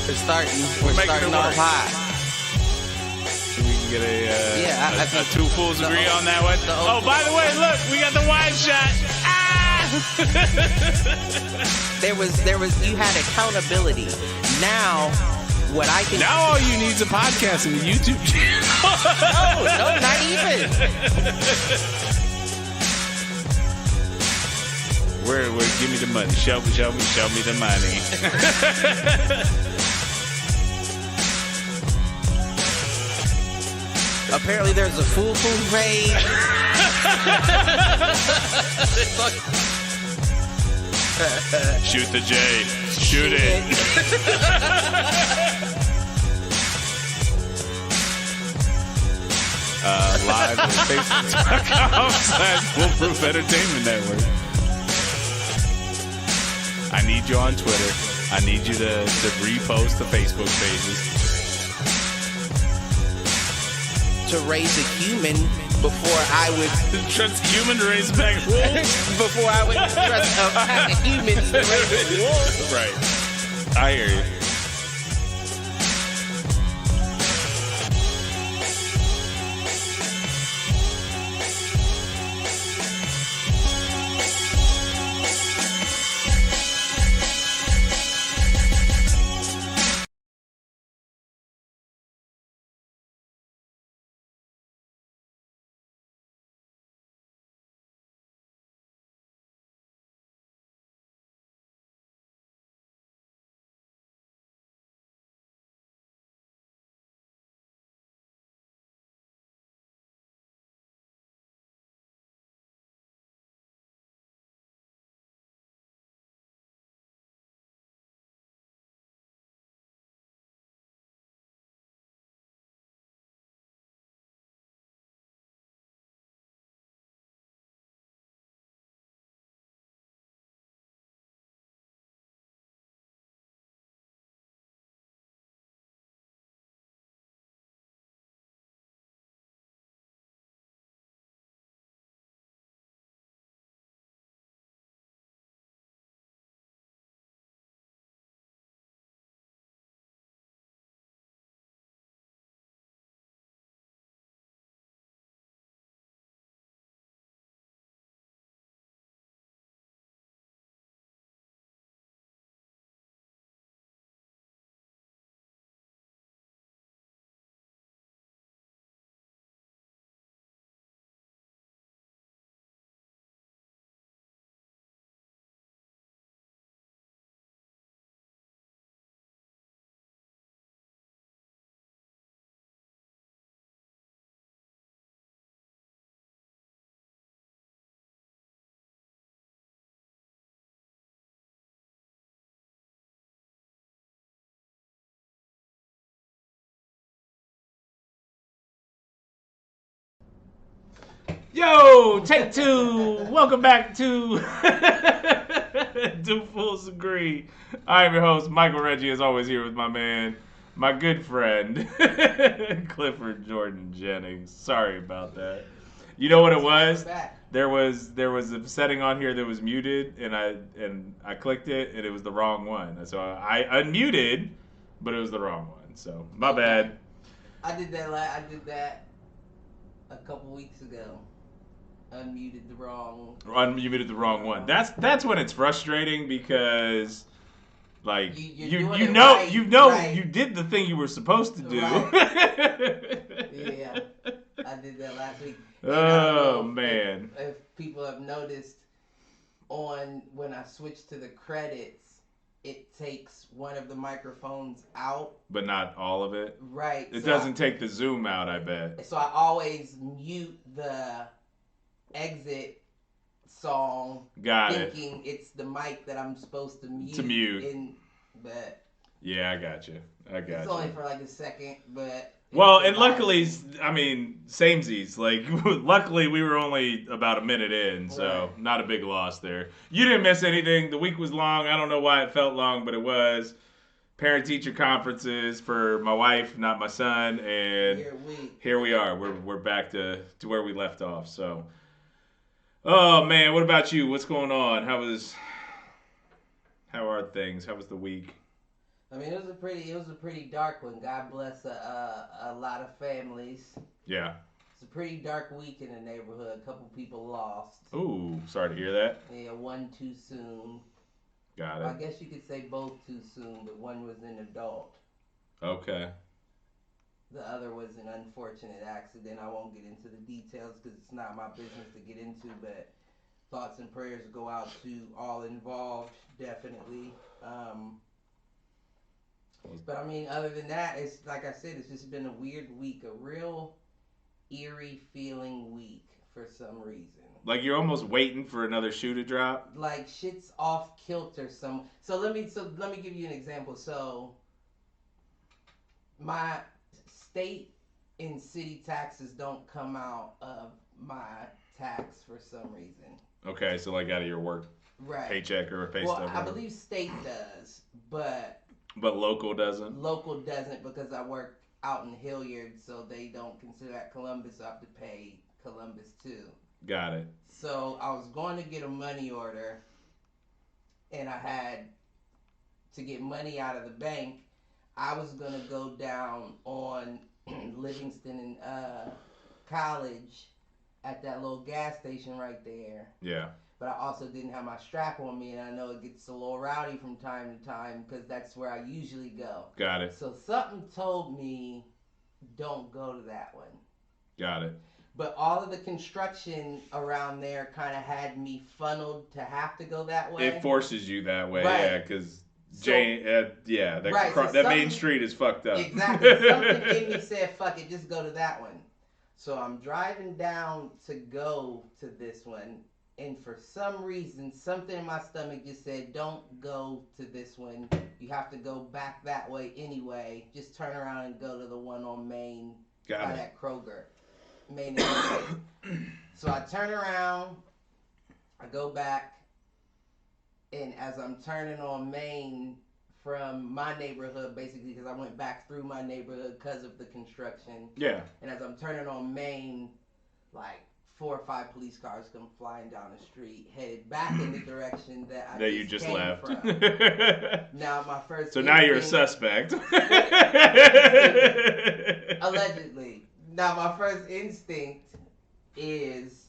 We're starting off high. We can get I a two fools agree on that one. Oh, by the way, look, we got the wide shot. There was you had accountability. Now what I can Now all you need is a podcast and a YouTube channel. No, not even. Where give me the money. Show me the money. Apparently there's a Foolproof page. Shoot the J. Shoot it. Live at Facebook.com/Foolproof Entertainment Network. I need you on Twitter. I need you to repost the Facebook pages. To raise a human before I would trust a human to raise a pack of wolves. before I would trust a pack of humans to raise a wolf. Right. I hear you. Yo, take two. Welcome back to Do Fools Agree. I am your host, Michael Reggie, as always here with my man, my good friend, Clifford Jordan Jennings. Sorry about that. You know what it was? There was a setting on here that was muted, and I clicked it, and it was the wrong one. So I unmuted, but it was the wrong one. So my bad. I did that a couple weeks ago. Unmuted the wrong one. That's when it's frustrating because like you did the thing you were supposed to do. Right. Yeah, I did that last week. Oh man! If people have noticed, when I switch to the credits, it takes one of the microphones out, but not all of it. Right. It doesn't take the zoom out, I bet. So I always mute the exit song, thinking it's the mic that I'm supposed to mute. But yeah, I got you. It's only for like a second, but well, and luckily, I mean, samesies. Like, luckily we were only about a minute in, so not a big loss there. You didn't miss anything. The week was long. I don't know why it felt long, but it was. Parent-teacher conferences for my wife, not my son, and here we are. We're back to where we left off. So, oh man, what about you? What's going on? How are things? How was the week? I mean, it was a pretty dark one. God bless a lot of families. Yeah. It's a pretty dark week in the neighborhood. A couple people lost. Ooh, sorry to hear that. Yeah, one too soon. Got it. Well, I guess you could say both too soon, but one was an adult. Okay. The other was an unfortunate accident. I won't get into the details because it's not my business to get into, but thoughts and prayers go out to all involved, definitely. But I mean, other than that, it's like I said, it's just been a weird week, a real eerie feeling week for some reason. Like you're almost waiting for another shoe to drop. Like shit's off kilter. So let me give you an example. So my state and city taxes don't come out of my tax for some reason. Okay, so like out of your work paycheck or a pay stub. Well, I believe state does, but local doesn't. Local doesn't because I work out in Hilliard, so they don't consider that Columbus. So I have to pay Columbus too. Got it. So I was going to get a money order, and I had to get money out of the bank. I was gonna go down on Livingston and College at that little gas station right there. Yeah. But I also didn't have my strap on me, and I know it gets a little rowdy from time to time because that's where I usually go. Got it. So something told me, don't go to that one. Got it. But all of the construction around there kind of had me funneled to have to go that way. It forces you that way, right. Yeah, because that main street is fucked up. Exactly. Something in me said, fuck it, just go to that one. So I'm driving down to go to this one. And for some reason, something in my stomach just said, don't go to this one. You have to go back that way anyway. Just turn around and go to the one on Main by that Kroger. Main and So I turn around, I go back, and as I'm turning on Main from my neighborhood, basically, because I went back through my neighborhood because of the construction. Yeah. And as I'm turning on Main, like, 4 or 5 police cars come flying down the street, headed back in the direction that you just came left. From. Now my first. So now you're a suspect. Allegedly. Now my first instinct is,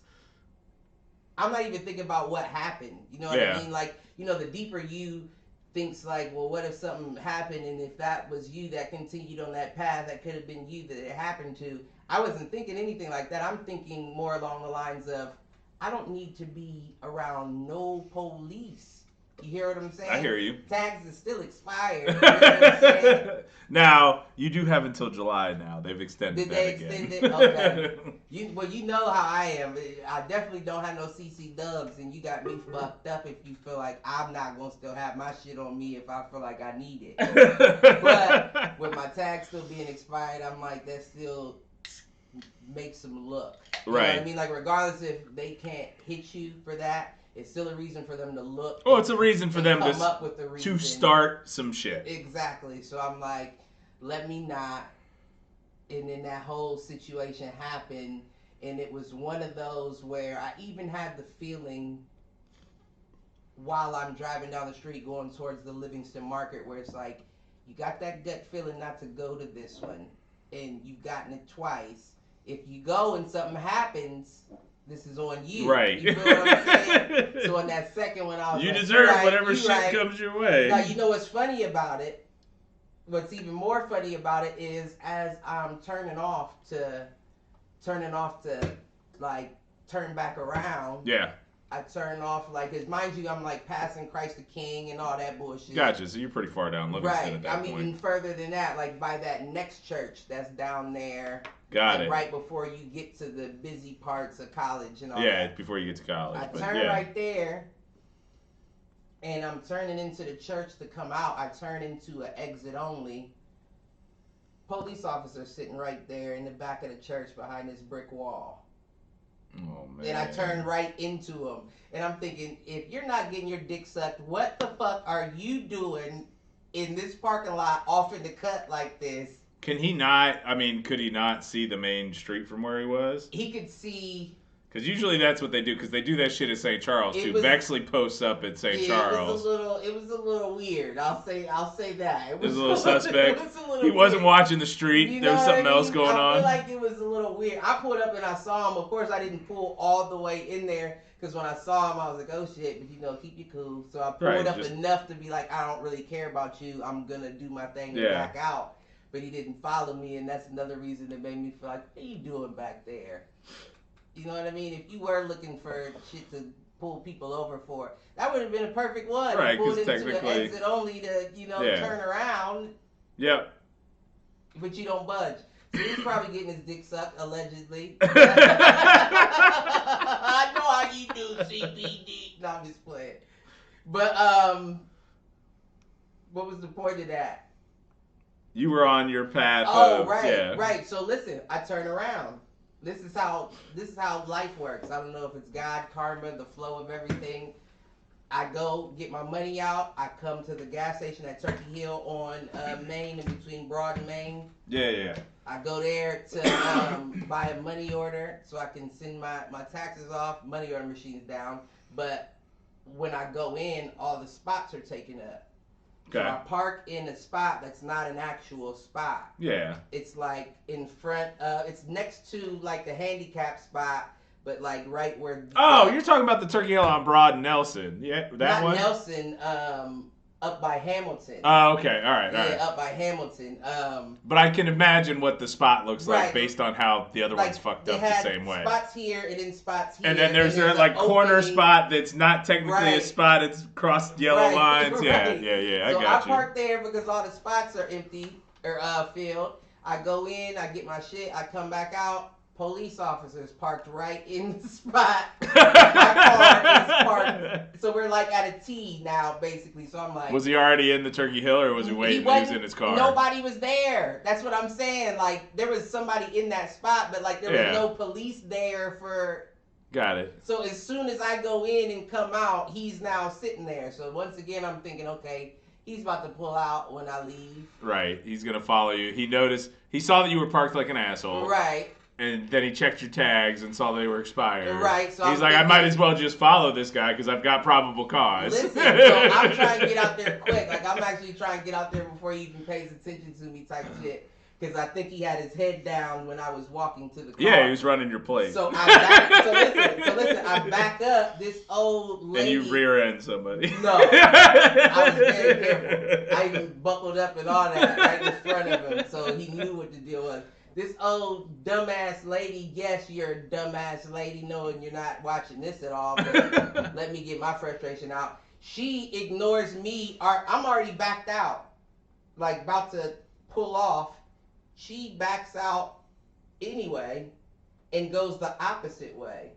I'm not even thinking about what happened. You know what I mean? Like, the deeper you thinks like, well, what if something happened, and if that was you that continued on that path, that could have been you that it happened to. I wasn't thinking anything like that. I'm thinking more along the lines of, I don't need to be around no police. You hear what I'm saying? I hear you. Tags is still expired. You know what I'm saying? Now, you do have until July now. They've extended that again. Did they extend it? Okay. You know how I am. I definitely don't have no CC dubs, and you got me fucked up if you feel like I'm not going to still have my shit on me if I feel like I need it. But with my tag still being expired, I'm like, that still makes them look. You know what I mean? Like, regardless if they can't hit you for that, it's still a reason for them to look. Oh, it's a reason for them to start some shit. Exactly. So I'm like, let me not. And then that whole situation happened, and it was one of those where I even had the feeling while I'm driving down the street going towards the Livingston Market, where it's like, you got that gut feeling not to go to this one, and you've gotten it twice. If you go and something happens, this is on you. Right. You feel what I'm saying? So on that second one, I was you like, deserve whatever shit comes your way. Now, you know what's funny about it? What's even more funny about it is as I'm turning off to like turn back around. Yeah. I turn off, like, cause mind you, I'm like passing Christ the King and all that bullshit. Gotcha. So you're pretty far down Livingston at that point. I'm even further than that, like by that next church that's down there. Got it. Right before you get to the busy parts of college and all that. Yeah, before you get to college. I turn right there, and I'm turning into the church to come out. I turn into an exit only. Police officer sitting right there in the back of the church behind this brick wall. Oh, man. And I turn right into him. And I'm thinking, if you're not getting your dick sucked, what the fuck are you doing in this parking lot off in the cut like this? Could he not see the main street from where he was? He could see Because usually that's what they do. Because they do that shit at St. Charles too. Bexley posts up at St. Charles. It was a little weird. I'll say that. It was a little suspect. It was a little he wasn't weird. watching the street. There was something else going on. I feel like it was a little weird. I pulled up and I saw him. Of course, I didn't pull all the way in there because when I saw him, I was like, "Oh shit!" But keep you cool. So I pulled up enough to be like, "I don't really care about you. I'm gonna do my thing and back out." But he didn't follow me, and that's another reason that made me feel like, "What are you doing back there?" You know what I mean? If you were looking for shit to pull people over for, that would have been a perfect one. Right, because technically, an exit only to, turn around. Yep. But you don't budge. So he's probably getting his dick sucked, allegedly. I know how you do, CBD. No, I'm just playing. But, what was the point of that? You were on your path. Right. So listen, I turn around. This is how life works. I don't know if it's God, karma, the flow of everything. I go get my money out. I come to the gas station at Turkey Hill on Main, in between Broad and Main. Yeah. I go there to buy a money order so I can send my taxes off. Money order machine's down, but when I go in, all the spots are taken up. Okay. So I park in a spot that's not an actual spot. Yeah. It's like in front of, it's next to like the handicap spot, but like right where. Oh, you're talking about the Turkey Hill on Broad and Nelson. Yeah, that one? Not Nelson, up by Hamilton. Oh, okay. All right. Up by Hamilton. But I can imagine what the spot looks like based on how the other one's fucked up the same way. Spots here and then spots here. And then there's a like corner spot that's not technically a spot. It's crossed yellow lines. Yeah. I got you. I park there because all the spots are empty or filled. I go in, I get my shit, I come back out. Police officers parked right in the spot. My car is parked. So we're like at a T now, basically. So I'm like. Was he already in the Turkey Hill or was he waiting? He was in his car. Nobody was there. That's what I'm saying. Like there was somebody in that spot, but like there was no police there for. Got it. So as soon as I go in and come out, he's now sitting there. So once again, I'm thinking, okay, he's about to pull out when I leave. Right. He's gonna follow you. He saw that you were parked like an asshole. Right. And then he checked your tags and saw they were expired. Right. So he's like, I might as well just follow this guy because I've got probable cause. Listen, so I'm trying to get out there quick. Like, I'm actually trying to get out there before he even pays attention to me type shit. Because I think he had his head down when I was walking to the car. Yeah, he was running your plate. So I back up. This old lady. And you rear end somebody. No. I was very careful. I even buckled up and all that right in front of him. So he knew what the deal was. This old dumbass lady, yes, you're a dumbass lady, knowing you're not watching this at all, but let me get my frustration out. She ignores me. I'm already backed out, like about to pull off. She backs out anyway and goes the opposite way.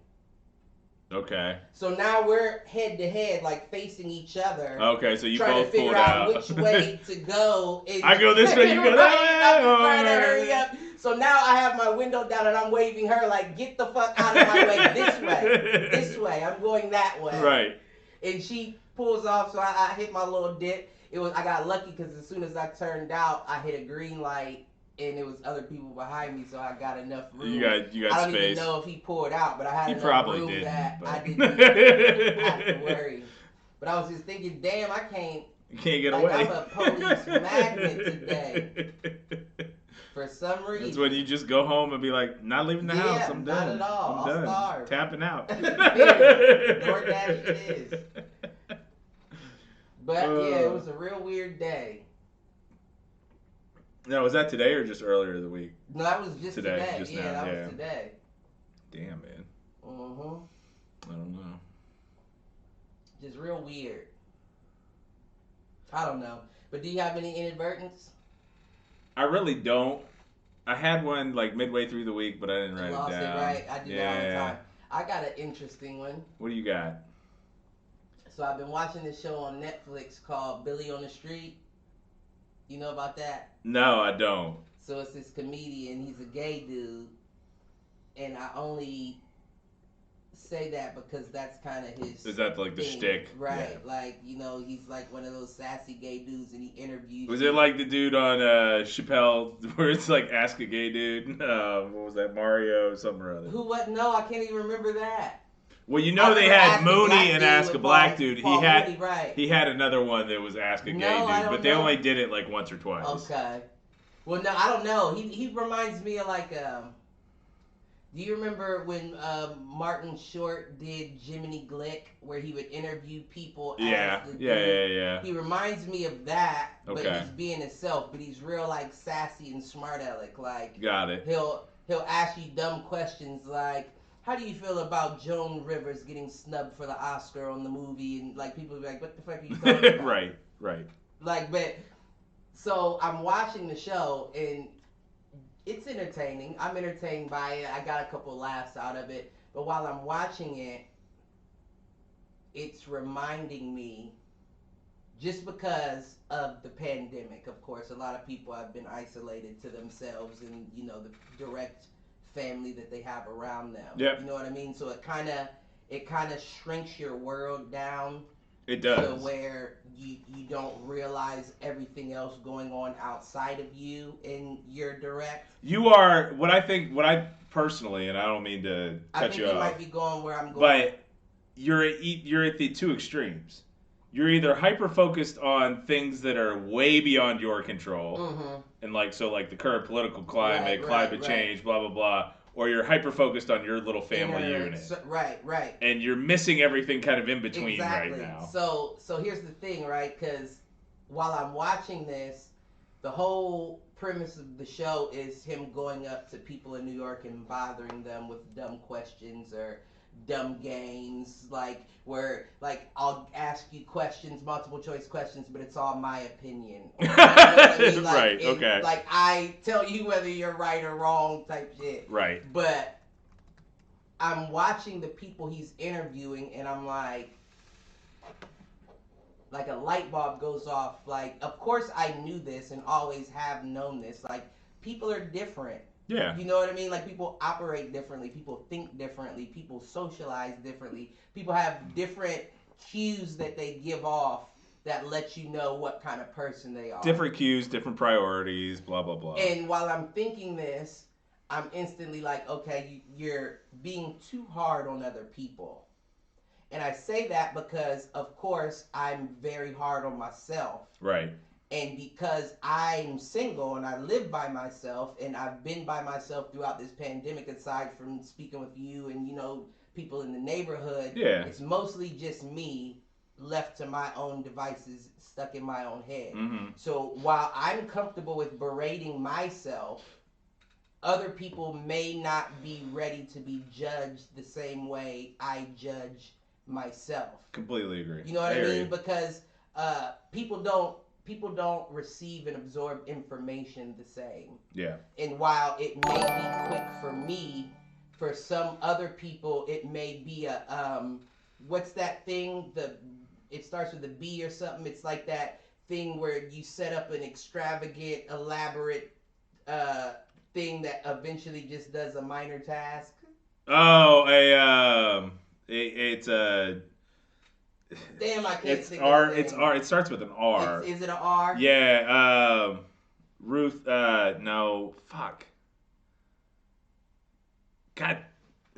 Okay. So now we're head to head, like facing each other. Okay, so you trying both to figure pulled out which way to go. I go this way, you go that way. I'm trying to hurry up. So now I have my window down and I'm waving her like, get the fuck out of my way this way. This way. I'm going that way. Right. And she pulls off, so I hit my little dip. I got lucky because as soon as I turned out, I hit a green light and there was other people behind me, so I got enough room. You got space. I don't even know if he pulled out, but I had enough room that I didn't have to worry. But I was just thinking, damn, You can't get away. I'm a police magnet today. For some reason. That's when you just go home and be like, not leaving the house. I'm done. Not at all. I'm done. Starve. Tapping out. DoorDash it is. But yeah, it was a real weird day. Now, was that today or just earlier in the week? No, that was just today. Just yeah, now. That was today. Damn, man. I don't know. Just real weird. I don't know. But do you have any inadvertents? I really don't. I had one like midway through the week, but I didn't write it down. It right. I do that all the time. I got an interesting one. What do you got? So I've been watching this show on Netflix called Billy on the Street. You know about that? No, I don't. So it's this comedian. He's a gay dude. And I only say that because that's kind of his. Is that like the thing, shtick? right? Yeah. Like he's like one of those sassy gay dudes, and he interviews. Was it like the dude on Chappelle where it's like ask a gay dude? What was that, Mario something or other? Who? What? No, I can't even remember that. Well, you know they had Mooney and Ask a Black Dude. Paul Mooney, right. He had another one that was Ask a Gay Dude, but they only did it like once or twice. Okay. Well, no, I don't know. He reminds me of like do you remember when Martin Short did Jiminy Glick, where he would interview people? Yeah. He reminds me of that, but Okay. he's being himself. But he's real like sassy and smart aleck. Like Got it. He'll ask you dumb questions like, how do you feel about Joan Rivers getting snubbed for the Oscar on the movie? And like people be like, what the fuck are you talking about? Right. Like, but so I'm watching the show and it's entertaining. I'm entertained by it. I got a couple laughs out of it. But while I'm watching it, it's reminding me, just because of the pandemic, of course, a lot of people have been isolated to themselves and, the direct family that they have around them. Yep. You know what I mean? So it kind of shrinks your world down. It does. To where you don't realize everything else going on outside of you in your direct. You are what I personally, and I don't mean to cut you off. I think you might be going where I'm going. But you're at the two extremes. You're either hyper focused on things that are way beyond your control, and like the current political climate, climate change, blah blah blah, or you're hyper focused on your little family unit. Right. And you're missing everything kind of in between right now. So here's the thing, right? Because while I'm watching this, the whole premise of the show is him going up to people in New York and bothering them with dumb questions or dumb games, like where I'll ask you questions, multiple choice questions, but it's all my opinion. Or, you know what I mean? Right. Okay. Like I tell you whether you're right or wrong type shit. Right. But I'm watching the people he's interviewing, and I'm like a light bulb goes off. Like, of course I knew this and always have known this. Like, people are different. Yeah. You know what I mean? Like, people operate differently. People think differently. People socialize differently. People have different cues that they give off that let you know what kind of person they are. Different cues, different priorities, blah, blah, blah. And while I'm thinking this, I'm instantly like, okay, you're being too hard on other people. And I say that because, of course, I'm very hard on myself. Right. And because I'm single and I live by myself and I've been by myself throughout this pandemic, aside from speaking with you and, people in the neighborhood, it's mostly just me left to my own devices, stuck in my own head. Mm-hmm. So while I'm comfortable with berating myself, other people may not be ready to be judged the same way I judge myself. Completely agree. You know what I mean? Because people don't receive and absorb information the same. Yeah. And while it may be quick for me, for some other people it may be a what's that thing? It starts with a B or something. It's like that thing where you set up an extravagant, elaborate thing that eventually just does a minor task. Oh, it's a. Damn, I can't it's think R. of the name. It's R. It starts with an R. Is it an R? Yeah. Ruth. No. Fuck. God.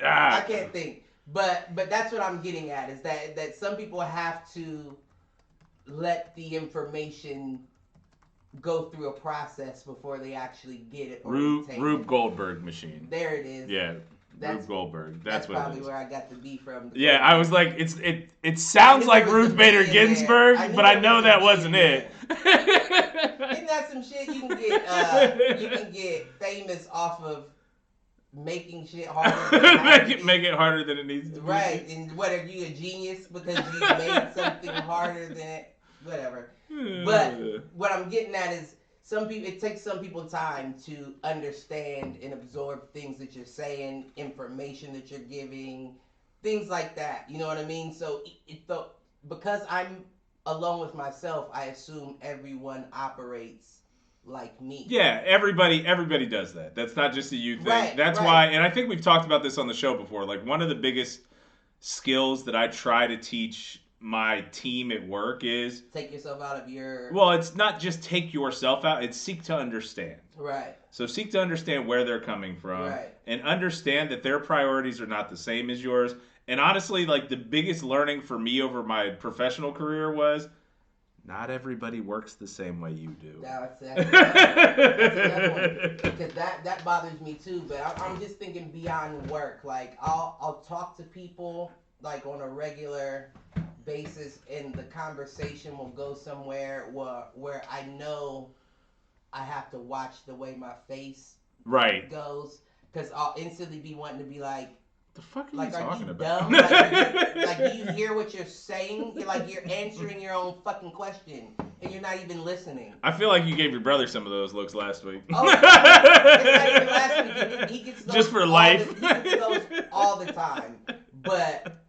I can't think. But that's what I'm getting at, is that some people have to let the information go through a process before they actually get it. Rube Goldberg machine. There it is. Yeah. Rube Goldberg. That's what probably it is. where I got the B from. Yeah, I was like, it sounds like Ruth Bader Ginsburg, but I know that wasn't it. Isn't that some shit you can get famous off of making shit harder than make it harder than it needs to be. Right, and what, are you a genius because you made something harder than it? Whatever. But what I'm getting at is it takes some people time to understand and absorb things that you're saying, information that you're giving, things like that. You know what I mean? So because I'm alone with myself, I assume everyone operates like me. Yeah, everybody does that. That's not just a you thing. Right, That's right. why, and I think we've talked about this on the show before. Like, one of the biggest skills that I try to teach my team at work is take yourself out of your. Well, it's not just take yourself out, it's seek to understand. Right. So seek to understand where they're coming from, right. and understand that their priorities are not the same as yours. And honestly, like the biggest learning for me over my professional career was not everybody works the same way you do. That's another one. Because that bothers me too. But I'm just thinking beyond work. Like I'll talk to people like on a regular basis, and the conversation will go somewhere where I know I have to watch the way my face goes, because I'll instantly be wanting to be like, the fuck are like, you talking Dumb? about? Like, do you hear what you're saying? You're answering your own fucking question, and you're not even listening. I feel like you gave your brother some of those looks last week. Oh, it's not even last week. He gets those just for life. He gets those all the time. But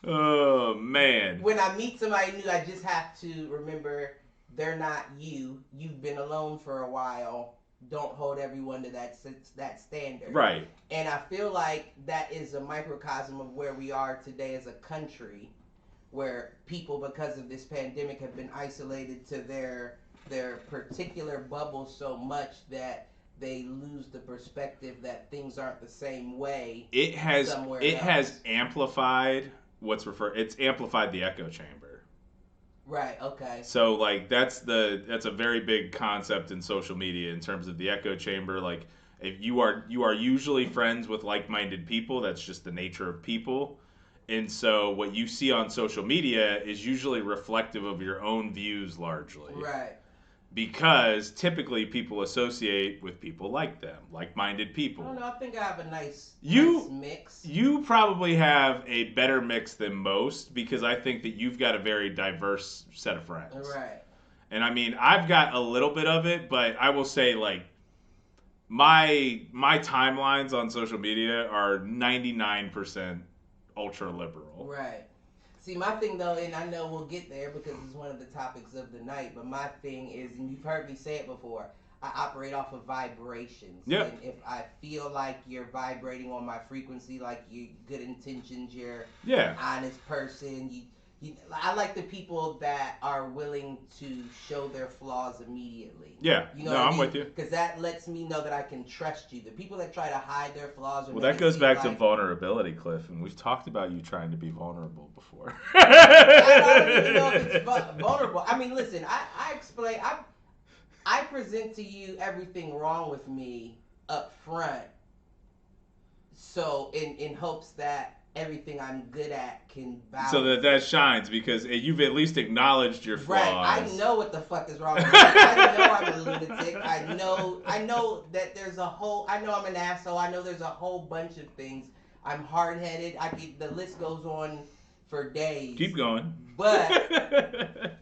oh man, when I meet somebody new, I just have to remember they're not you. You've been alone for a while. Don't hold everyone to that standard. Right. And I feel like that is a microcosm of where we are today as a country, where people, because of this pandemic, have been isolated to their particular bubble so much that they lose the perspective that things aren't the same way. It has else. Amplified it's amplified the echo chamber. Right, okay. So like that's a very big concept in social media in terms of the echo chamber. Like if you are usually friends with like-minded people, that's just the nature of people. And so what you see on social media is usually reflective of your own views largely. Right. Because typically people associate with people like them, like-minded people. I don't know, I think I have a nice mix. You probably have a better mix than most, because I think that you've got a very diverse set of friends. Right. And I mean, I've got a little bit of it, but I will say like my timelines on social media are 99% ultra liberal. Right. See, my thing though, and I know we'll get there because it's one of the topics of the night, but my thing is, and you've heard me say it before, I operate off of vibrations. Yep. And if I feel like you're vibrating on my frequency, like you good intentions, you're an honest person, I like the people that are willing to show their flaws immediately. Yeah. You know no, what I I'm mean? with you. Because that lets me know that I can trust you. The people that try to hide their flaws. Well, that goes back to vulnerability, Cliff, and we've talked about you trying to be vulnerable before. I don't even know if it's vulnerable. I mean, listen, I explain. I present to you everything wrong with me up front, so in hopes that everything I'm good at can balance. So that shines, because you've at least acknowledged your flaws. Right, I know what the fuck is wrong with me. I know I'm a lunatic. I know that there's a whole. I know I'm an asshole. I know there's a whole bunch of things. I'm hard-headed. The list goes on for days. Keep going. But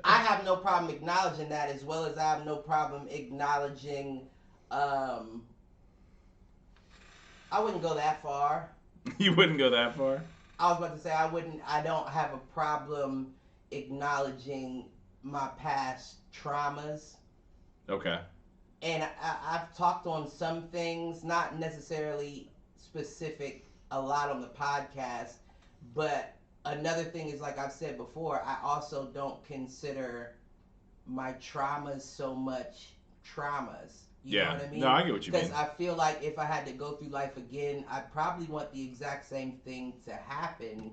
I have no problem acknowledging that, as well as I have no problem acknowledging. I wouldn't go that far. You wouldn't go that far? I was about to say I don't have a problem acknowledging my past traumas. Okay. And I've talked on some things, not necessarily specific a lot on the podcast, but another thing is, like I've said before, I also don't consider my traumas so much traumas. You know what I mean? No, I get what you mean. Because I feel like if I had to go through life again, I probably want the exact same thing to happen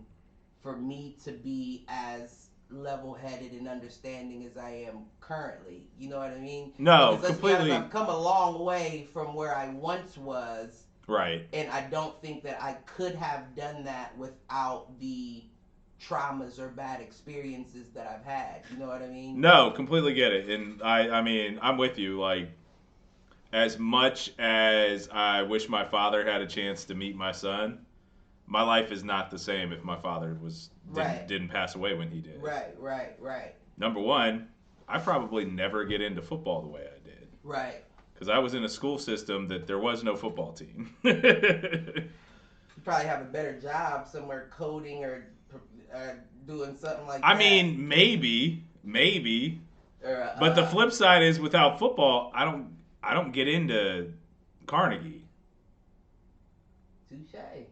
for me to be as level-headed and understanding as I am currently. You know what I mean? No, because completely. I've come a long way from where I once was. Right. And I don't think that I could have done that without the traumas or bad experiences that I've had. You know what I mean? No, completely get it. And I mean, I'm with you. Like, as much as I wish my father had a chance to meet my son, my life is not the same if my father didn't pass away when he did. Right. Number one, I probably never get into football the way I did. Right. Because I was in a school system that there was no football team. You probably have a better job somewhere coding or doing something like that. I mean, maybe. Or, but the flip side is, without football, I don't get into Carnegie. Touche.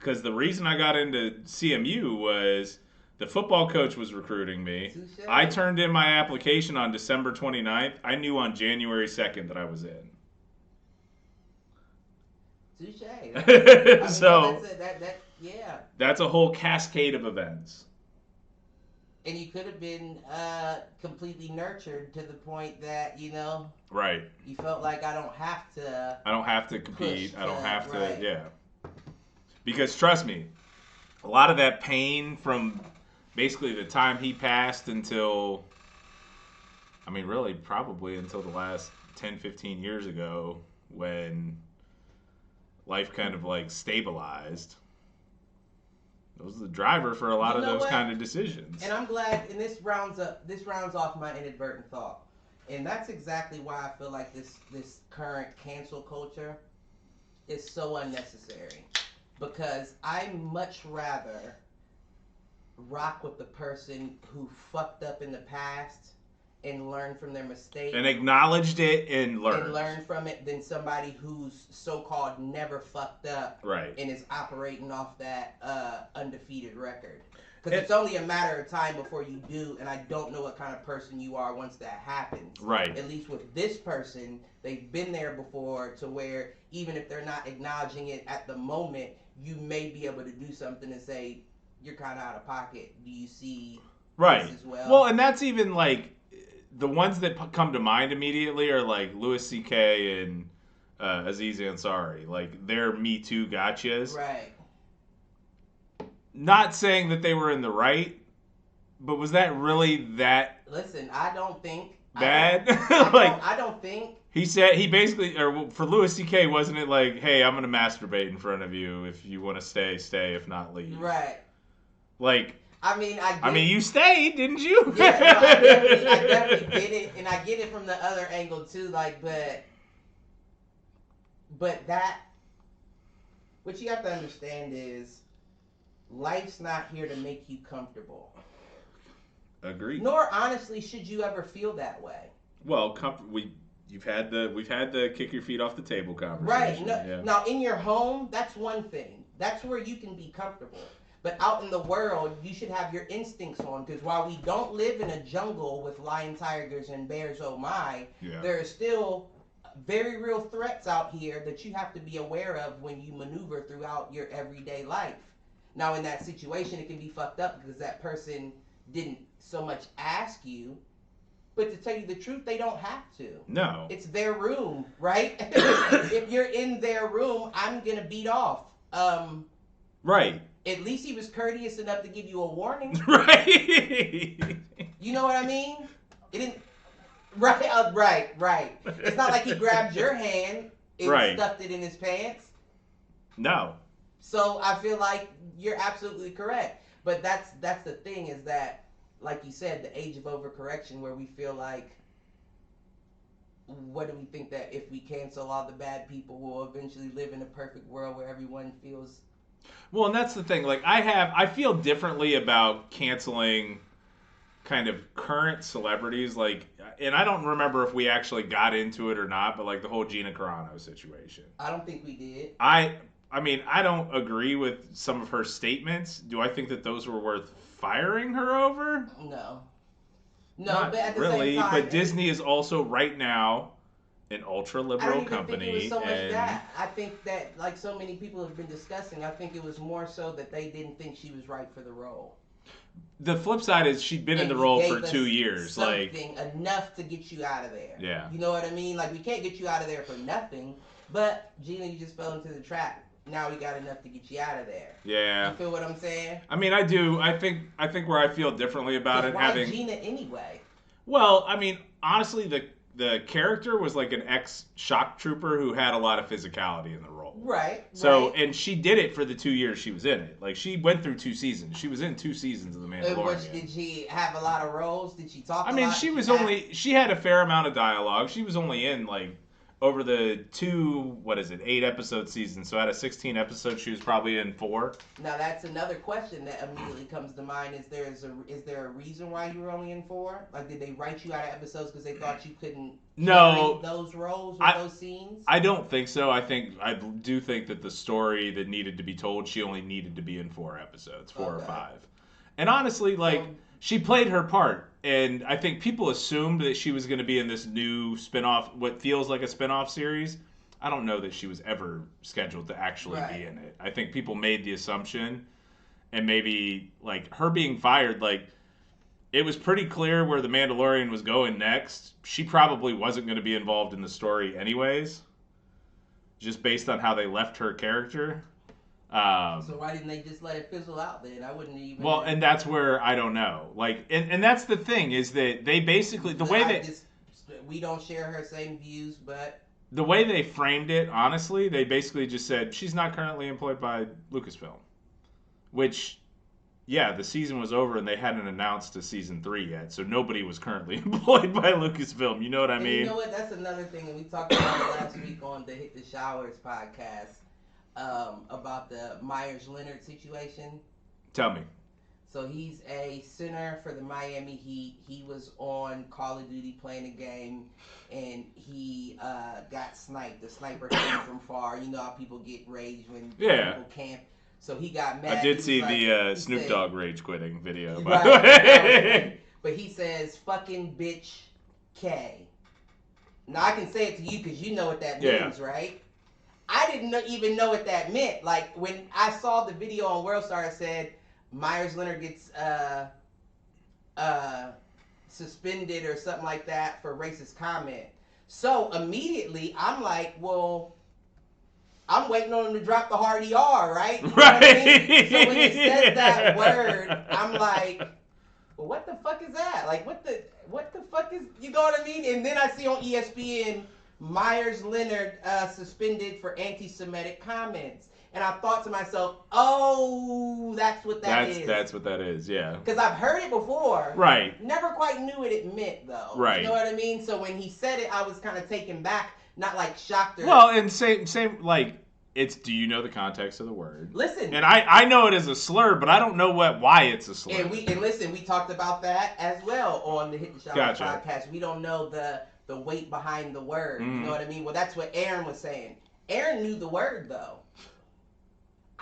because the reason I got into CMU was the football coach was recruiting me. Touché. I turned in my application on December 29th. I knew on January 2nd that I was in. Touche. So yeah. that's a whole cascade of events. And you could have been completely nurtured to the point that, Right. you felt like I don't have to compete. I don't to- have to, right. yeah. Because trust me, a lot of that pain from basically the time he passed until, really probably until the last 10, 15 years ago when life kind of like stabilized. It was the driver for a lot of those kind of decisions. And I'm glad, and this rounds off my inadvertent thought. And that's exactly why I feel like this current cancel culture is so unnecessary. Because I much rather rock with the person who fucked up in the past and learn from their mistakes. And acknowledged it and learned. And learn from it than somebody who's so-called never fucked up. Right. And is operating off that undefeated record. Because it's only a matter of time before you do, and I don't know what kind of person you are once that happens. Right. At least with this person, they've been there before to where even if they're not acknowledging it at the moment, you may be able to do something and say, you're kind of out of pocket. Do you see this as well? Well, and that's even like, the ones that come to mind immediately are like Louis C.K. and Aziz Ansari. Like, they're Me Too gotchas. Right. Not saying that they were in the right, but was that really that Listen, I don't think bad? I don't think he said, he basically, or for Louis C.K., wasn't it like, hey, I'm going to masturbate in front of you. If you want to stay, stay. If not, leave. Right. Like, I mean, you stayed, didn't you? Yeah, no, I definitely get it, and I get it from the other angle too. Like, but that, what you have to understand is, life's not here to make you comfortable. Agreed. Nor, honestly, should you ever feel that way. Well, we've had the kick your feet off the table conversation. Right. Yeah. Now, in your home, that's one thing. That's where you can be comfortable. But out in the world, you should have your instincts on, because while we don't live in a jungle with lion, tigers, and bears, oh my, there are still very real threats out here that you have to be aware of when you maneuver throughout your everyday life. Now, in that situation, it can be fucked up because that person didn't so much ask you, but to tell you the truth, they don't have to. No. It's their room, right? If you're in their room, I'm going to beat off. Right. At least he was courteous enough to give you a warning. Right. You know what I mean? It didn't. Right. It's not like he grabbed your hand and stuffed it in his pants. No. So I feel like you're absolutely correct. But that's the thing, is that, like you said, the age of overcorrection, where we feel like, what do we think, that if we cancel all the bad people, we'll eventually live in a perfect world where everyone feels. Well, and that's the thing. Like, I feel differently about canceling kind of current celebrities. Like, and I don't remember if we actually got into it or not, but like the whole Gina Carano situation. I don't think we did. I don't agree with some of her statements. Do I think that those were worth firing her over? No, Not but at the really. same time, But Disney is also right now an ultra-liberal company. Think it was so much that. I think that, like so many people have been discussing, I think it was more so that they didn't think she was right for the role. The flip side is she'd been in the role for 2 years. Something enough to get you out of there. Yeah. You know what I mean? Like, we can't get you out of there for nothing. But, Gina, you just fell into the trap. Now we got enough to get you out of there. Yeah. You feel what I'm saying? I mean, I do. I think where I feel differently about it, why Gina anyway? Well, I mean, honestly, the character was like an ex-shock trooper who had a lot of physicality in the role. Right. So, and she did it for the 2 years she was in it. Like, she went through 2 seasons. She was in 2 seasons of The Mandalorian. Did she have a lot of roles? Did she talk a lot? I mean, she had a fair amount of dialogue. She was only in, like, over the 8-episode season. So out of 16 episodes, she was probably in 4. Now that's another question that immediately comes to mind. Is there a reason why you were only in 4? Like, did they write you out of episodes because they thought you couldn't No, those roles or those scenes? I don't think so. I do think that the story that needed to be told, she only needed to be in 4 episodes, 4 or 5. And honestly, she played her part. And I think people assumed that she was going to be in this new spinoff, what feels like a spinoff series. I don't know that she was ever scheduled to actually be in it. I think people made the assumption, and maybe her being fired, it was pretty clear where the Mandalorian was going next. She probably wasn't going to be involved in the story anyways, just based on how they left her character. So why didn't they just let it fizzle out then? I wouldn't even. Well, and that's where I don't know. And that's the thing is that they basically we don't share her same views, but the way they framed it, honestly, they basically just said she's not currently employed by Lucasfilm, which, yeah, the season was over and they hadn't announced a season 3 yet, so nobody was currently employed by Lucasfilm. You know what I mean? You know what? That's another thing, and we talked about it last week on the Hit the Showers podcast. About the Myers-Leonard situation. Tell me. So he's a center for the Miami Heat. He was on Call of Duty playing a game, and he got sniped. The sniper came from far. You know how people get rage when people camp. So he got mad. I did see the Snoop Dogg rage quitting video. Right. But he says, "Fucking bitch K." Now I can say it to you because you know what that means, right? I didn't even know what that meant. Like, when I saw the video on WorldStar, it said Myers-Leonard gets suspended or something like that for racist comment. So immediately, I'm like, well, I'm waiting on him to drop the hard ER, right? You know what I mean? So when he said that word, I'm like, well, what the fuck is that? Like, what the fuck is, you know what I mean? And then I see on ESPN, Myers-Leonard suspended for anti-Semitic comments. And I thought to myself, oh, that's what that is. That's what that is, yeah. Because I've heard it before. Right. Never quite knew what it meant, though. Right. You know what I mean? So when he said it, I was kind of taken back, not shocked or... Well, and same, it's, do you know the context of the word? Listen. And I know it as a slur, but I don't know why it's a slur. And listen, we talked about that as well on the Hit the Shower podcast. We don't know the weight behind the word. You know what I mean? Well, that's what Aaron was saying. Aaron knew the word, though.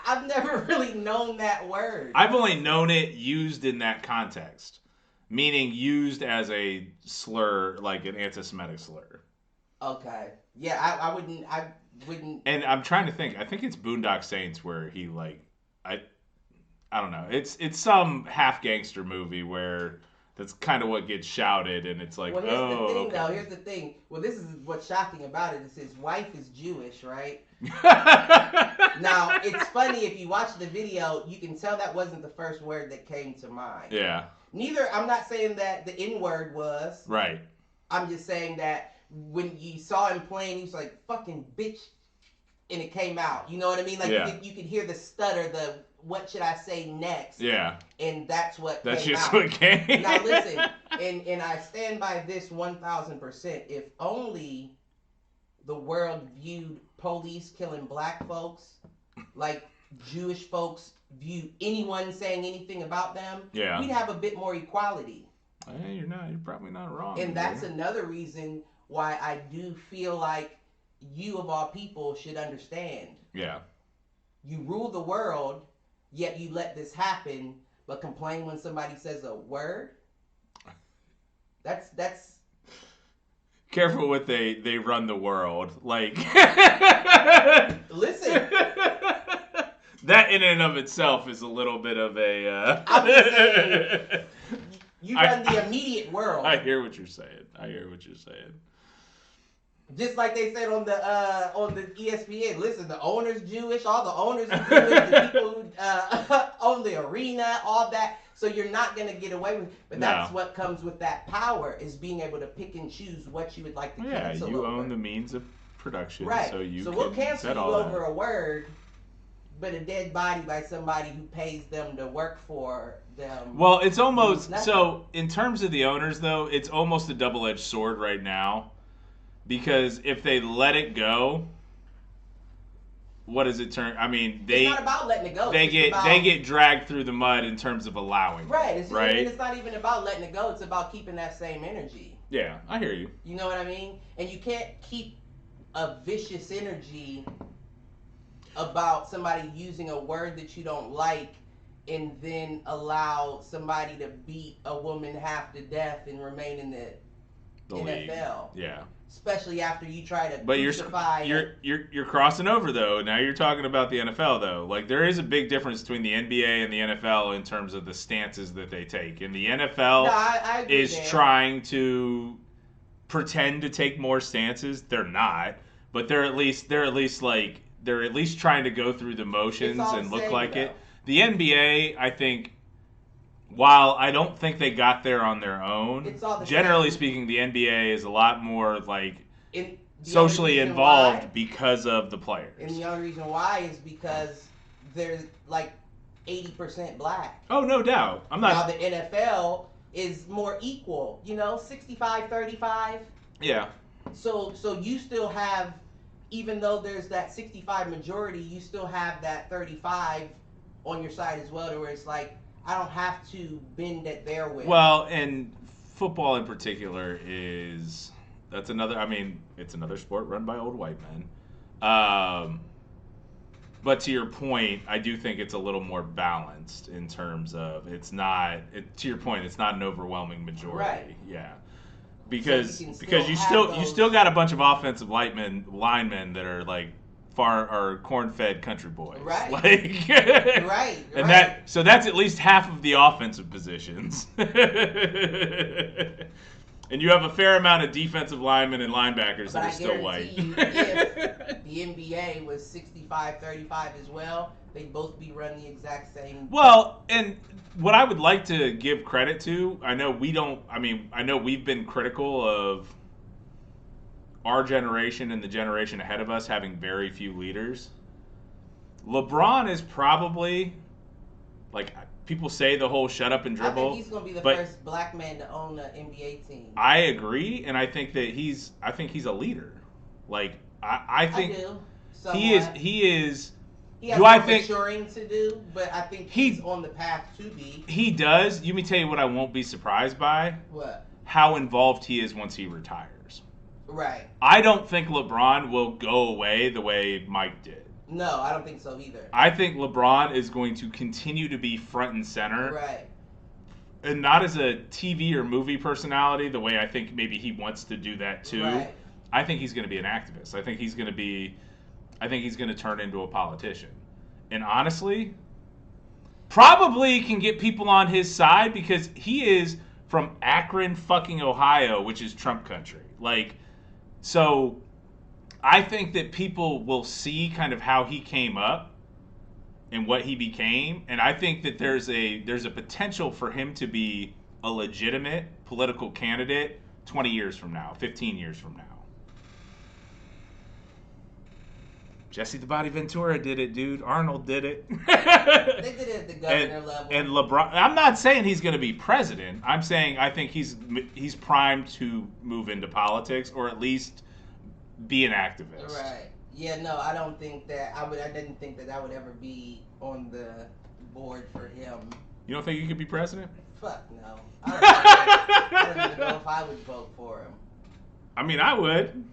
I've never really known that word. I've only known it used in that context, meaning used as a slur, like an anti-Semitic slur. Okay. Yeah, I wouldn't. And I'm trying to think. I think it's Boondock Saints where he I don't know. It's some half gangster movie where that's kind of what gets shouted, and it's like, well, here's the thing. Well, this is what's shocking about it is his wife is Jewish, right? Now, it's funny, if you watch the video, you can tell that wasn't the first word that came to mind. Yeah. I'm not saying that the N-word was. Right. I'm just saying that when you saw him playing, he was like, fucking bitch, and it came out. You know what I mean? Like, you could hear the stutter, the what should I say next? Yeah. And that's what came out. That's just what came. Now, listen, and I stand by this 1,000%. If only the world viewed police killing black folks like Jewish folks view anyone saying anything about them, we'd have a bit more equality. Hey, you're probably not wrong. And that's another reason why I do feel like you of all people should understand. Yeah. You rule the world, yet you let this happen, but complain when somebody says a word? That's careful what they run the world. Like listen. That in and of itself is a little bit of a I'm just saying, you run the immediate world. I hear what you're saying. Just like they said on the ESPN, listen, the owner's Jewish, all the owners are Jewish, the people who own the arena, all that. So you're not going to get away with it. But that's what comes with that power, is being able to pick and choose what you would like to cancel over. Yeah, you own the means of production, right. So we'll cancel you over a word, but a dead body by somebody who pays them to work for them. Well, it's almost, so in terms of the owners, though, it's almost a double-edged sword right now. because if they let it go, what does it turn? I mean, it's not about letting it go. They get dragged through the mud in terms of allowing. Right. It, right. And it's not even about letting it go. It's about keeping that same energy. Yeah, I hear you. You know what I mean? And you can't keep a vicious energy about somebody using a word that you don't like and then allow somebody to beat a woman half to death and remain in the NFL. Yeah. Especially after you try to crucify. You're crossing over though. Now you're talking about the NFL though. Like there is a big difference between the NBA and the NFL in terms of the stances that they take. And the NFL I is trying to pretend to take more stances. They're not, but they're at least trying to go through the motions and look like it. The NBA, I think, while I don't think they got there on their own, generally speaking, the NBA is a lot more like socially involved because of the players. And the only reason why is because they're like 80% black. Oh, no doubt. Now the NFL is more equal, 65-35. Yeah. So you still have, even though there's that 65 majority, you still have that 35 on your side as well, to where it's like, I don't have to bend at their will. Well, and football in particular it's another sport run by old white men. But to your point, I do think it's a little more balanced in terms of to your point, it's not an overwhelming majority. Right. Yeah. Because you still got a bunch of offensive linemen that are like corn-fed country boys. Right. Like, right. And that's at least half of the offensive positions. And you have a fair amount of defensive linemen and linebackers that are still white. You, if the NBA was 65-35 as well, they'd both be run the exact same. Well, and what I would like to give credit to, I know we've been critical of our generation and the generation ahead of us having very few leaders. LeBron is probably, like, people say the whole shut up and dribble. I think he's going to be the first black man to own an NBA team. I agree, and I think that he's a leader. Like, I think he is. He has more maturing to do, but I think he's on the path to be. He does. You may tell you what I won't be surprised by. What? How involved he is once he retires. Right. I don't think LeBron will go away the way Mike did. No, I don't think so either. I think LeBron is going to continue to be front and center. Right. And not as a TV or movie personality, the way I think maybe he wants to do that too. Right. I think he's going to be an activist. I think he's going to turn into a politician. And honestly, probably can get people on his side because he is from Akron, fucking Ohio, which is Trump country. Like, so I think that people will see kind of how he came up and what he became, and I think that there's a potential for him to be a legitimate political candidate 20 years from now, 15 years from now. Jesse the Body Ventura did it, dude. Arnold did it. They did it at the governor level. And LeBron, I'm not saying he's going to be president. I'm saying I think he's primed to move into politics or at least be an activist. Right. Yeah, no, I don't think that I didn't think that would ever be on the board for him. You don't think he could be president? Fuck no. I don't even know if I would vote for him. I mean, I would.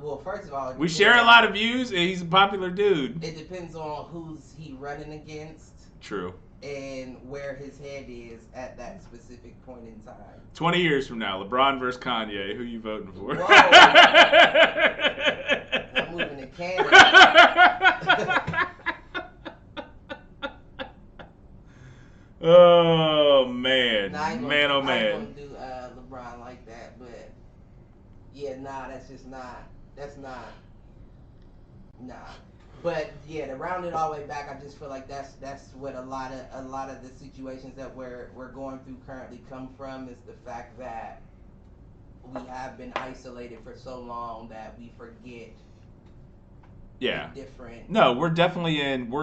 Well, first of all, we share a lot of views, and he's a popular dude. It depends on who's he running against. True. And where his head is at that specific point in time. 20 years from now, LeBron versus Kanye, who you voting for? Whoa. I'm moving to Canada. Oh, man. Nah, man, oh, man. I ain't gonna do LeBron like that, but yeah, nah, nah. But yeah, to round it all the way back, I just feel like that's what a lot of the situations that we're going through currently come from, is the fact that we have been isolated for so long that we forget. Yeah. Different. No, we're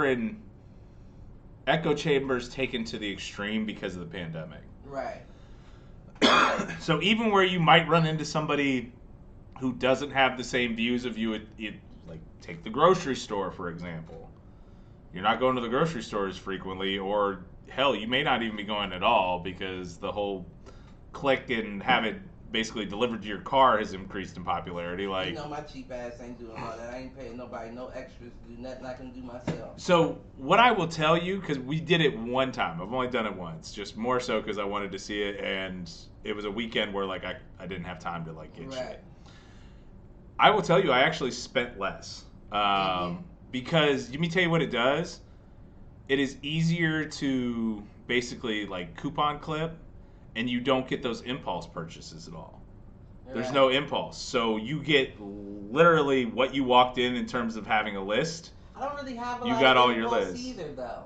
in echo chambers taken to the extreme because of the pandemic. Right. So even where you might run into somebody who doesn't have the same views of you. Like, take the grocery store, for example. You're not going to the grocery store as frequently, or hell, you may not even be going at all because the whole click and have it basically delivered to your car has increased in popularity. Like, you know, my cheap ass ain't doing all that. I ain't paying nobody no extras to do nothing I can do myself. So what I will tell you, because we did it one time, I've only done it once, just more so because I wanted to see it, and it was a weekend where like I didn't have time to like get shit. I will tell you, I actually spent less because let me tell you what it does. It is easier to basically like coupon clip, and you don't get those impulse purchases at all. There's no impulse. So you get literally what you walked in terms of having a list. I don't really have a you lot got of all your impulse lists. either, though.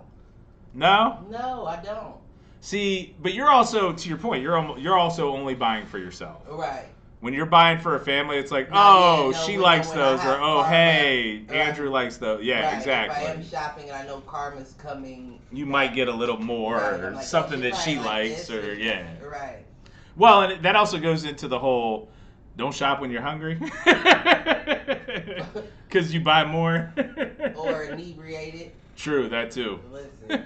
No? No, I don't. See, but you're also, to your point, you're also only buying for yourself. Right. When you're buying for a family, it's like, she likes those, or oh, hey, Andrew likes those. Yeah, exactly. If I am shopping and I know Karma's coming, you might get a little more, or like, something that she likes, this, or yeah. Right. Well, and that also goes into the whole, don't shop when you're hungry, because you buy more. Or inebriated. True, that too. Listen,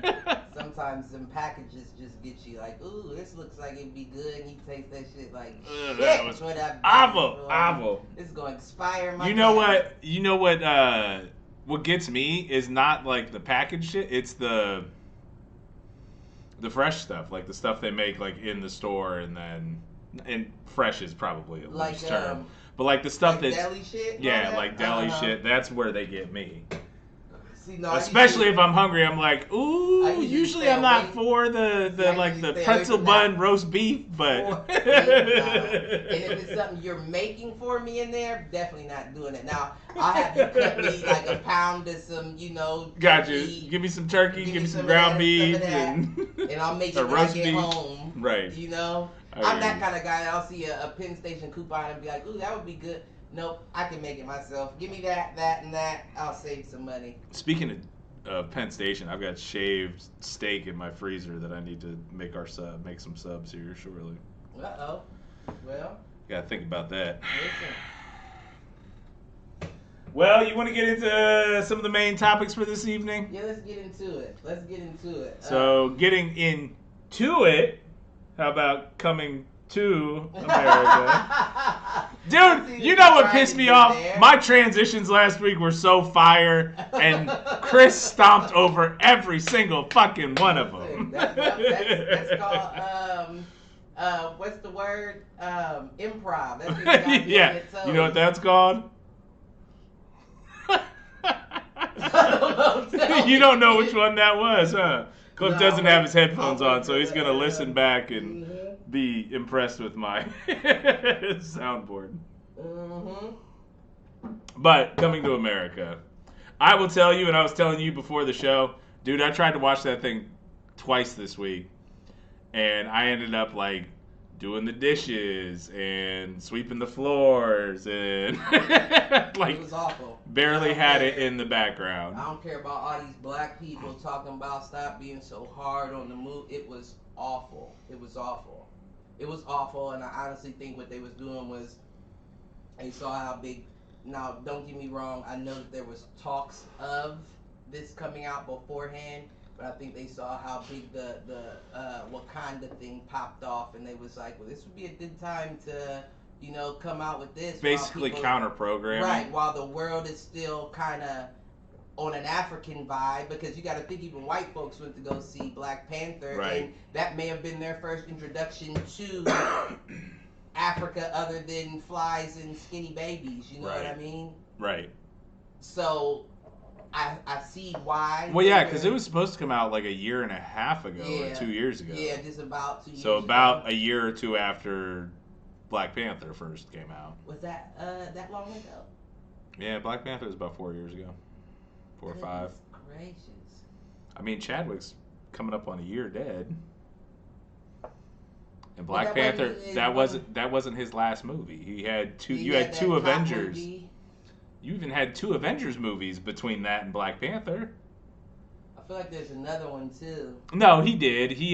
sometimes some packages just get you like, ooh, this looks like it'd be good, and you taste that shit like, shit, that was what awful. It's going to expire my You know what, what gets me is not like the packaged shit, it's the fresh stuff, like the stuff they make like in the store, and fresh is probably a loose term. But like the stuff like that's deli shit? Yeah, like deli shit, that's where they get me. See, no, especially if I'm hungry, I'm like, ooh. Usually I'm not for the pretzel bun roast beef, but and if it's something you're making for me in there, definitely not doing it. Now I'll have you cut me like a pound of some, Got you. Give me some turkey, give me some ground beef, and I'll make it when I get home. Right. I'm that kind of guy. I'll see a Penn Station coupon and be like, ooh, that would be good. Nope, I can make it myself. Give me that, and that. I'll save some money. Speaking of Penn Station, I've got shaved steak in my freezer that I need to make some subs here shortly. Uh-oh. Well. Gotta think about that. Listen. Well, you want to get into some of the main topics for this evening? Yeah, let's get into it. So, getting into it, how about coming to America? Dude, you know what pissed me off? My transitions last week were so fire, and Chris stomped over every single fucking one of them. That's called, what's the word? Improv. That's what you yeah, you know what that's called? You don't know which one that was, huh? Cliff doesn't have his headphones on, so he's going to listen back and be impressed with my soundboard. But coming to America, I will tell you, and I was telling you before the show, dude, I tried to watch that thing twice this week, and I ended up like doing the dishes and sweeping the floors and like it was awful. Barely had it in the background. I don't care about all these black people talking about stop being so hard on the move. It was awful. It was awful, and I honestly think what they was doing was they saw how big. Now, don't get me wrong. I know that there was talks of this coming out beforehand, but I think they saw how big the Wakanda thing popped off, and they was like, well, this would be a good time to, come out with this. Basically counter-programming. Right, while the world is still kind of on an African vibe, because you got to think even white folks went to go see Black Panther, right. And that may have been their first introduction to Africa other than flies and skinny babies, you know what I mean? Right. So I see why. Well, yeah, because it was supposed to come out like a year and a half ago or 2 years ago. Yeah, just about 2 years ago. So about a year or two after Black Panther first came out. Was that that long ago? Yeah, Black Panther was about 4 years ago. 4 or 5. Gracious. I mean, Chadwick's coming up on a year dead. And Black Panther, that wasn't his last movie. He had two. You had two Avengers. Movie. You even had 2 Avengers movies between that and Black Panther. I feel like there's another one too. No, he did. He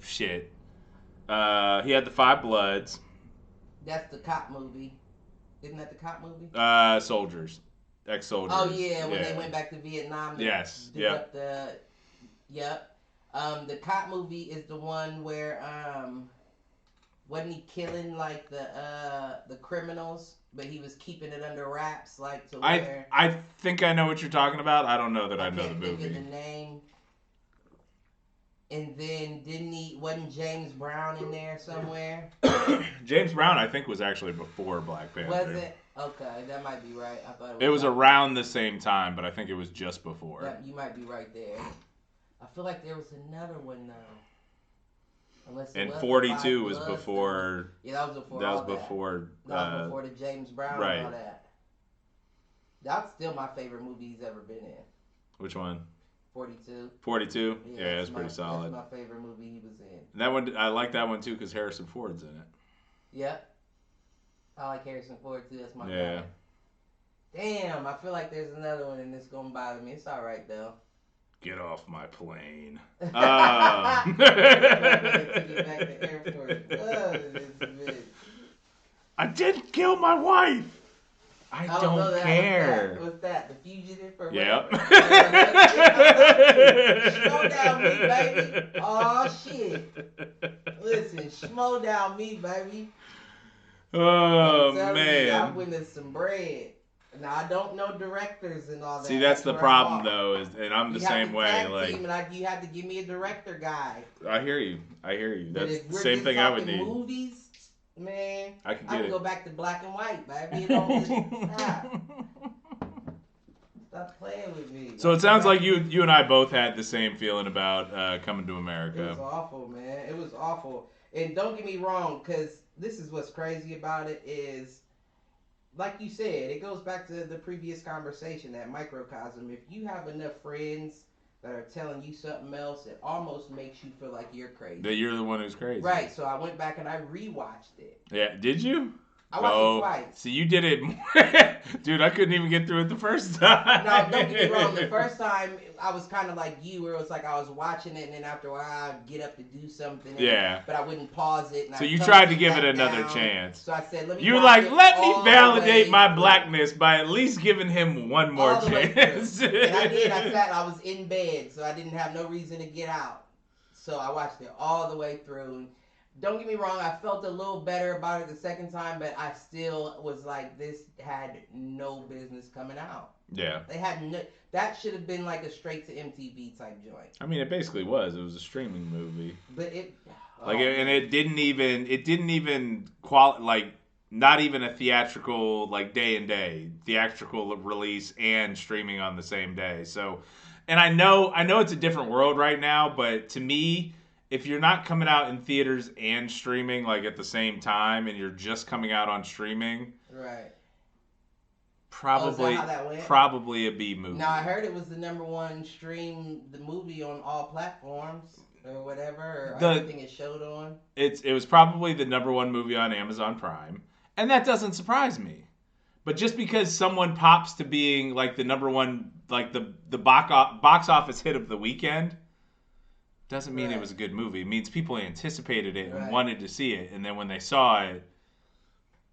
shit. He had the 5 Bloods. That's the cop movie. Isn't that the cop movie? Soldiers. Ex-soldiers. Oh, yeah, when they went back to Vietnam. Yes, Yep. The cop movie is the one where, wasn't he killing, like, the criminals, but he was keeping it under wraps, like, to where... I think I know what you're talking about. I don't know that I know the movie. I can't think of the name. And then wasn't James Brown in there somewhere? James Brown, I think, was actually before Black Panther. Was it? Okay, that might be right. I thought it was around the same time, but I think it was just before. You might be right there. I feel like there was another one though. And 42 was before. Yeah, that was before. That was before. That was before the James Brown right. and all that. That's still my favorite movie he's ever been in. Which one? 42. 42? Yeah, that's pretty solid. That's my favorite movie he was in. That one, I like that one too because Harrison Ford's in it. Yep. I like Harrison Ford too. That's my guy. Damn, I feel like there's another one and it's gonna bother me. It's all right though. Get off my plane. I didn't kill my wife. I don't care. What's that? The Fugitive? Yep. Schmo down me, baby. Oh, shit. Listen, schmo down me, baby. Oh, man. I'm winning some bread. Now, I don't know directors and all that. See, that's the problem, though, and I'm the same way. You have to give me a director guy. I hear you. That's the same thing I would need. Movies, man, I can go back to black and white, baby. Stop playing with me. So it sounds like you and I both had the same feeling about Coming to America. It was awful, man. It was awful. And don't get me wrong, because this is what's crazy about it is, like you said, it goes back to the previous conversation, that microcosm. If you have enough friends that are telling you something else, it almost makes you feel like you're crazy. That you're the one who's crazy. Right, so I went back and I rewatched it. Yeah, did you? I watched it twice. See, you did it. Dude, I couldn't even get through it the first time. No, don't get me wrong. The first time, I was kind of like you, where it was like I was watching it, and then after a while, I'd get up to do something. But I wouldn't pause it. And so you tried to give it another chance. So I said, let me You were like, let me validate my blackness by at least giving him one more chance. And I did. I was in bed, so I didn't have no reason to get out. So I watched it all the way through. Don't get me wrong, I felt a little better about it the second time, but I still was like, this had no business coming out. Yeah. That should have been like a straight to MTV type joint. I mean, it basically was. It was a streaming movie. But it didn't even not even a theatrical, like day and day, theatrical release and streaming on the same day. So, and I know it's a different world right now, but to me, if you're not coming out in theaters and streaming like at the same time, and you're just coming out on streaming, right? Probably a B movie. Now I heard it was the #1 stream the movie on all platforms or whatever, or everything it showed on. It was probably the #1 movie on Amazon Prime, and that doesn't surprise me. But just because someone pops to being like the #1, like the box office hit of the weekend, doesn't mean it was a good movie. It means people anticipated it and wanted to see it, and then when they saw it,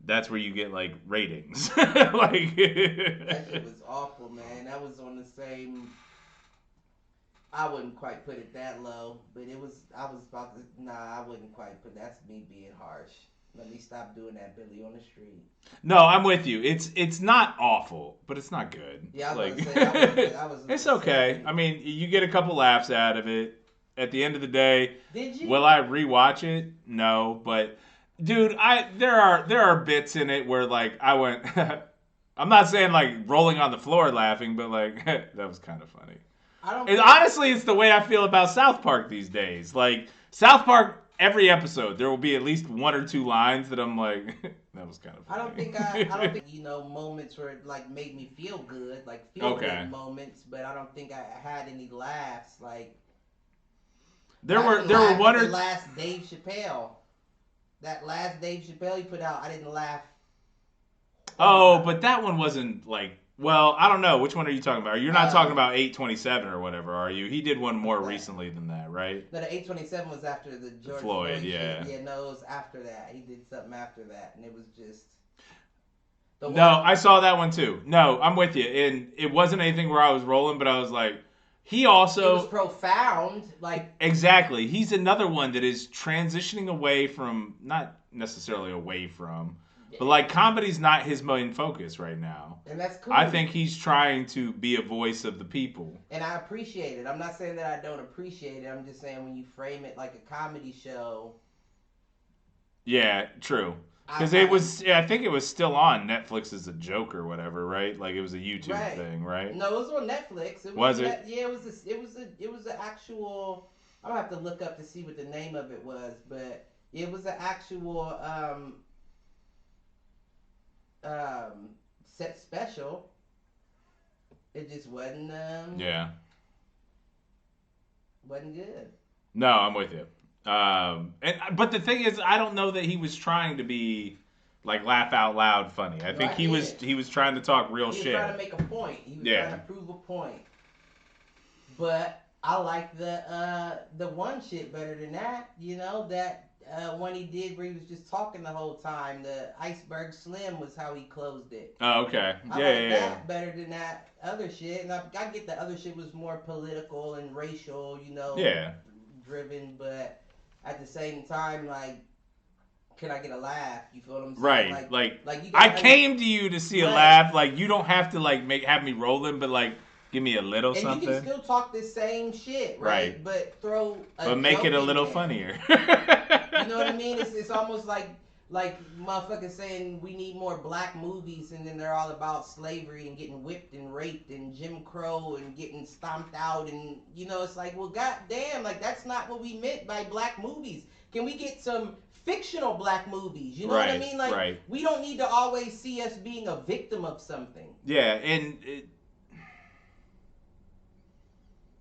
that's where you get like ratings. That shit was awful, man. That was on the same. I wouldn't quite put it that low, but it was. I wouldn't quite put. That's me being harsh. Let me stop doing that, Billy on the street. No, I'm with you. It's not awful, but it's not good. Yeah, I was gonna say it's okay. I mean, you get a couple laughs out of it. At the end of the day, did you? Will I rewatch it? No, but dude, there are bits in it where like I went. I'm not saying like rolling on the floor laughing, but like that was kind of funny. Honestly, it's the way I feel about South Park these days. Like South Park, every episode there will be at least 1 or 2 lines that I'm like, that was kind of funny. I don't think moments where it like made me feel good, like good moments, but I don't think I had any laughs like. There were one or last Dave Chappelle. That last Dave Chappelle he put out, I didn't laugh. Oh, but that one wasn't like. Well, I don't know. Which one are you talking about? You're not talking about 827 or whatever, are you? He did one more recently than that, right? No, the 827 was after the George Floyd, yeah. Yeah, no, it was after that. He did something after that, and it was just. No, I saw that one too. No, I'm with you. And it wasn't anything where I was rolling, but I was like, he also... It was profound. Like, exactly. He's another one that is transitioning away from, not necessarily away from, but like comedy's not his main focus right now. And that's cool. I think he's trying to be a voice of the people. And I appreciate it. I'm not saying that I don't appreciate it. I'm just saying when you frame it like a comedy show. Yeah, true. Because it was, I think it was still on Netflix as a joke or whatever, right? Like it was a YouTube thing, right? No, it was on Netflix. Was it? Yeah, it was an actual. I'm gonna have to look up to see what the name of it was, but it was an actual set special. It just wasn't. Yeah. Wasn't good. No, I'm with you. But the thing is, I don't know that he was trying to be like laugh out loud funny. I think he was trying to talk real shit. He was trying to make a point. He was trying to prove a point. But I like the one shit better than that. You know, that one he did where he was just talking the whole time. The Iceberg Slim was how he closed it. Oh, okay. I like that better than that other shit. And I get the other shit was more political and racial, you know, driven, but at the same time, like, can I get a laugh? You feel what I'm saying? Right. Like you I came to you to see a laugh. Like, you don't have to like have me rolling, but like give me a little and something. You can still talk the same shit, right? But make it a little funnier. You know what I mean? It's almost like motherfuckers saying we need more black movies, and then they're all about slavery and getting whipped and raped and Jim Crow and getting stomped out, and you know, it's like, well, goddamn, like that's not what we meant by black movies. Can we get some fictional black movies? You know what I mean? Like, we don't need to always see us being a victim of something. Yeah, and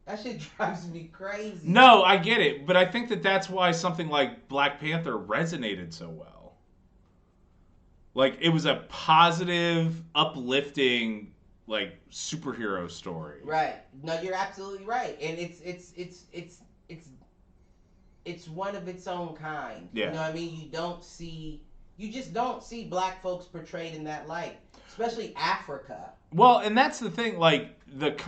that shit drives me crazy. No, I get it, but I think that's why something like Black Panther resonated so well. Like, it was a positive, uplifting, like, superhero story. Right. No, you're absolutely right, and it's one of its own kind. Yeah. You know what I mean? You just don't see black folks portrayed in that light, especially Africa. Well, and that's the thing. Like Did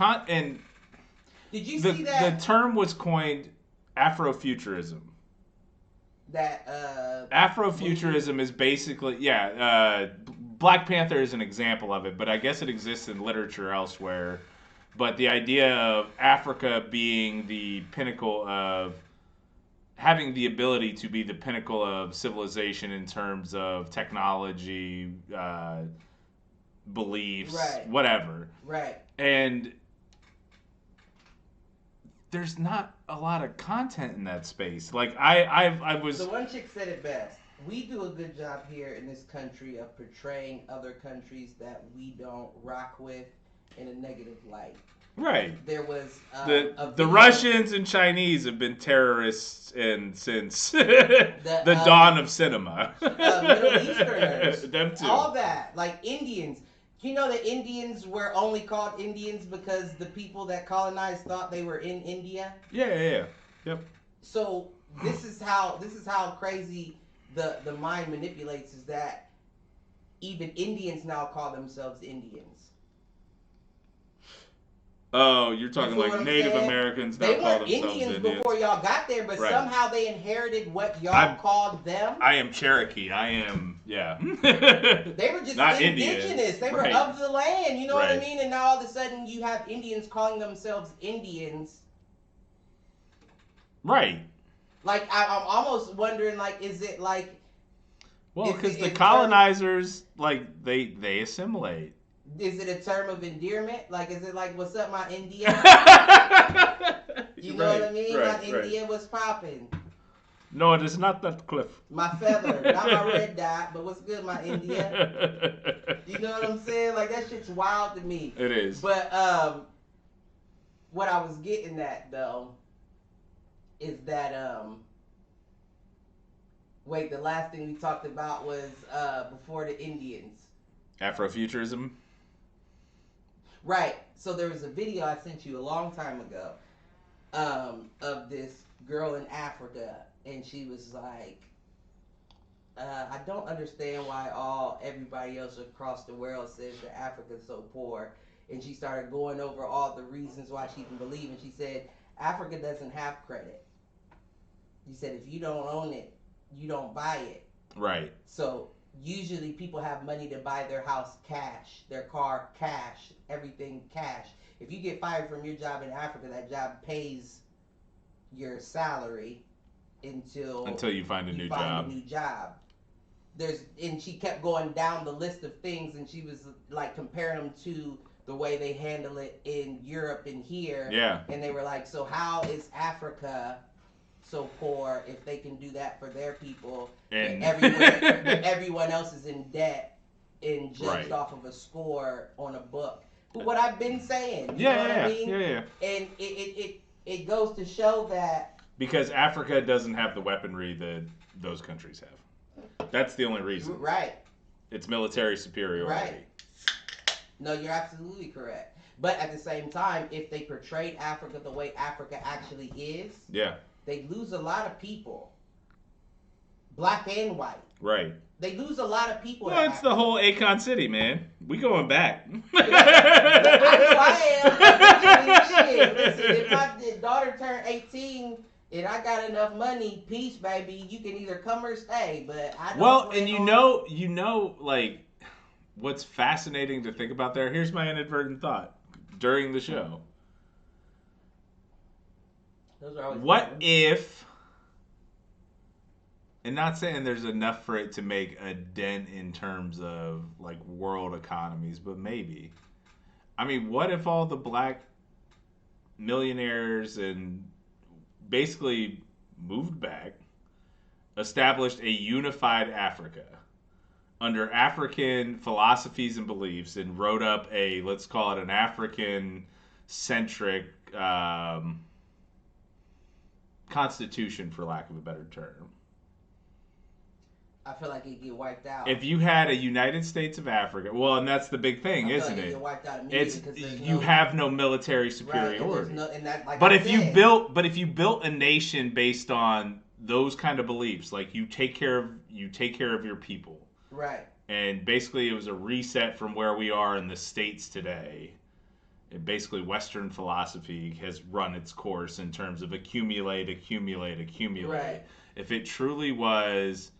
you see that? The term was coined Afrofuturism. Afrofuturism is basically, Black Panther is an example of it, but I guess it exists in literature elsewhere. But the idea of Africa being the pinnacle of having the ability to be the pinnacle of civilization in terms of technology, beliefs, whatever. Right. And there's not a lot of content in that space. Like I was. The one chick said it best. We do a good job here in this country of portraying other countries that we don't rock with in a negative light. Right. There was the Russians and Chinese have been terrorists since the dawn of cinema. Middle Easterners, them too. All that, like Indians. You know that Indians were only called Indians because the people that colonized thought they were in India? Yeah. Yep. So this is how crazy the mind manipulates, is that even Indians now call themselves Indians. Oh, you're talking like Native Americans now call themselves Indians before y'all got there, but somehow they inherited what y'all called them. I am Cherokee. I am, yeah. They were just not indigenous. Indians. They were of the land, you know what I mean? And now all of a sudden you have Indians calling themselves Indians. Right. Like, I'm almost wondering, like, is it like... Well, because the colonizers, like, they assimilate. Is it a term of endearment? Like, is it like, what's up, my India? You know what I mean? My India was popping. No, it is not that, Cliff. My feather. Not my red dot, but what's good, my India? You know what I'm saying? Like, that shit's wild to me. It is. But what I was getting at, though, is that, the last thing we talked about was before the Indians. Afrofuturism? Right. So there was a video I sent you a long time ago of this girl in Africa, and she was like, I don't understand why everybody else across the world says that Africa's so poor. And she started going over all the reasons why she can believe. And she said, Africa doesn't have credit. She said, if you don't own it, you don't buy it. Right. So usually people have money to buy their house cash, their car cash, everything cash. If you get fired from your job in Africa, that job pays your salary until you find a new job. And she kept going down the list of things, and she was like comparing them to the way they handle it in Europe and here. Yeah. And they were like, so how is Africa so poor if they can do that for their people and everyone else is in debt and judged off of a score on a book? But what I've been saying, you know what I mean? Yeah. And it goes to show that because Africa doesn't have the weaponry that those countries have. That's the only reason. Right. It's military superiority. Right. No, you're absolutely correct. But at the same time, if they portrayed Africa the way Africa actually is, they lose a lot of people, black and white. Right. They lose a lot of people. Well, it's the whole Akon City, man. We going back. I know I am. Shit. Listen, if my daughter turned 18 and I got enough money, peace, baby. You can either come or stay. But I don't. Well, and you know, like, what's fascinating to think about there. Here's my inadvertent thought during the show. Those are always what if? And not saying there's enough for it to make a dent in terms of like world economies, but maybe. I mean, what if all the black millionaires and basically moved back, established a unified Africa under African philosophies and beliefs, and wrote up a, let's call it an African-centric constitution, for lack of a better term? I feel like it'd get wiped out. If you had a United States of Africa, well, and that's the big thing, isn't it? It's you have no military superiority. Right, but if you built a nation based on those kind of beliefs, like you take care of your people, right? And basically, it was a reset from where we are in the states today. And basically, Western philosophy has run its course in terms of accumulate. Right. If it truly was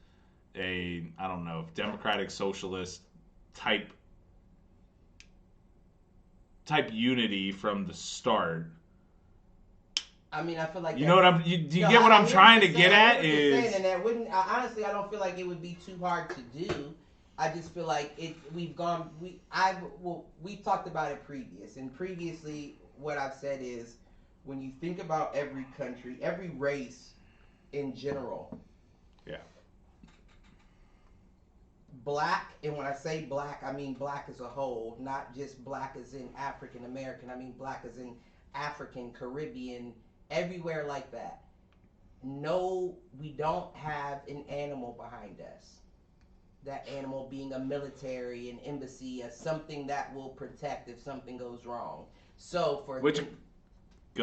a, I don't know, democratic socialist type unity from the start. I mean, I feel like do you get what I'm trying to get at? And that wouldn't, honestly, I don't feel like it would be too hard to do. I just feel like we've talked about it previously what I've said is, when you think about every country, every race in general. Yeah. Black, and when I say black, I mean black as a whole, not just black as in African American. I mean black as in African, Caribbean, everywhere like that. No, we don't have an animal behind us. That animal being a military, an embassy, something that will protect if something goes wrong. So go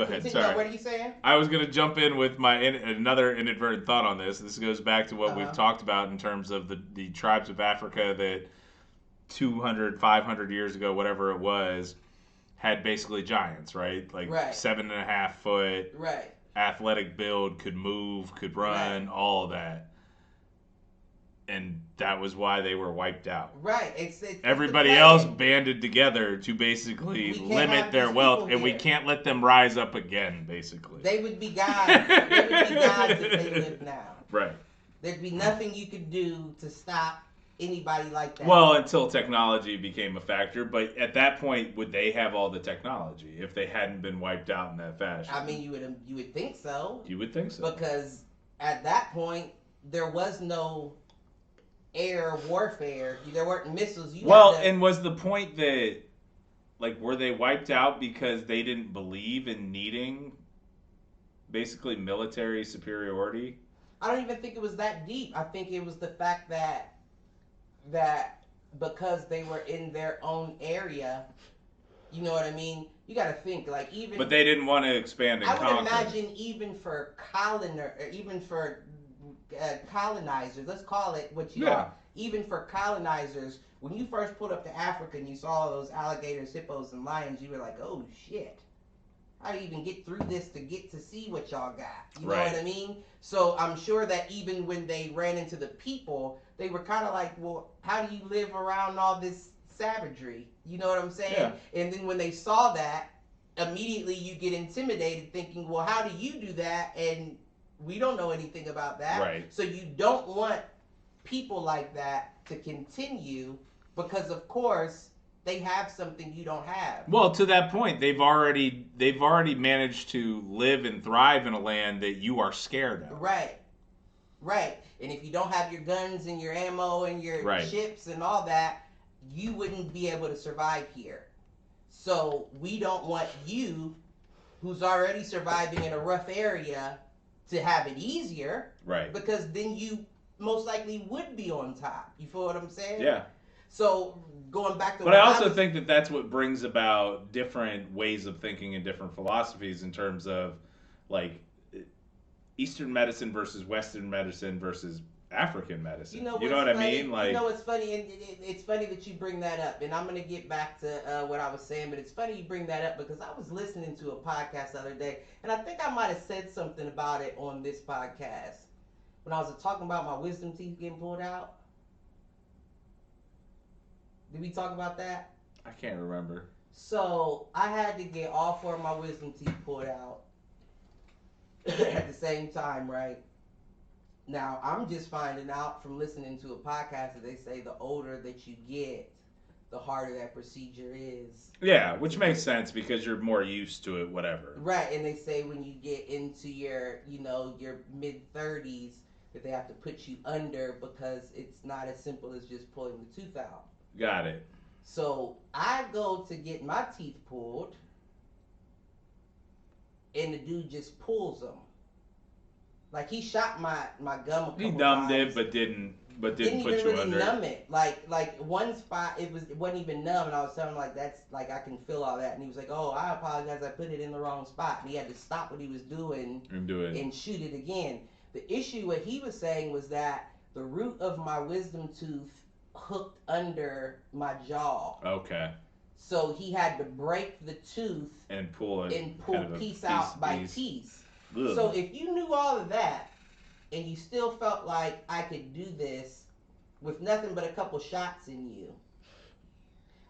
ahead. Sorry. Sorry. What are you saying? I was going to jump in with another inadvertent thought on this. This goes back to what we've talked about in terms of the tribes of Africa that 200, 500 years ago, whatever it was, had basically giants, right? Like 7.5 foot, athletic build, could move, could run, all of that. And that was why they were wiped out. Right. Everybody else banded together to basically limit their wealth, and we can't let them rise up again, basically. They would be gods. They would be gods if they lived now. Right. There'd be nothing you could do to stop anybody like that. Well, until technology became a factor, but at that point, would they have all the technology if they hadn't been wiped out in that fashion? I mean, you would think so. You would think so. Because at that point, there was no air warfare. There weren't missiles. And was the point that, like, were they wiped out because they didn't believe in needing basically military superiority? I don't even think it was that deep. I think it was the fact that because they were in their own area, you know what I mean? You got to think, like, even... But they didn't want to expand and conquer. I would imagine even for colonizers, let's call it what you are. Even for colonizers, when you first pulled up to Africa and you saw all those alligators, hippos, and lions, you were like, oh shit. How do you even get through this to get to see what y'all got? You know what I mean? So I'm sure that even when they ran into the people, they were kind of like, well, how do you live around all this savagery? You know what I'm saying? Yeah. And then when they saw that, immediately you get intimidated thinking, well, how do you do that? And we don't know anything about that. Right. So you don't want people like that to continue because, of course, they have something you don't have. Well, to that point, they've already managed to live and thrive in a land that you are scared of. Right. And if you don't have your guns and your ammo and your ships and all that, you wouldn't be able to survive here. So we don't want you, who's already surviving in a rough area, to have it easier. Right. Because then you most likely would be on top. You feel what I'm saying? Yeah. So going back to but I also think that that's what brings about different ways of thinking and different philosophies in terms of like Eastern medicine versus Western medicine versus African medicine. You know what I mean? Like, you know what's funny, and it's funny that you bring that up, and I'm gonna get back to what I was saying, but it's funny you bring that up because I was listening to a podcast the other day, and I think I might have said something about it on this podcast when I was talking about my wisdom teeth getting pulled out. Did we talk about that? I can't remember. So I had to get all 4 of my wisdom teeth pulled out at the same time, right? Now, I'm just finding out from listening to a podcast that they say the older that you get, the harder that procedure is. Yeah, which makes sense because you're more used to it, whatever. Right, and they say when you get into your, your mid-30s that they have to put you under because it's not as simple as just pulling the tooth out. Got it. So I go to get my teeth pulled, and the dude just pulls them. Like he shot my gum a couple He numbed times. it, but didn't put even you really under. numb it. Like one spot, it wasn't even numb, and I was telling him like that's like I can feel all that, and he was like, "Oh, I apologize, I put it in the wrong spot," and he had to stop what he was doing and shoot it again. The issue what he was saying was that the root of my wisdom tooth hooked under my jaw. Okay. So he had to break the tooth and pull piece out by piece. Ugh. So if you knew all of that and you still felt like I could do this with nothing but a couple shots in you,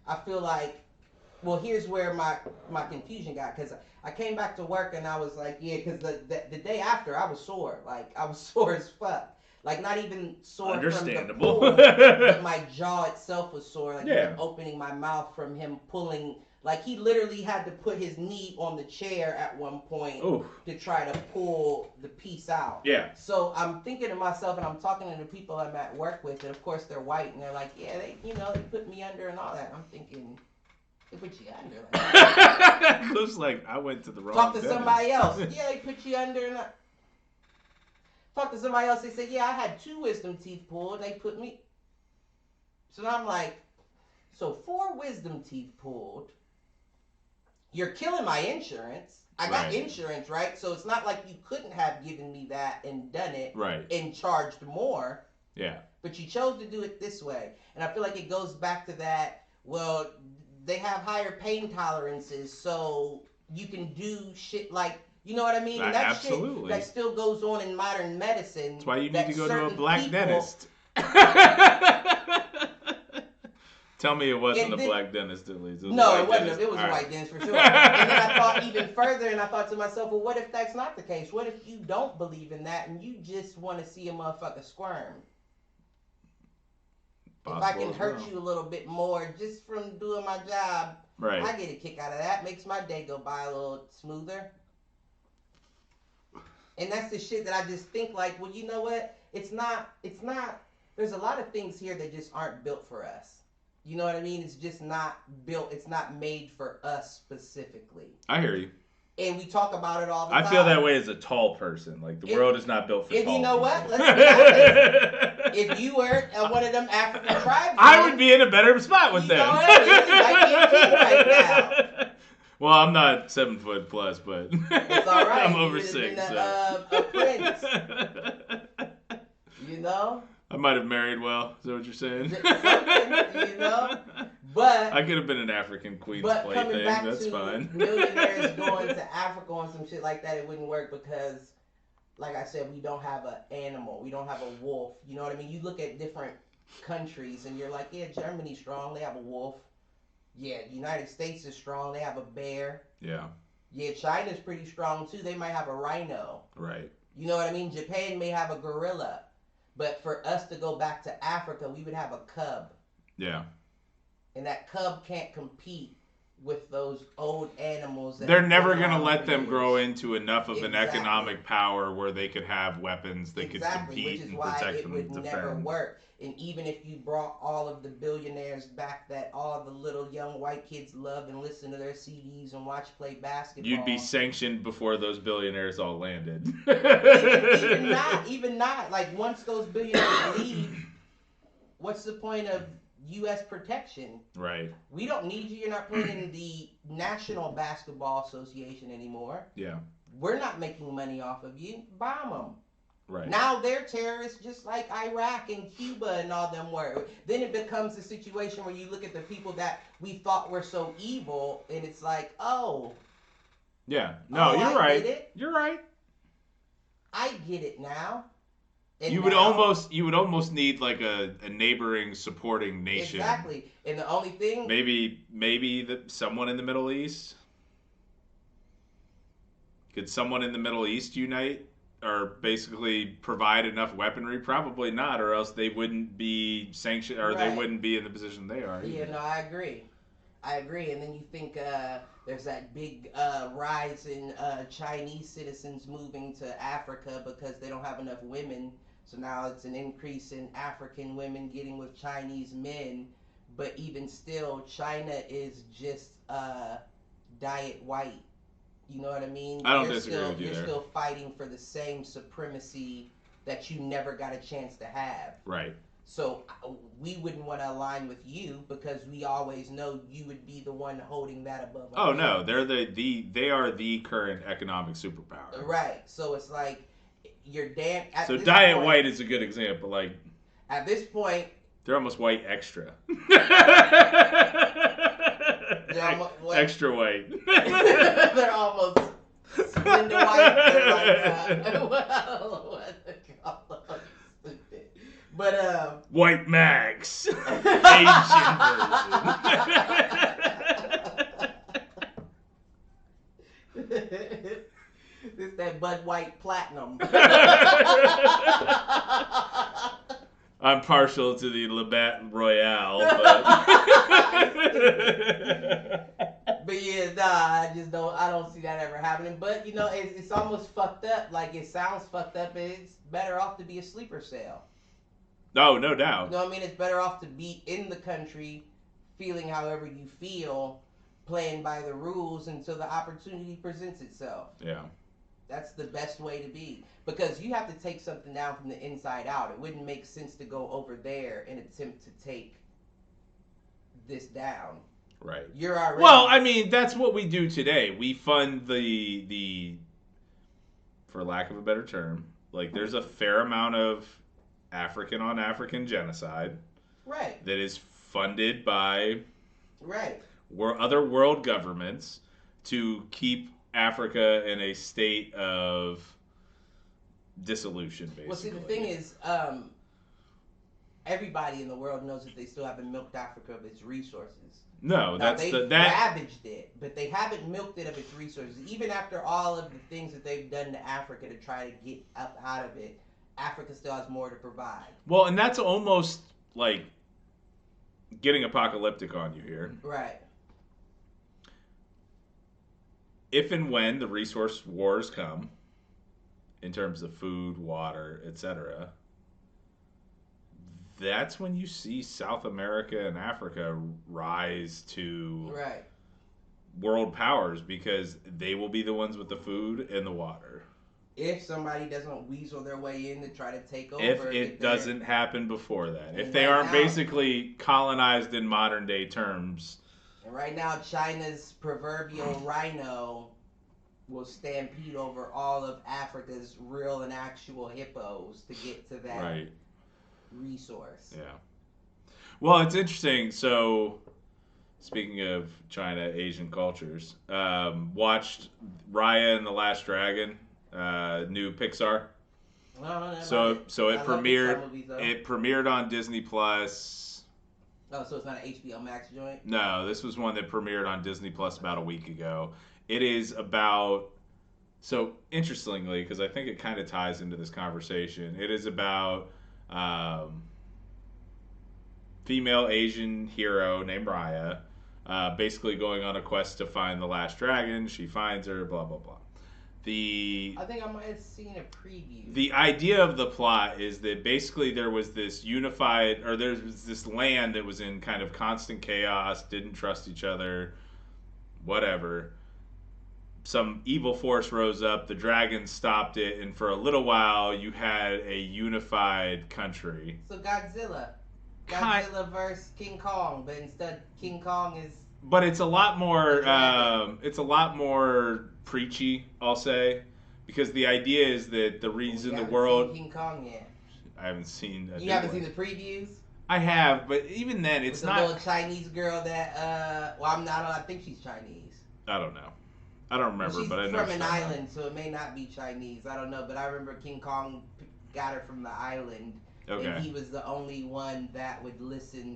I feel like, well, here's where my confusion got, because I came back to work and I was like, yeah, because the day after I was sore. Like I was sore as fuck. Like not even sore Understandable. from the pull, but my jaw itself was sore. Like even opening my mouth from him pulling. Like he literally had to put his knee on the chair at one point to try to pull the piece out. Yeah. So I'm thinking to myself, and I'm talking to the people I'm at work with, and of course they're white, and they're like, yeah, they put me under and all that. And I'm thinking, they put you under. Like, looks like I went to the wrong. Talk to somebody else. Yeah, they put you under. And talk to somebody else. They say, yeah, I had 2 wisdom teeth pulled. They put me. So I'm like, so 4 wisdom teeth pulled. You're killing my insurance. I got insurance, right? So it's not like you couldn't have given me that and done it and charged more. Yeah. But you chose to do it this way. And I feel like it goes back to that, well, they have higher pain tolerances, so you can do shit like, you know what I mean? That absolutely. Shit that still goes on in modern medicine. That's why you need to go to a black dentist. Tell me it wasn't a black dentist, at least. No, it wasn't. It was a white dentist for sure. And then I thought even further, and I thought to myself, well, what if that's not the case? What if you don't believe in that and you just want to see a motherfucker squirm? Possible, if I can hurt you a little bit more just from doing my job, I get a kick out of that. Makes my day go by a little smoother. And that's the shit that I just think like, well, you know what? It's not, there's a lot of things here that just aren't built for us. You know what I mean? It's just not built. It's not made for us specifically. I hear you. And we talk about it all the time. I feel that way as a tall person. Like the world is not built for tall people. You know what? Let's be honest. If you were one of them African tribes, I would be in a better spot with them. You know what I mean? You might be a king right now. Well, I'm not 7 foot plus, but it's all right. I'm over 6. A prince. know? I might have married well. Is that what you're saying? Something, you know? But I could have been an African Queen's coming plaything. back That's to fine. millionaires going to Africa on some shit like that, it wouldn't work because, like I said, we don't have an animal. We don't have a wolf. You know what I mean? You look at different countries and you're like, yeah, Germany's strong. They have a wolf. Yeah, the United States is strong. They have a bear. Yeah. Yeah, China's pretty strong too. They might have a rhino. Right. You know what I mean? Japan may have a gorilla. But for us to go back to Africa, we would have a cub. Yeah. And that cub can't compete with those old animals. They're never going to let them grow into enough of an Exactly. economic power where they could have weapons they could Exactly, compete which is and why protect it them would and never defend. work. And even if you brought all of the billionaires back that all the little young white kids love and listen to their CDs and watch play basketball. You'd be sanctioned before those billionaires all landed. even not. Like, once those billionaires leave, what's the point of U.S. protection? Right. We don't need you. You're not playing in the National Basketball Association anymore. Yeah. We're not making money off of you. Bomb them. Right. Now they're terrorists just like Iraq and Cuba and all them were. Then it becomes a situation where you look at the people that we thought were so evil and it's like, oh. Yeah. No, you're right. Get it. You're right. I get it now. And you would almost need like a neighboring supporting nation. Exactly. And the only thing maybe someone in the Middle East. Could someone in the Middle East unite or basically provide enough weaponry? Probably not, or else they wouldn't be sanctioned, or they wouldn't be in the position they are. Yeah, no, I agree. And then you think there's that big rise in Chinese citizens moving to Africa because they don't have enough women. So now it's an increase in African women getting with Chinese men. But even still, China is just diet white. You know what I mean? I don't disagree with you You're there. still fighting for the same supremacy that you never got a chance to have. Right. So we wouldn't want to align with you because we always know you would be the one holding that above. Oh no, they are the current economic superpower. Right. So it's like you're damn. So diet white is a good example. Like at this point, they're almost white extra. Extra white. They're almost Linda White. They're like, what the call them? Stupid. But White Max, Asian version. This that Bud White Platinum. I'm partial to the Labatt Royale, but yeah, nah, I don't see that ever happening. But you know, it's almost fucked up. Like, it sounds fucked up. It's better off to be a sleeper cell. No, no doubt. You know what I mean? It's better off to be in the country, feeling however you feel, playing by the rules until the opportunity presents itself. Yeah. That's the best way to be. Because you have to take something down from the inside out. It wouldn't make sense to go over there and attempt to take this down. Right. You're already... Well, I mean, that's what we do today. We fund the for lack of a better term, like, there's a fair amount of African on African genocide. Right. That is funded by other world governments to keep Africa in a state of dissolution, basically. Well, see, the thing is, everybody in the world knows that they still haven't milked Africa of its resources. No, now, they've ravaged it, but they haven't milked it of its resources. Even after all of the things that they've done to Africa to try to get up out of it, Africa still has more to provide. Well, and that's almost like getting apocalyptic on you here. Right. If and when the resource wars come, in terms of food, water, etc., that's when you see South America and Africa rise to world powers, because they will be the ones with the food and the water. If somebody doesn't weasel their way in to try to take over. If it doesn't happen before that. If they aren't basically colonized in modern day terms. And right now, China's proverbial rhino will stampede over all of Africa's real and actual hippos to get to that resource. Yeah. Well, it's interesting. So, speaking of China, Asian cultures, watched Raya and the Last Dragon, new Pixar. So it premiered. It premiered on Disney Plus. Oh, so it's not an HBO Max joint? No, this was one that premiered on Disney Plus about a week ago. It is about. So interestingly, because I think it kind of ties into this conversation, it is about female Asian hero named Raya, basically going on a quest to find the last dragon. She finds her, blah blah blah. I think I might have seen a preview. The idea of the plot is that basically there was this unified, or there was this land that was in kind of constant chaos, didn't trust each other, whatever. Some evil force rose up, the dragons stopped it, and for a little while you had a unified country. So Godzilla versus King Kong, but instead King Kong is. But it's a lot more. It's a lot more preachy, I'll say, because the idea is that the reason the world. Seen King Kong yet? I haven't seen. You haven't seen the previews? I have, but even then, it's with not. The little Chinese girl that. Well, I'm not. I think she's Chinese. I don't know. I don't remember, but I know she's from an island, so it may not be Chinese. I don't know, but I remember King Kong got her from the island. Okay. And he was the only one that would listen.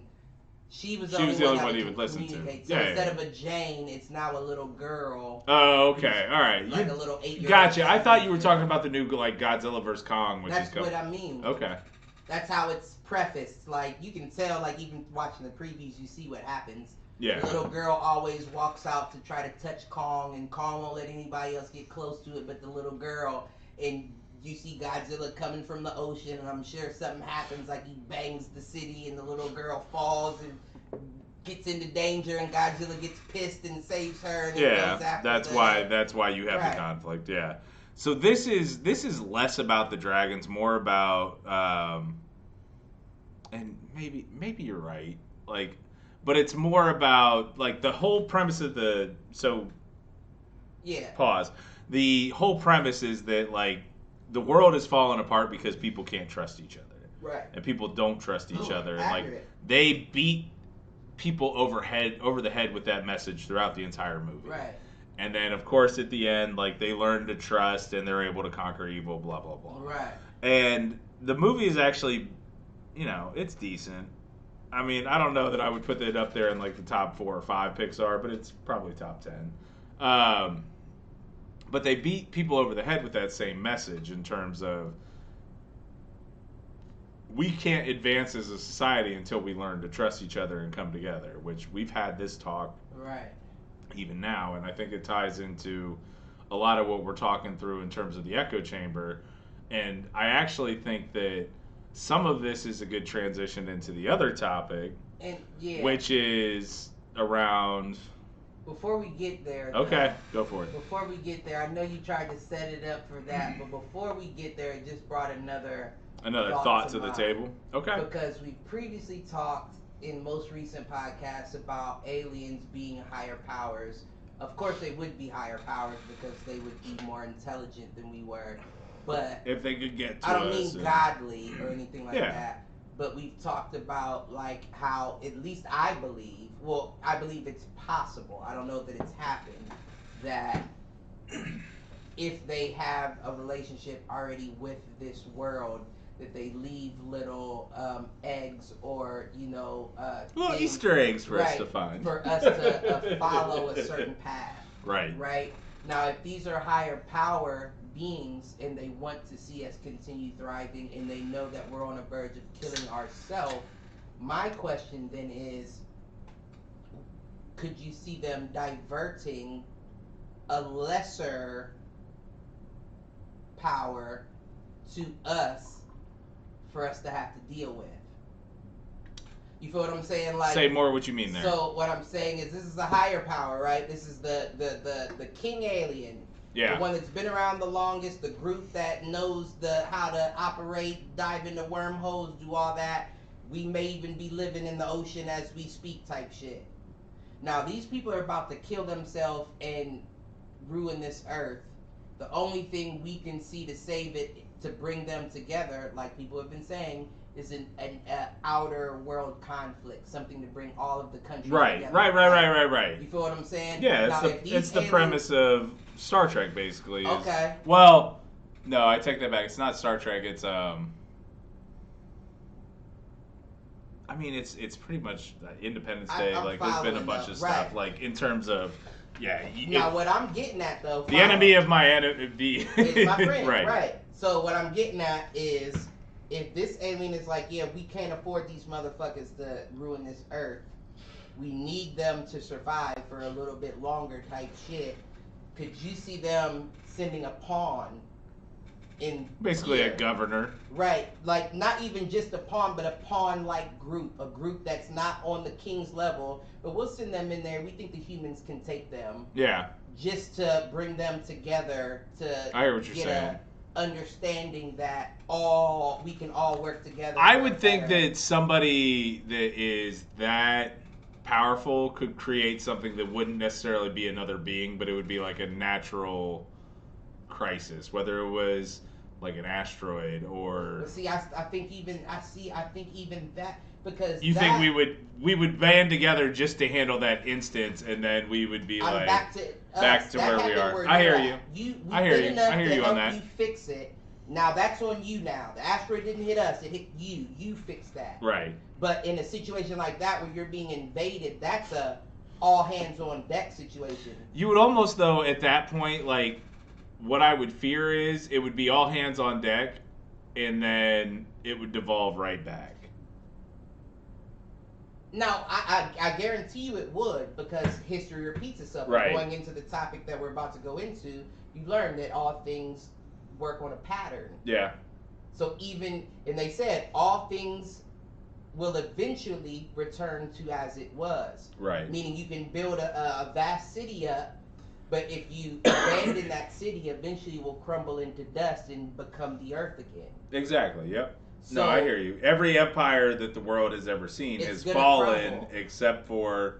She was the only one he would listen to. So instead of a Jane, it's now a little girl. Oh, okay. All right. Like a little 8-year-old. Gotcha. I thought you were talking about the new like Godzilla vs. Kong, which That's is coming. What I mean. Okay. That's how it's prefaced. Like, you can tell, like, even watching the previews, you see what happens. Yeah. The little girl always walks out to try to touch Kong, and Kong won't let anybody else get close to it but the little girl. And you see Godzilla coming from the ocean, and I'm sure something happens, like he bangs the city, and the little girl falls and gets into danger, and Godzilla gets pissed and saves her. And yeah, that's why you have the conflict. Yeah. So this is less about the dragons, more about, and maybe you're right, like. But it's more about, like, the whole premise of Pause. The whole premise is that, like, the world is falling apart because people can't trust each other. Right. And people don't trust each other. And, accurate. like, they beat people over the head with that message throughout the entire movie. Right. And then, of course, at the end, like, they learn to trust and they're able to conquer evil, blah, blah, blah. Right. And the movie is actually, it's decent. I mean, I don't know that I would put it up there in like the top 4 or 5 Pixar, but it's probably top 10. But they beat people over the head with that same message in terms of we can't advance as a society until we learn to trust each other and come together, which we've had this talk even now, and I think it ties into a lot of what we're talking through in terms of the echo chamber. And I actually think that some of this is a good transition into the other topic, which is around. Before we get there. Okay, go for it. Before we get there, I know you tried to set it up for that, but before we get there, it just brought another thought to the table. Okay. Because we previously talked in most recent podcasts about aliens being higher powers. Of course, they would be higher powers because they would be more intelligent than we were. But if they could get to I don't mean godly or anything like that. But we've talked about like how, at least I believe it's possible. I don't know that it's happened, that if they have a relationship already with this world, that they leave little eggs or little Easter eggs for us to find, for us to follow a certain path. Right. Now, if these are higher power beings and they want to see us continue thriving and they know that we're on the verge of killing ourselves, my question then is, could you see them diverting a lesser power to us for us to have to deal with? You feel what I'm saying? Like, say more what you mean there. So what I'm saying is, this is a higher power, right? This is the king alien. Yeah. The one that's been around the longest, the group that knows how to operate, dive into wormholes, do all that. We may even be living in the ocean as we speak type shit. Now, these people are about to kill themselves and ruin this earth. The only thing we can see to save it to bring them together, like people have been saying, is an outer world conflict, something to bring all of the countries together. Right. You feel what I'm saying? Yeah, now, it's the premise of Star Trek, basically. Okay. Well, no, I take that back. It's not Star Trek. It's I mean, it's pretty much Independence Day. I'm like, there's been a bunch of stuff. right. Like, in terms of, Now, what I'm getting at, though, the enemy of my enemy is my friend. right. So what I'm getting at is, if this alien is like, yeah, we can't afford these motherfuckers to ruin this earth, we need them to survive for a little bit longer type shit, could you see them sending a pawn in basically here? A governor, right? Like, not even just a pawn, but a pawn-like group, a group that's not on the king's level, but we'll send them in there. We think the humans can take them, just to bring them together to I hear what you're get saying. a understanding that we can all work together. I would think that somebody that is that powerful could create something that wouldn't necessarily be another being, but it would be like a natural crisis, whether it was like an asteroid or. But see, I think even that, because you think we would band together just to handle that instance, and then we would be like back to where we are. I hear you. I hear you. I hear you on that. You fix it. Now that's on you. Now the asteroid didn't hit us; it hit you. You fix that. Right. But in a situation like that where you're being invaded, that's a all hands on deck situation. You would almost, though, at that point, like, what I would fear is it would be all hands on deck, and then it would devolve right back. Now, I guarantee you it would, because history repeats itself. Right. Going into the topic that we're about to go into, you learn that all things work on a pattern. Yeah. So and they said, all things will eventually return to as it was. Right. Meaning you can build a vast city up, but if you abandon that city, eventually it will crumble into dust and become the earth again. Exactly, yep. So, no, I hear you. Every empire that the world has ever seen has fallen, crumble. Except for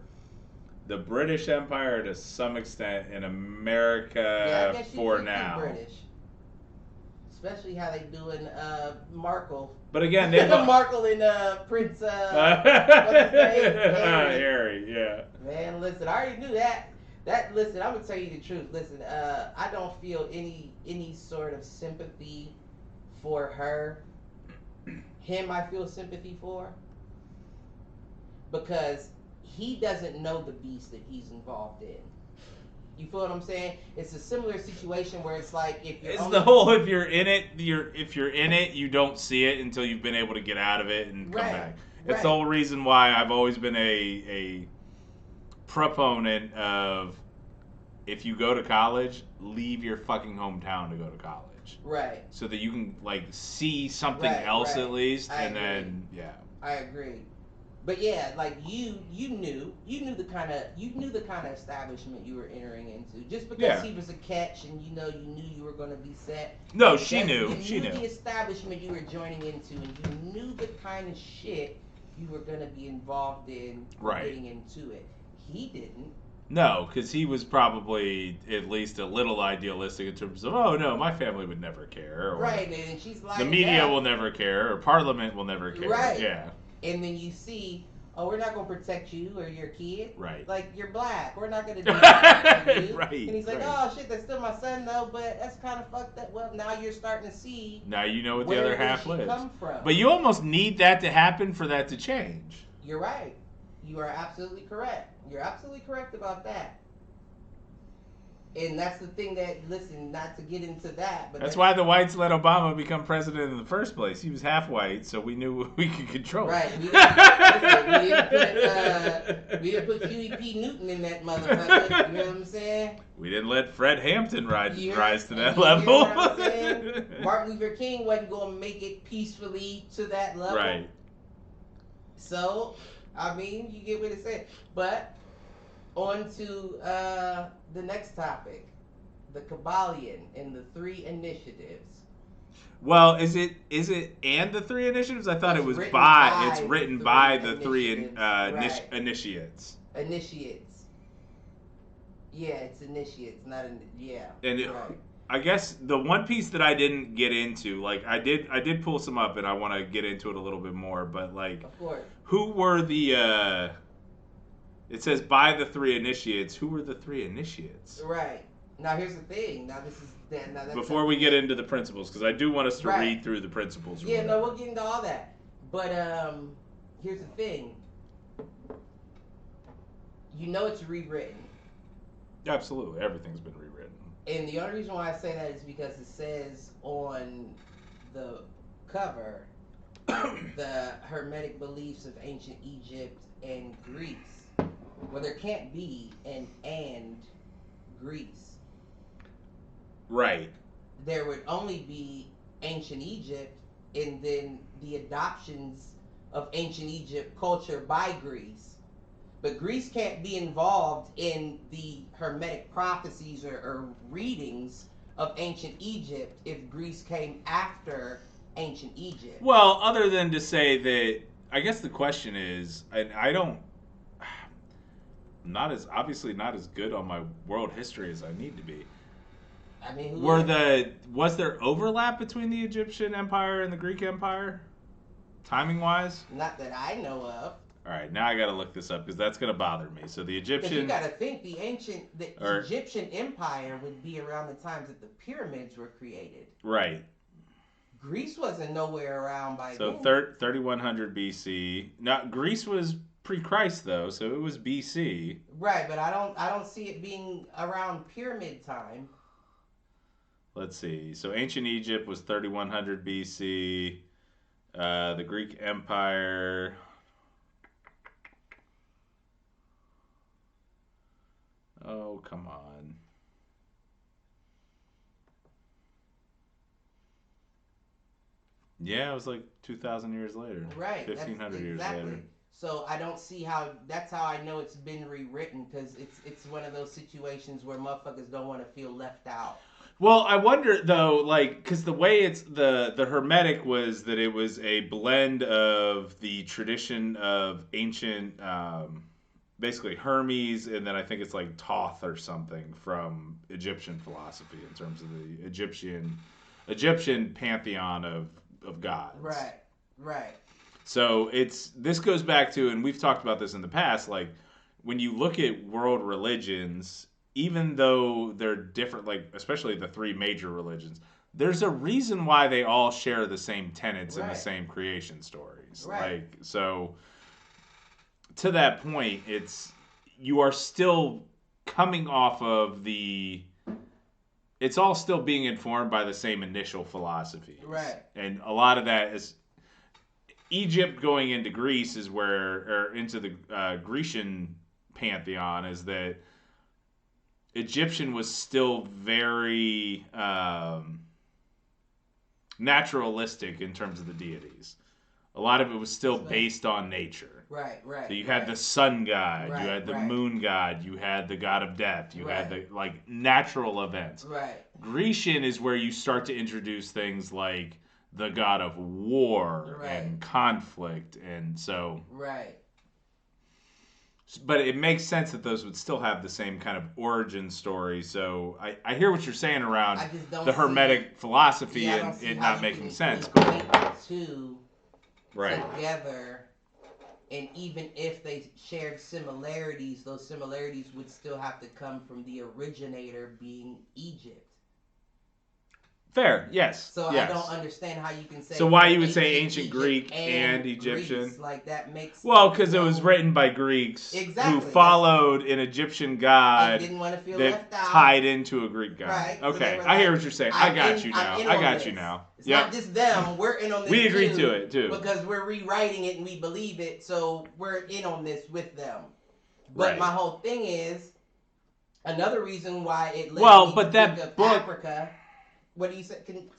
the British Empire to some extent, and America I guess for you now. British. Especially how they doing Markle. But again, Markle and Prince what's his name? Harry, yeah. Man, listen, I already knew that. Listen, I'm gonna tell you the truth. Listen, I don't feel any sort of sympathy for her. Him, I feel sympathy for, because he doesn't know the beast that he's involved in. You feel what I'm saying? It's a similar situation where it's like if you're if you're in it, you don't see it until you've been able to get out of it and come back. It's the whole reason why I've always been a proponent of, if you go to college, leave your fucking hometown to go to college. Right. So that you can like see something else at least, and then I agree. But yeah, like you knew the kind of establishment you were entering into. Just because he was a catch and you knew you were going to be set. No, she knew. She knew the establishment you were joining into, and you knew the kind of shit you were going to be involved in getting into it. He didn't. No, because he was probably at least a little idealistic in terms of, oh no, my family would never care. Or, and she's like, the media will never care, or Parliament will never care. Right. Yeah. And then you see, oh, we're not going to protect you or your kid. Right. Like, you're black. We're not going to do that for you. Right. And he's like, oh, shit, that's still my son, though, but that's kind of fucked up. Well, now you're starting to see. Now you know what the other half lives. Come from. But you almost need that to happen for that to change. You're right. You are absolutely correct. You're absolutely correct about that. And that's the thing that, listen, not to get into that, but that's why the whites let Obama become president in the first place. He was half white, so we knew we could control him. Right. We didn't put Huey P. Newton in that motherfucker. You know what I'm saying? We didn't let Fred Hampton rise to that you level. Know what I'm saying? Martin Luther King wasn't going to make it peacefully to that level. Right. So, I mean, you get what it said. But on to the next topic, the Kybalion and the 3 initiatives. Well, is it and the 3 initiatives? I thought it was by. It's written by the 3 initiates. Initiates. Yeah, it's initiates, not And I guess the one piece that I didn't get into, like I did pull some up, and I want to get into it a little bit more. But like, Of course. who were the? It says by the three initiates. Who were the three initiates? Right. Now here's the thing. Now this is now that's Before we get into the principles, because I do want us to read through the principles. Yeah, no, we'll get into all that. But here's the thing. You know it's rewritten. Absolutely, everything's been rewritten. And the only reason why I say that is because it says on the cover the Hermetic beliefs of ancient Egypt and Greece. Well, there can't be an and Greece. Right. There would only be ancient Egypt and then the adoptions of ancient Egypt culture by Greece. But Greece can't be involved in the Hermetic prophecies or readings of ancient Egypt if Greece came after ancient Egypt. Well, other than to say that, I guess the question is, and I'm not as good on my world history as I need to be. I mean, was there overlap between the Egyptian Empire and the Greek Empire, timing wise? Not that I know of. All right, now I got to look this up because that's going to bother me. So the Egyptian, you got to think the Egyptian Empire would be around the times that the pyramids were created. Right. Greece wasn't nowhere around by then. So 3100 BC. Now Greece was pre-Christ though, so it was BC. Right, but I don't see it being around pyramid time. Let's see. So ancient Egypt was 3100 BC. The Greek Empire. Oh, come on. Yeah, it was like 2,000 years later. Right. 1,500 years later. So I don't see how, that's how I know it's been rewritten, because it's one of those situations where motherfuckers don't want to feel left out. Well, I wonder though, like, because the way it's the Hermetic was that it was a blend of the tradition of ancient, basically Hermes, and then I think it's like Thoth or something from Egyptian philosophy in terms of the Egyptian pantheon of gods. Right. Right. So this goes back to, and we've talked about this in the past, like when you look at world religions, even though they're different, like especially the three major religions, there's a reason why they all share the same tenets and the same creation stories. Right. Like, so to that point, you are still coming off of it's all still being informed by the same initial philosophies. Right. And a lot of that is Egypt going into Greece or into the Grecian pantheon, is that Egyptian was still very naturalistic in terms of the deities. A lot of it was still based on nature. Right, right. So you had the sun god, right, you had the right. moon god, you had the god of death, you had the natural events. Right. Grecian is where you start to introduce things like the god of war and conflict, and so. Right. But it makes sense that those would still have the same kind of origin story. So I hear what you're saying around the Hermetic philosophy and it not making sense. Two together, and even if they shared similarities, those similarities would still have to come from the originator being Egypt. Fair, yes. So yes. I don't understand how you can say. So why you would say ancient Greek and Egyptian? Greece, like that makes. Well, because it was written by Greeks who followed an Egyptian god didn't want to feel that left out. tied into a Greek god. Right. Okay, So I hear what you're saying. I got you now. It's not just them. We're in on this. We agree to it too because we're rewriting it and we believe it. So we're in on this with them. But my whole thing is another reason why it. But that book. Africa. What do you say?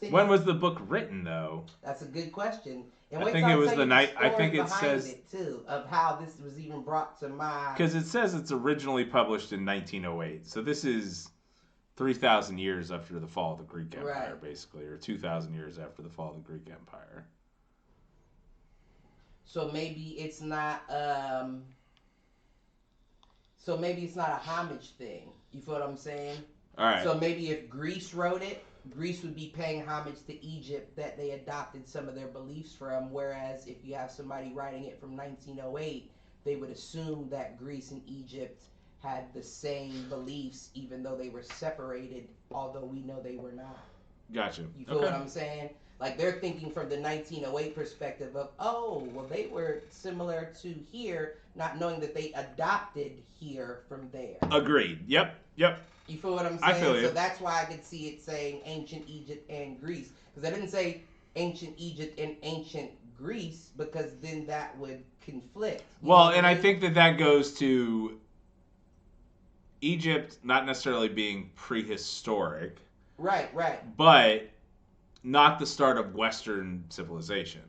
When was the book written, though? That's a good question. And I think it was the night. I think it says it too of how this was even brought to mind. Because it says it's originally published in 1908, so this is 3,000 years after the fall of the Greek Empire, basically, or 2,000 years after the fall of the Greek Empire. So maybe it's not. So maybe it's not a homage thing. You feel what I'm saying? All right. So maybe if Greece wrote it, Greece would be paying homage to Egypt that they adopted some of their beliefs from, whereas if you have somebody writing it from 1908, they would assume that Greece and Egypt had the same beliefs, even though they were separated, although we know they were not. Gotcha. You feel what I'm saying? Like, they're thinking from the 1908 perspective of, oh, well, they were similar to here, not knowing that they adopted here from there. Agreed. Yep. You feel what I'm saying? I feel you. So that's why I could see it saying ancient Egypt and Greece. Because I didn't say ancient Egypt and ancient Greece, because then that would conflict. Well, and I think that goes to Egypt not necessarily being prehistoric. Right. But not the start of Western civilization.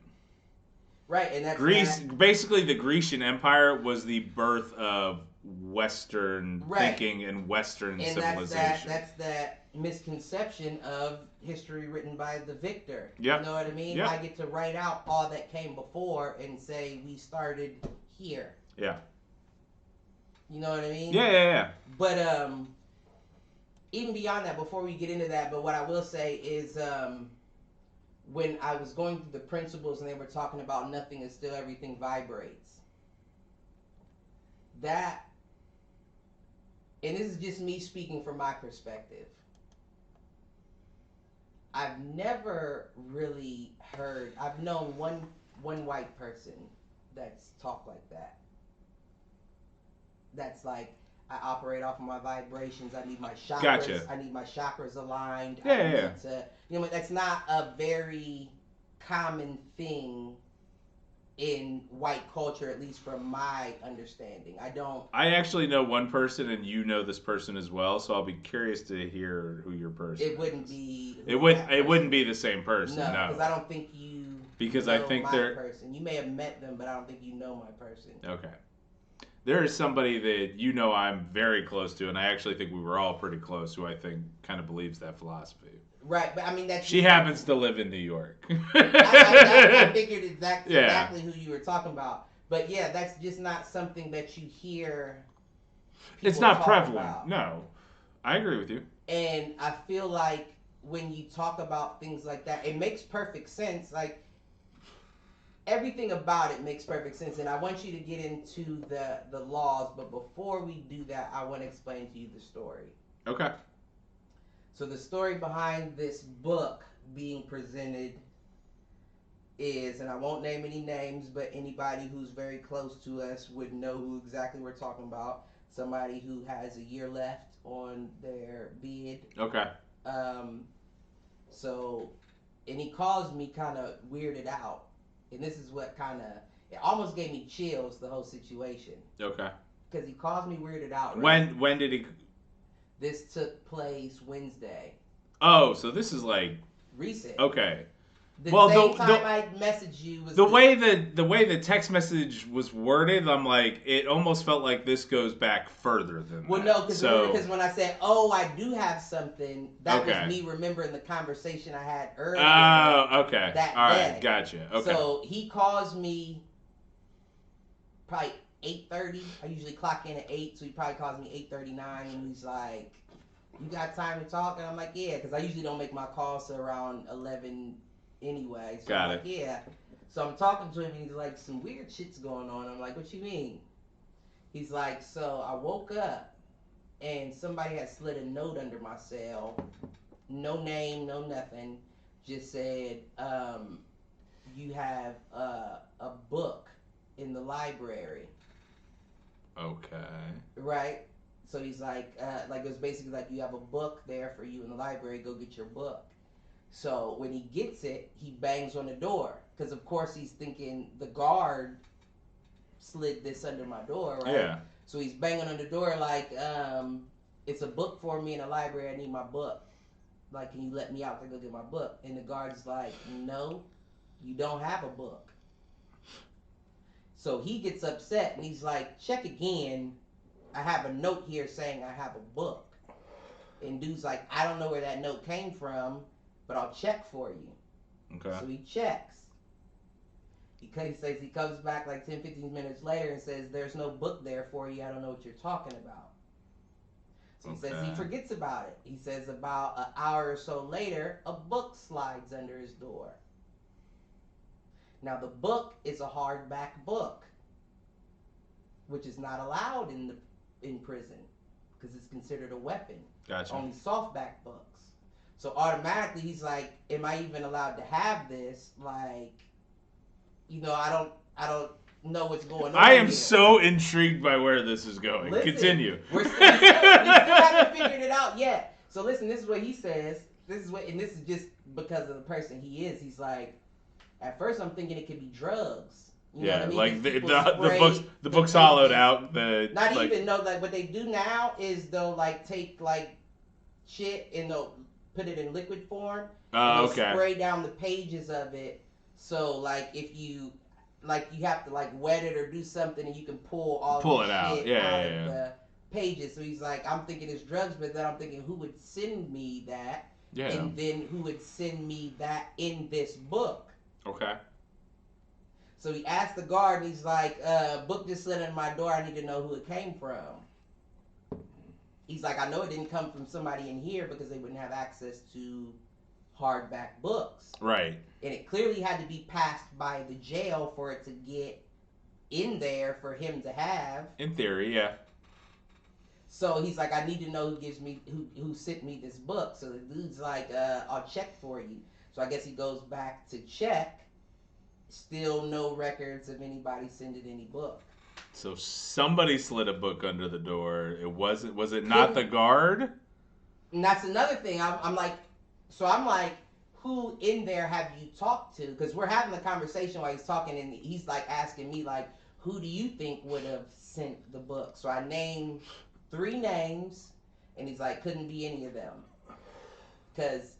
Right, and that's Greece. Basically, the Grecian Empire was the birth of Western thinking and Western civilization. That's that misconception of history written by the victor. Yep. You know what I mean? Yep. I get to write out all that came before and say we started here. Yeah. You know what I mean? Yeah. But even beyond that, before we get into that, but what I will say is when I was going through the principles and they were talking about nothing is still, everything vibrates. That, and this is just me speaking from my perspective, I've never really heard, I've known one white person that's talked like that. That's like, I operate off of my vibrations. I need my chakras. Gotcha. I need my chakras aligned. Yeah. That's not a very common thing in white culture, at least from my understanding. I actually know one person, and you know this person as well. So I'll be curious to hear who your person. It wouldn't be. It wouldn't be the same person. No, because I don't think you. Because know I think my they're person. You may have met them, but I don't think you know my person. Okay. There is somebody that you know I'm very close to, and I actually think we were all pretty close, who I think kind of believes that philosophy. Right, but I mean she happens to live in New York. I figured exactly who you were talking about, but yeah, that's just not something that you hear. It's not prevalent. About. No, I agree with you. And I feel like when you talk about things like that, it makes perfect sense. Like, everything about it makes perfect sense, and I want you to get into the laws, but before we do that, I want to explain to you the story. Okay. So the story behind this book being presented is, and I won't name any names, but anybody who's very close to us would know who exactly we're talking about. Somebody who has a year left on their bid. Okay. So, and he calls me kind of weirded out. And this is what kind of, it almost gave me chills, the whole situation. Okay. Because he calls me weirded out. Right? When did he? This took place Wednesday. Oh, so this is like recent. Okay. The same time I messaged you was the way the text message was worded. I'm like, it almost felt like this goes back further than. Well, that. no, because when I said, "Oh, I do have something," that was me remembering the conversation I had earlier. Oh, okay. That all day. Right, gotcha. Okay. So he calls me probably 8:30. I usually clock in at 8, so he probably calls me 8:39, and he's like, "You got time to talk?" And I'm like, "Yeah," because I usually don't make my calls till around 11 anyway. So I'm like, "Yeah." So I'm talking to him, and he's like, "Some weird shit's going on." I'm like, "What you mean?" He's like, "So I woke up, and somebody had slid a note under my cell. No name, no nothing. Just said, you have a book in the library." Okay. Right? So he's like it was basically like, you have a book there for you in the library, go get your book. So when he gets it, he bangs on the door. Because of course he's thinking the guard slid this under my door, right? Yeah. So he's banging on the door like, it's a book for me in the library, I need my book. Like, can you let me out to go get my book? And the guard's like, "No, you don't have a book." So he gets upset and he's like, "Check again. I have a note here saying I have a book." And dude's like, "I don't know where that note came from, but I'll check for you." Okay. So he checks. He says he comes back like 10-15 minutes later and says, "There's no book there for you. I don't know what you're talking about." So he says he forgets about it. He says about an hour or so later, a book slides under his door. Now the book is a hardback book, which is not allowed in prison because it's considered a weapon. Gotcha. Only softback books. So automatically he's like, am I even allowed to have this? Like, I don't know what's going on. I am here. so intrigued by where this is going. Listen, Continue. We still haven't figured it out yet. So listen, this is what he says. And this is just because of the person he is. He's like, at first I'm thinking it could be drugs. You know what I mean? Like the the book's hollowed pages. out. Like what they do now is they'll like take like shit and they'll put it in liquid form. And they'll spray down the pages of it. So like if you have to like wet it or do something and you can pull it out of the pages. So he's like, I'm thinking it's drugs, but then I'm thinking who would send me that? Yeah. And then who would send me that in this book? Okay. So he asked the guard, and he's like, book just slid in my door. I need to know who it came from. He's like, I know it didn't come from somebody in here because they wouldn't have access to hardback books. Right. And it clearly had to be passed by the jail for it to get in there for him to have. In theory, yeah. So he's like, I need to know who sent me this book. So the dude's like, I'll check for you. So I guess he goes back to check. Still no records of anybody sending any book. So somebody slid a book under the door. Was it not the guard? And that's another thing. I'm like, who in there have you talked to? Because we're having a conversation while he's talking, and he's like asking me like, who do you think would have sent the book? So I named 3 names, and he's like, couldn't be any of them, because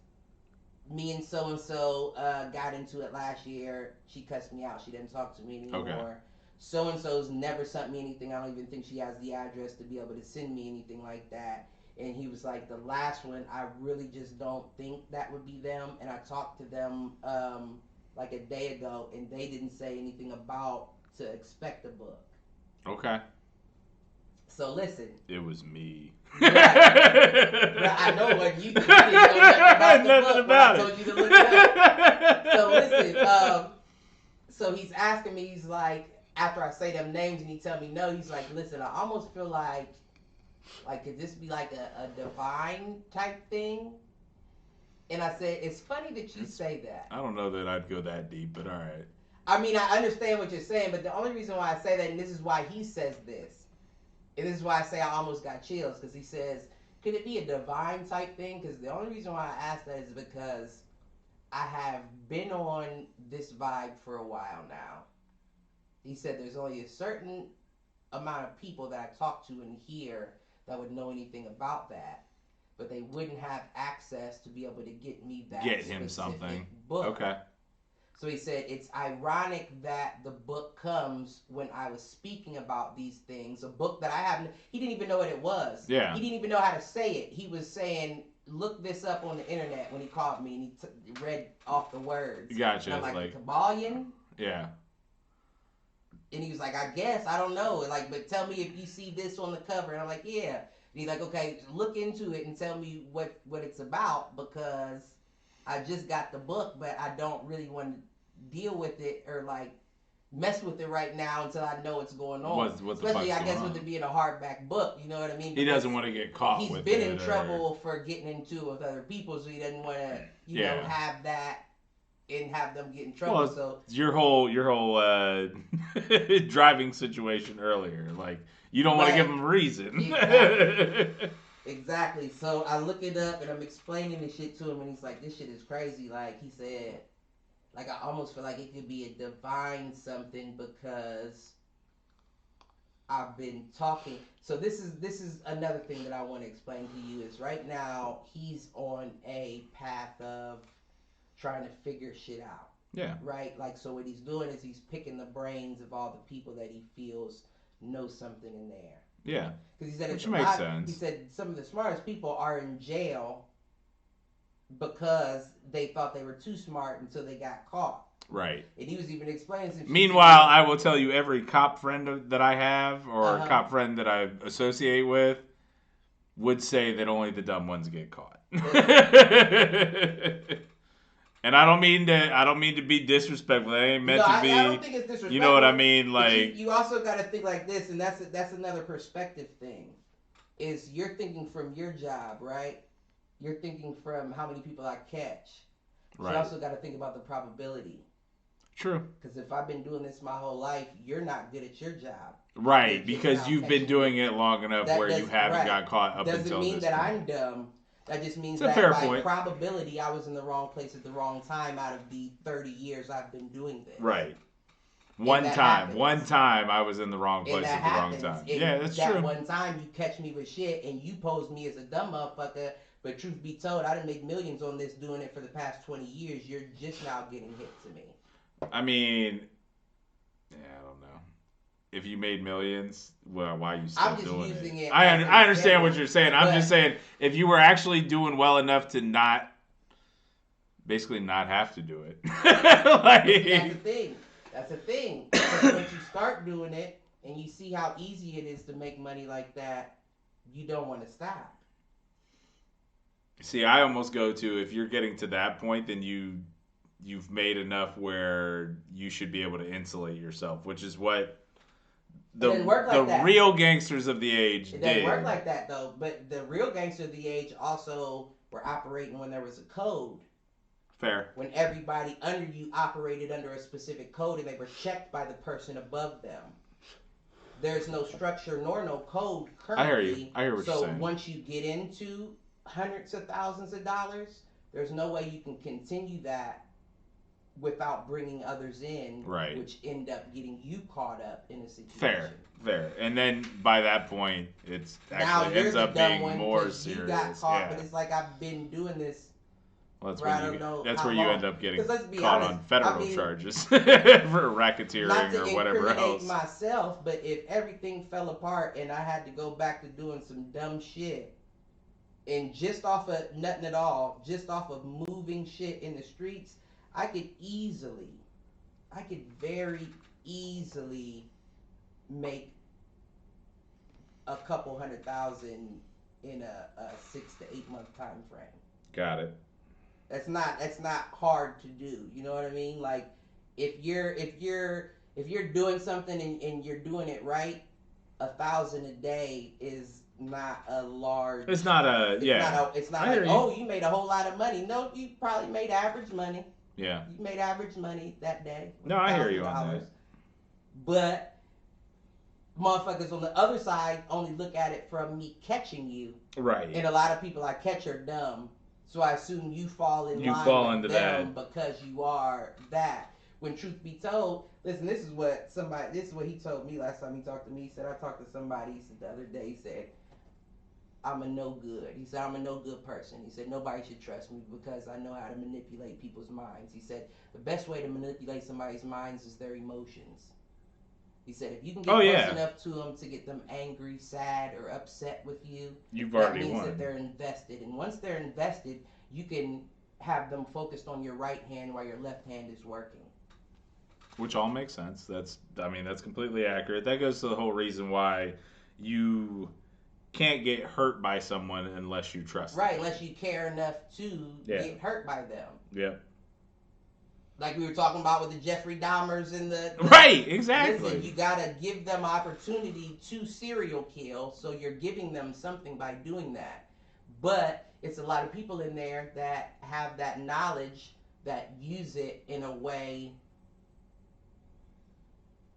me and so-and-so got into it last year. She cussed me out. She didn't talk to me anymore. Okay. So-and-so's never sent me anything. I don't even think she has the address to be able to send me anything like that. And he was like, the last one, I really just don't think that would be them. And I talked to them like a day ago, and they didn't say anything about to expect a book. Okay. So listen. It was me. Right. I know what you didn't know nothing about the book, but I told you to look it up. So listen, so he's asking me, he's like, after I say them names and he tell me no, he's like, listen, I almost feel like could this be like a divine type thing? And I said, it's funny that you say that. I don't know that I'd go that deep, but all right. I mean, I understand what you're saying, but the only reason why I say that, and this is why he says this, and this is why I say I almost got chills, because he says, could it be a divine type thing? Because the only reason why I asked that is because I have been on this vibe for a while now. He said there's only a certain amount of people that I talk to in here that would know anything about that, but they wouldn't have access to be able to get me that him something book. Okay. So he said it's ironic that the book comes when I was speaking about these things. A book that he didn't even know what it was. Yeah. He didn't even know how to say it. He was saying, look this up on the internet when he called me, and he read off the words. Gotcha. And I'm like Kybalion? Yeah. And he was like, I guess, I don't know. Like, but tell me if you see this on the cover. And I'm like, yeah. And he's like, okay, look into it and tell me what it's about, because I just got the book, but I don't really want to deal with it or like mess with it right now until I know what's going on. Especially, I guess, with it being a hardback book. You know what I mean? Because he doesn't want to get caught with it. He's been in trouble for getting into it with other people, so he doesn't want to, know, have that and have them get in trouble. Well, so your whole driving situation earlier, like you don't want to give him a reason. Exactly. So I look it up and I'm explaining this shit to him, and he's like, "This shit is crazy." Like he said, like I almost feel like it could be a divine something because I've been talking. So this is another thing that I want to explain to you is right now he's on a path of trying to figure shit out. Yeah. Right? Like, so what he's doing is he's picking the brains of all the people that he feels know something in there. Yeah. Because he said which makes sense. He said some of the smartest people are in jail because they thought they were too smart until they got caught. Right. And he was even explaining some shit. Meanwhile, I will tell you, every cop friend that I have or cop friend that I associate with, would say that only the dumb ones get caught. And I don't mean to be disrespectful. I ain't meant to be. I don't think it's disrespectful. You know what I mean? Like you also got to think like this, and that's another perspective thing. Is you're thinking from your job, right? You're thinking from how many people I catch. Right. You also got to think about the probability. True. Because if I've been doing this my whole life, you're not good at your job. Right, because you've been doing it long enough where you haven't got caught up until this point. Doesn't mean that I'm dumb. That just means that by probability I was in the wrong place at the wrong time out of the 30 years I've been doing this. Right. One time I was in the wrong place at the wrong time. Yeah, that's true. That one time you catch me with shit and you pose me as a dumb motherfucker, but truth be told, I done made millions on this doing it for the past 20 years. You're just now getting hit to me. I mean, yeah, I don't know. If you made millions, well, why are you still doing it? I'm just using it. I understand what you're saying. I'm just saying, if you were actually doing well enough to basically not have to do it. That's the thing. That's the thing. Because once you start doing it and you see how easy it is to make money like that, you don't want to stop. See, I almost go to, if you're getting to that point, then you've made enough where you should be able to insulate yourself, which is what the real gangsters of the age did. It doesn't work like that, though. But the real gangsters of the age also were operating when there was a code. Fair. When everybody under you operated under a specific code and they were checked by the person above them. There's no structure nor no code currently. I hear you. I hear what you're saying. So once you get into hundreds of thousands of dollars, there's no way you can continue that without bringing others in, right, which end up getting you caught up in a situation. Fair. And then by that point, it's actually ends up being more serious. You got caught, but it's like I've been doing this. Well, that's where you end up getting caught on federal charges for racketeering or whatever else. Not to myself, but if everything fell apart and I had to go back to doing some dumb shit, and just off of nothing at all, just off of moving shit in the streets, I could very easily make a couple $100,000 in a 6 to 8 month time frame. Got it. That's not hard to do. You know what I mean? Like if you're doing something and you're doing it right, 1,000 a day is not a large. It's not It's not like, oh, you made a whole lot of money. No, you probably made average money. Yeah. You made average money that day. No, I hear you on that. But motherfuckers on the other side only look at it from me catching you. Right. And a lot of people I catch are dumb. So I assume you fall in line into with them that because you are that. When truth be told, listen, this is what he told me last time he talked to me. He said, I talked to somebody, he said the other day, he said, I'm a no good. He said, I'm a no good person. He said, nobody should trust me because I know how to manipulate people's minds. He said, the best way to manipulate somebody's minds is their emotions. He said, if you can get close enough to them to get them angry, sad, or upset with you, that means won. that they're invested. And once they're invested, you can have them focused on your right hand while your left hand is working. Which all makes sense. That's completely accurate. That goes to the whole reason why you can't get hurt by someone unless you trust them. Right, unless you care enough to get hurt by them. Yeah. Like we were talking about with the Jeffrey Dahmers and the right, exactly. Listen, you gotta give them opportunity to serial kill, so you're giving them something by doing that. But it's a lot of people in there that have that knowledge that use it in a way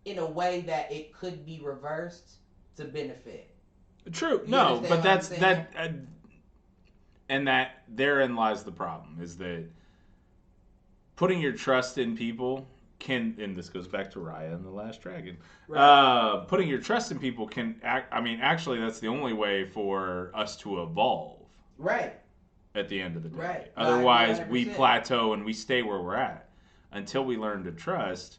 that it could be reversed to benefit. True. No, but that's that, and that therein lies the problem, is that putting your trust in people can, and this goes back to Raya and the Last Dragon. Right. Putting your trust in people can actually that's the only way for us to evolve. Right. At the end of the day. Right. Otherwise, 100%. We plateau and we stay where we're at until we learn to trust.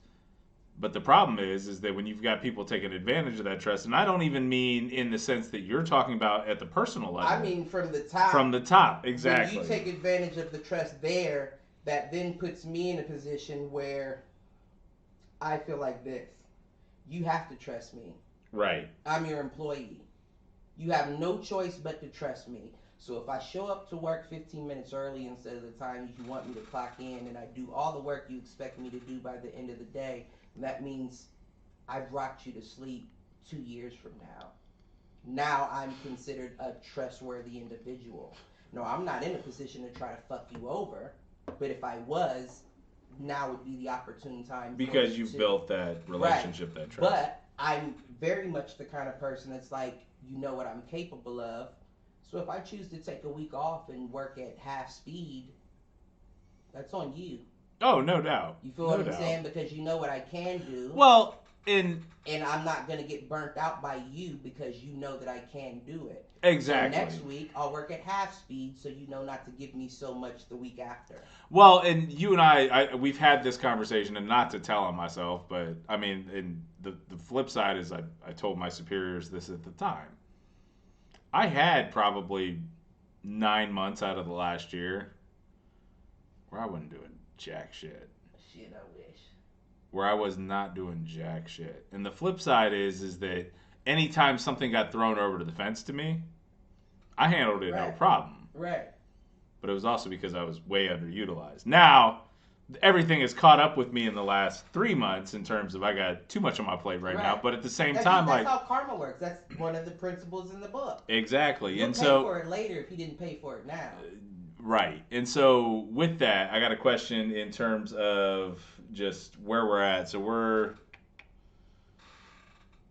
But the problem is that when you've got people taking advantage of that trust, and I don't even mean in the sense that you're talking about at the personal level. I mean from the top. From the top, exactly. When you take advantage of the trust there, that then puts me in a position where I feel like this. You have to trust me. Right. I'm your employee. You have no choice but to trust me. So if I show up to work 15 minutes early instead of the time you want me to clock in, and I do all the work you expect me to do by the end of the day, that means I've rocked you to sleep 2 years from now. Now I'm considered a trustworthy individual. No, I'm not in a position to try to fuck you over, but if I was, now would be the opportune time. Because you've built that relationship, that trust. But I'm very much the kind of person that's like, you know what I'm capable of. So if I choose to take a week off and work at half speed, that's on you. Oh, no doubt. You feel what I'm saying? Because you know what I can do. Well, and I'm not going to get burnt out by you because you know that I can do it. Exactly. So next week, I'll work at half speed so you know not to give me so much the week after. Well, and you and I we've had this conversation, and not to tell on myself, but I mean, and the flip side is I told my superiors this at the time. I had probably 9 months out of the last year where I wasn't doing jack shit. Shit, I wish. Where I was not doing jack shit. And the flip side is that anytime something got thrown over to the fence to me, I handled it no problem. Right. But it was also because I was way underutilized. Now, everything has caught up with me in the last 3 months in terms of I got too much on my plate right now. But at the same time, that's how karma works. That's one of the principles in the book. Exactly. You'll pay for it later if you didn't pay for it now. Right. And so with that, I got a question in terms of just where we're at. So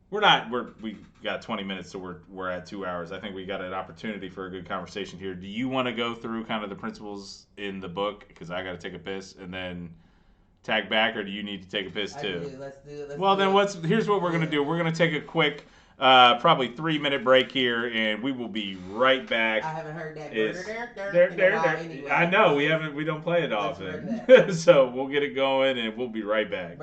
we got 20 minutes, so we're at 2 hours. I think we got an opportunity for a good conversation here. Do you want to go through kind of the principles in the book? Because I got to take a piss and then tag back, or do you need to take a piss too? Let's do it. Well, then here's what we're going to do. We're going to take a quick, probably 3-minute break here, and we will be right back. I haven't heard that. Anyway. I know we don't play it often, so we'll get it going, and we'll be right back.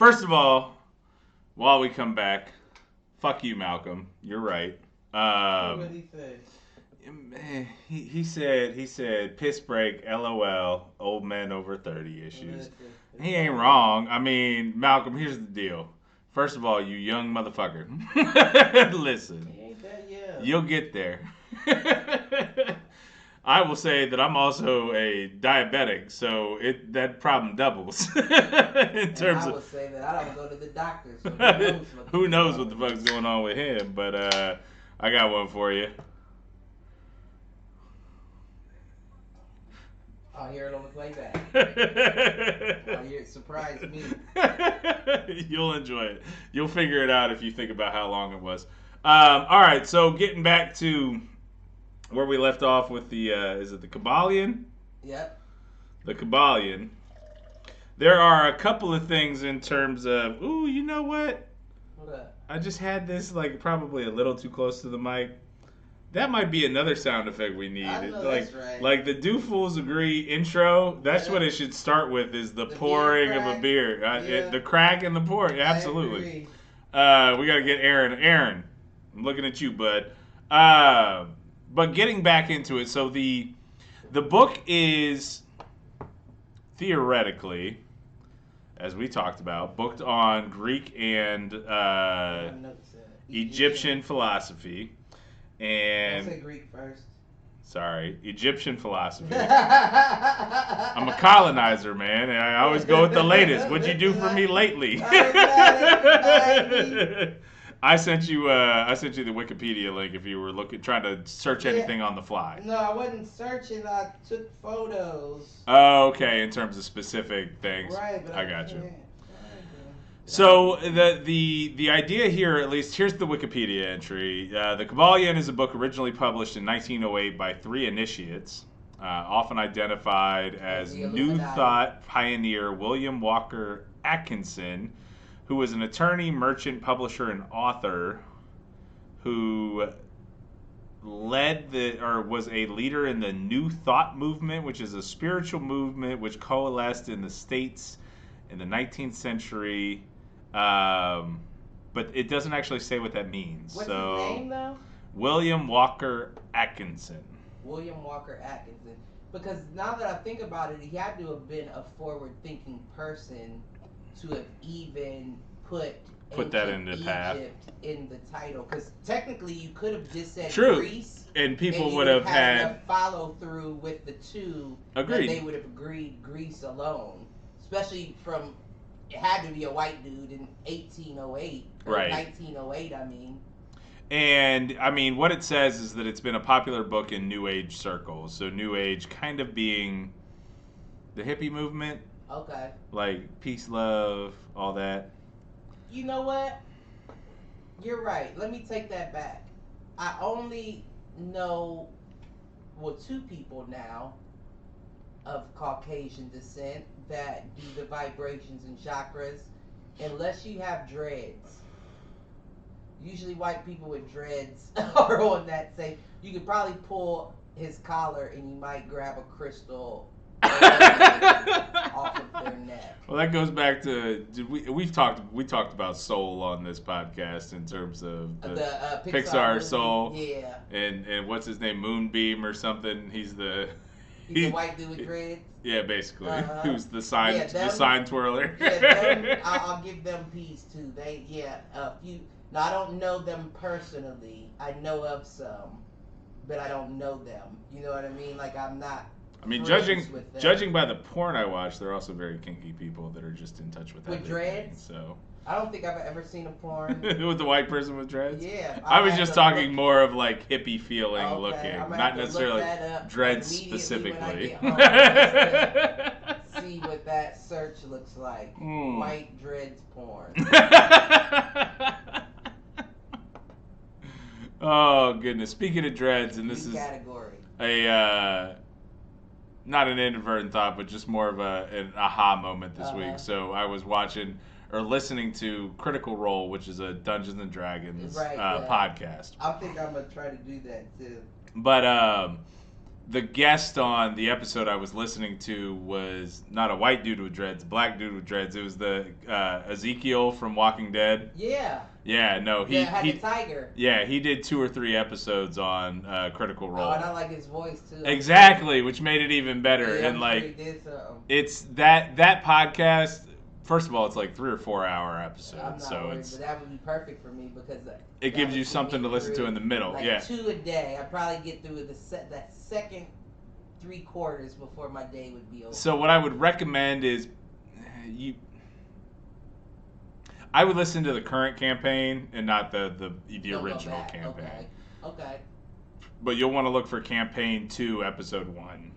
First of all, while we come back, fuck you, Malcolm. You're right. What did he say? He said piss break, LOL, old men over 30 issues. He ain't wrong. I mean, Malcolm, here's the deal. First of all, you young motherfucker. Listen. He ain't that young. You'll get there. I will say that I'm also a diabetic, so that problem doubles in terms I of. would say that I don't go to the doctor, so who knows what the fuck's going on with him? But I got one for you. I'll hear it on the playback. I'll hear it surprise me. You'll enjoy it. You'll figure it out if you think about how long it was. All right, so getting back to where we left off with the, is it the Kybalion? Yep. The Kybalion. There are a couple of things in terms of, ooh, you know what? What up? I just had this, like, probably a little too close to the mic. That might be another sound effect we need. I know that's right. Like the Do Fools Agree intro, that's what it should start with, is the pouring of a beer. The crack and the pour. Yeah, absolutely. We got to get Aaron. Aaron, I'm looking at you, bud. But getting back into it, so the book is theoretically, as we talked about, booked on Greek and Egyptian philosophy. And Don't say Greek first. Sorry, Egyptian philosophy. I'm a colonizer, man, and I always go with the latest. What'd you do for me lately? I sent you the Wikipedia link if you were trying to search anything on the fly. No, I wasn't searching. I took photos. Oh, okay. In terms of specific things, right? But I got you. Right, So the idea here, at least, here's the Wikipedia entry. The Kybalion is a book originally published in 1908 by three initiates, often identified as New Thought pioneer William Walker Atkinson, who was an attorney, merchant, publisher, and author who was a leader in the New Thought movement, which is a spiritual movement which coalesced in the States in the 19th century. But it doesn't actually say what that means. What's his name, though? William Walker Atkinson. William Walker Atkinson. Because now that I think about it, he had to have been a forward-thinking person to have even put that into path in the title. Because technically, you could have just said Greece, and people would have had follow through with the two. Agreed. They would have agreed Greece alone, especially from. It had to be a white dude in 1808, or right? 1908, I mean. And I mean, what it says is that it's been a popular book in New Age circles. So New Age kind of being the hippie movement. Okay. Like peace, love, all that. You know what? You're right. Let me take that back. I only know, two people now of Caucasian descent that do the vibrations and chakras, unless you have dreads. Usually white people with dreads are on that same. You could probably pull his collar and you might grab a crystal off of their neck. Well, that goes back to we talked about soul on this podcast in terms of the Pixar soul. Yeah. And what's his name? Moonbeam or something. He's the white dude with dreads. Yeah, basically. Who's the sign twirler? Yeah, I'll give them peace too. A few. Now I don't know them personally. I know of some, but I don't know them. You know what I mean? Like I'm not. I mean, judging by the porn I watch, they're also very kinky people that are just in touch with that. With dreads? So. I don't think I've ever seen a porn. With the white person with dreads? Yeah. I was just talking more of like hippie feeling looking, not necessarily dreads specifically. See what that search looks like. White dreads porn. Oh goodness! Speaking of dreads, and this is category. Not an inadvertent thought, but just more of an aha moment this week. So I was watching or listening to Critical Role, which is a Dungeons and Dragons podcast. I think I'm gonna try to do that too. But the guest on the episode I was listening to was not a white dude with dreads, a black dude with dreads. It was the Ezekiel from Walking Dead. Yeah. Yeah, no, He had the tiger. Yeah, he did 2 or 3 episodes on Critical Role. Oh, and I like his voice too. Exactly, which made it even better. Yeah, and like, he did something. it's that podcast. First of all, it's like 3 or 4 hour episodes, I'm not so worried, it's but that would be perfect for me because it gives you something to listen to in the middle. Like yeah, 2 a day. I'd probably get through that second 3/4 before my day would be over. So what I would recommend is I would listen to the current campaign and not the original campaign. Okay. But you'll want to look for campaign 2, episode 1.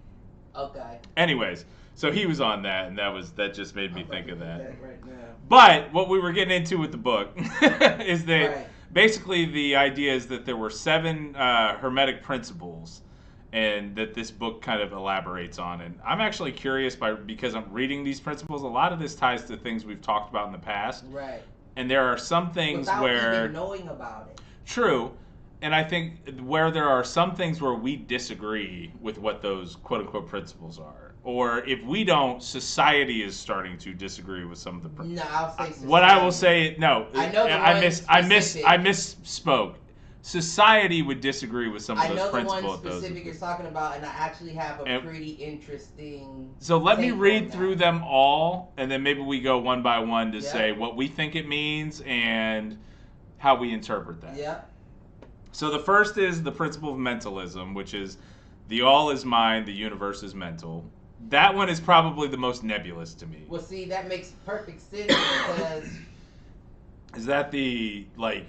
Okay. Anyways, so he was on that, and that just made me think of that. Right now. But what we were getting into with the book is that Right. basically the idea is that there were 7 hermetic principles, and that this book kind of elaborates on. And I'm actually curious because I'm reading these principles. A lot of this ties to things we've talked about in the past. Right. And there are some things Without where even knowing about it. True. And I think where there are some things where we disagree with what those quote unquote principles are. Or if we don't, society is starting to disagree with some of the principles. No, I'll say society. What I will say, no, I know the I one misspoke. Society would disagree with some of I those know the principles. one specific you're talking about, and I actually have a pretty interesting. So let me take read on through that. them all, and then maybe we go one by one to Yeah. say what we think it means and how we interpret that. Yeah. So the first is the principle of mentalism, which is the all is mind, the universe is mental. That one is probably the most nebulous to me. Well, see, that makes perfect sense because. Is that the, like,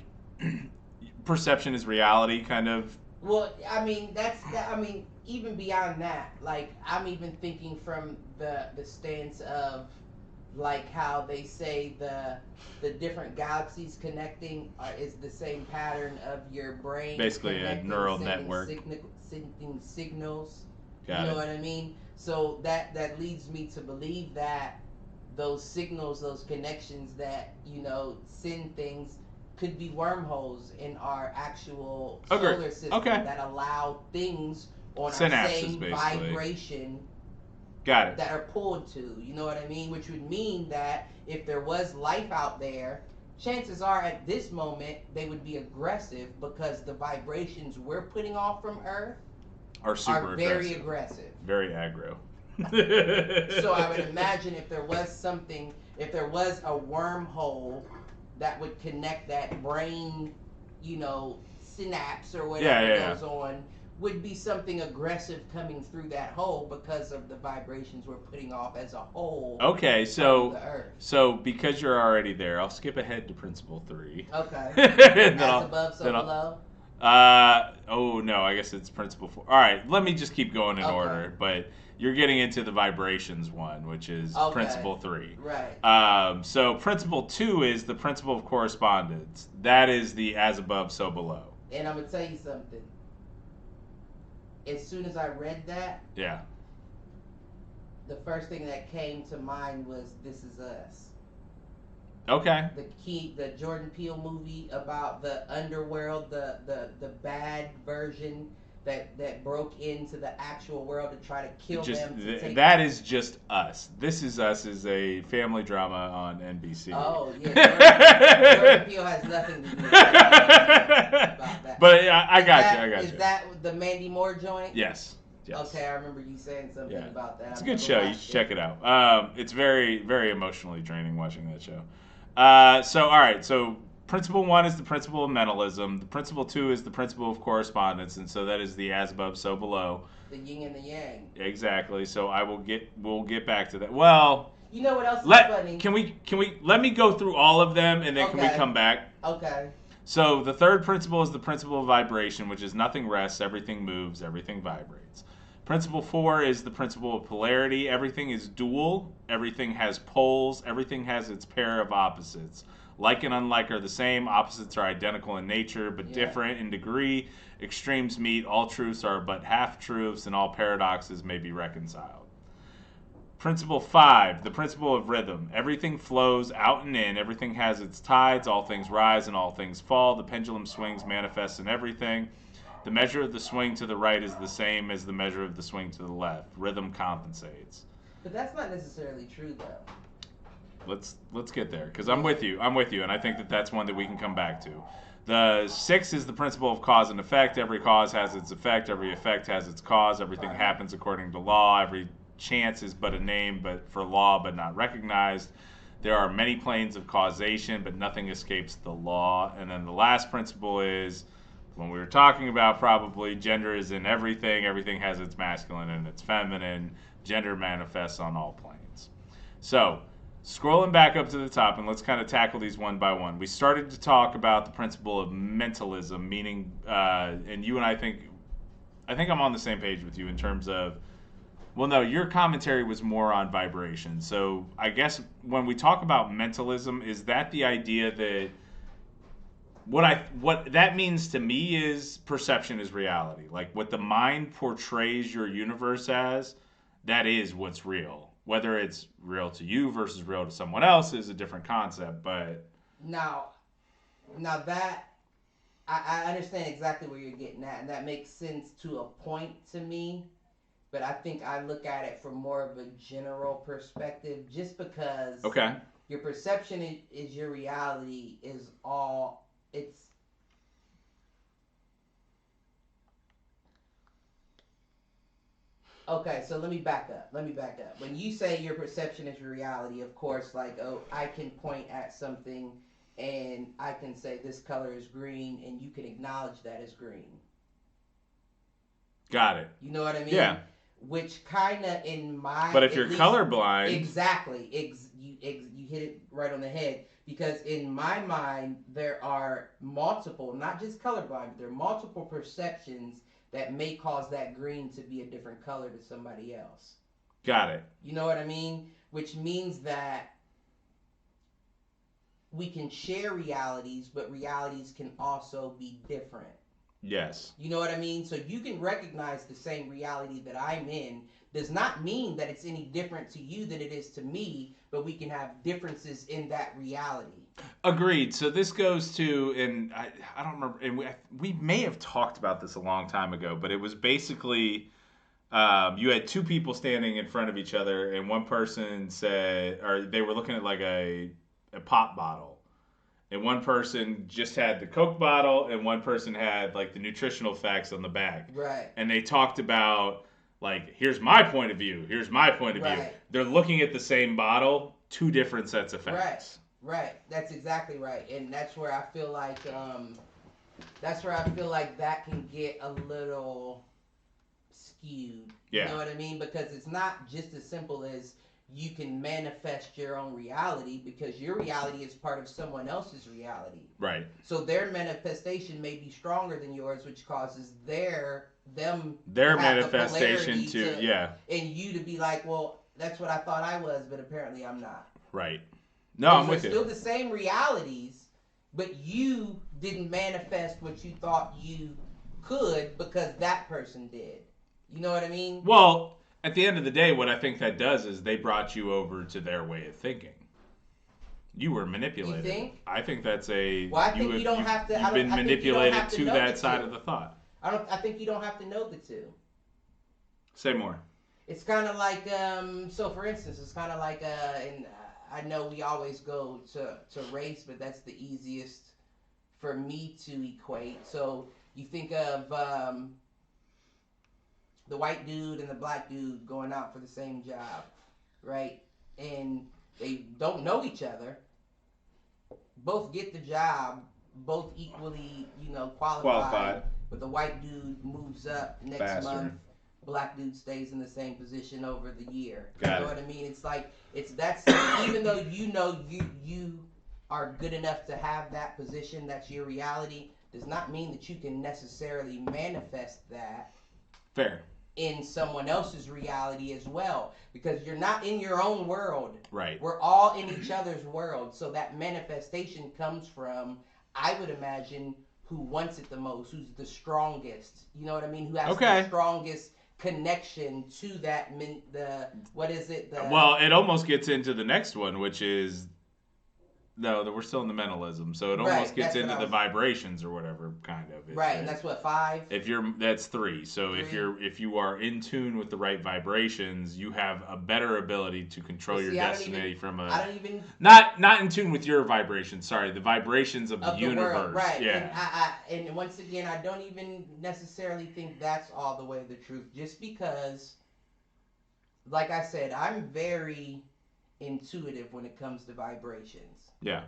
perception is reality kind of? Well, I mean, even beyond that, like, I'm even thinking from the stance of, like, how they say the different galaxies connecting is the same pattern of your brain. Basically a connecting, neural sending network. Sending signals. Got You know it. what I mean? So that leads me to believe that those signals, those connections that, send things could be wormholes in our actual solar system that allow things on Synapses, our same basically. vibration Got it. that are pulled to. You know what I mean? Which would mean that if there was life out there, chances are at this moment they would be aggressive because the vibrations we're putting off from Earth Are super are very aggressive. Very aggro. So I would imagine if there was a wormhole that would connect that brain, synapse or whatever goes on, would be something aggressive coming through that hole because of the vibrations we're putting off as a whole. Okay, from so the Earth. because you're already there, I'll skip ahead to principle 3. Okay. Then As above, so below. Oh no, I guess it's principle 4. All right, let me just keep going in Okay. order. But you're getting into the vibrations one, which is principle 3. Right. So principle 2 is the principle of correspondence. That is the as above, so below. And I'm gonna tell you something. As soon as I read that, Yeah. the first thing that came to mind was This Is Us. Okay. The Jordan Peele movie about the underworld, the bad version that broke into the actual world to try to kill them. That is just Us. This Is Us is a family drama on NBC. Oh yeah, Jordan Peele has nothing to do with about that. But I got you. Is that the Mandy Moore joint? Yes. Okay, I remember you saying something about that. It's a good show. You should check it out. It's very, very emotionally draining watching that show. All right. So principle 1 is the principle of mentalism. The principle 2 is the principle of correspondence, and so that is the as above, so below. The yin and the yang. Exactly. So we'll get back to that. Well, you know what else is funny? Can we let me go through all of them and then can we come back? Okay. So the third principle is the principle of vibration, which is nothing rests, everything moves, everything vibrates. Principle 4 is the principle of polarity. Everything is dual. Everything has poles. Everything has its pair of opposites. Like and unlike are the same. Opposites are identical in nature, but different in degree. Extremes meet. All truths are but half-truths, and all paradoxes may be reconciled. Principle 5, the principle of rhythm. Everything flows out and in. Everything has its tides. All things rise and all things fall. The pendulum swings, manifests in everything. The measure of the swing to the right is the same as the measure of the swing to the left. Rhythm compensates. But that's not necessarily true, though. Let's get there, because I'm with you, and I think that's one that we can come back to. The 6 is the principle of cause and effect. Every cause has its effect. Every effect has its cause. Everything happens according to law. Every chance is but a name, but for law, but not recognized. There are many planes of causation, but nothing escapes the law. And then the last principle is, when we were talking about probably, gender is in everything. Everything has its masculine and its feminine. Gender manifests on all planes. So, scrolling back up to the top, and let's kind of tackle these one by one. We started to talk about the principle of mentalism, meaning, and you and I think I'm on the same page with you in terms of, well, no, your commentary was more on vibration. So I guess when we talk about mentalism, is that the idea that what that means to me is perception is reality. Like what the mind portrays your universe as, that is what's real. Whether it's real to you versus real to someone else is a different concept, but... Now that, I understand exactly where you're getting at, and that makes sense to a point to me, but I think I look at it from more of a general perspective, just because your perception is your reality is all, it's... Okay, so let me back up. When you say your perception is your reality, of course, like, oh, I can point at something and I can say this color is green and you can acknowledge that as green. Got it. You know what I mean? Yeah. Which kind of in my... But if you're colorblind... Exactly. You hit it right on the head. Because in my mind, there are multiple, not just colorblind, but there are multiple perceptions that may cause that green to be a different color to somebody else. Got it. You know what I mean? Which means that we can share realities, but realities can also be different. Yes. You know what I mean? So you can recognize the same reality that I'm in. Does not mean that it's any different to you than it is to me, but we can have differences in that reality. Agreed. So this goes to, and I don't remember, and we may have talked about this a long time ago, but it was basically, you had two people standing in front of each other, and one person said, or they were looking at like a pop bottle, and one person just had the Coke bottle, and one person had like the nutritional facts on the back. Right. And they talked about, like, here's my point of view, here's my point of view. They're looking at the same bottle, two different sets of facts. Right. That's exactly right. And that's where I feel like that can get a little skewed. Yeah. You know what I mean? Because it's not just as simple as you can manifest your own reality, because your reality is part of someone else's reality. Right. So their manifestation may be stronger than yours, which causes their manifestation to and you to be like, well, that's what I thought I was, but apparently I'm not. Right. No, I'm with you. Still the same realities, but you didn't manifest what you thought you could because that person did. You know what I mean? Well, at the end of the day, what I think that does is they brought you over to their way of thinking. You were manipulated. You think? I think that's a... Well, I think you don't have to... You've been manipulated to that side of the thought. I think you don't have to know the two. Say more. It's kind of like... so, for instance, it's kind of like... and I know we always go to race, but that's the easiest for me to equate. So, you think of... the white dude and the black dude going out for the same job, right? And they don't know each other. Both get the job, both equally, qualified. But the white dude moves up next month. Black dude stays in the same position over the year. You know what I mean? It's like that's even though you are good enough to have that position, that's your reality, does not mean that you can necessarily manifest that. Fair. In someone else's reality as well, because you're not in your own world. Right. We're all in each other's world, so that manifestation comes from, I would imagine, who wants it the most, who's the strongest. You know what I mean? Who has the strongest connection to that. Well, it almost gets into the next one, which is No, that we're still in the mentalism, so it Right, almost gets that's what into I the was- vibrations or whatever kind of. Right, and that's what, 5? That's 3. So Three. if you are in tune with the right vibrations, you have a better ability to control your destiny from I don't even not in tune with your vibrations. Sorry, the vibrations of the universe. world, right? Yeah. And once again, I don't even necessarily think that's all the way the truth. Just because, like I said, I'm very intuitive when it comes to vibrations. Yeah.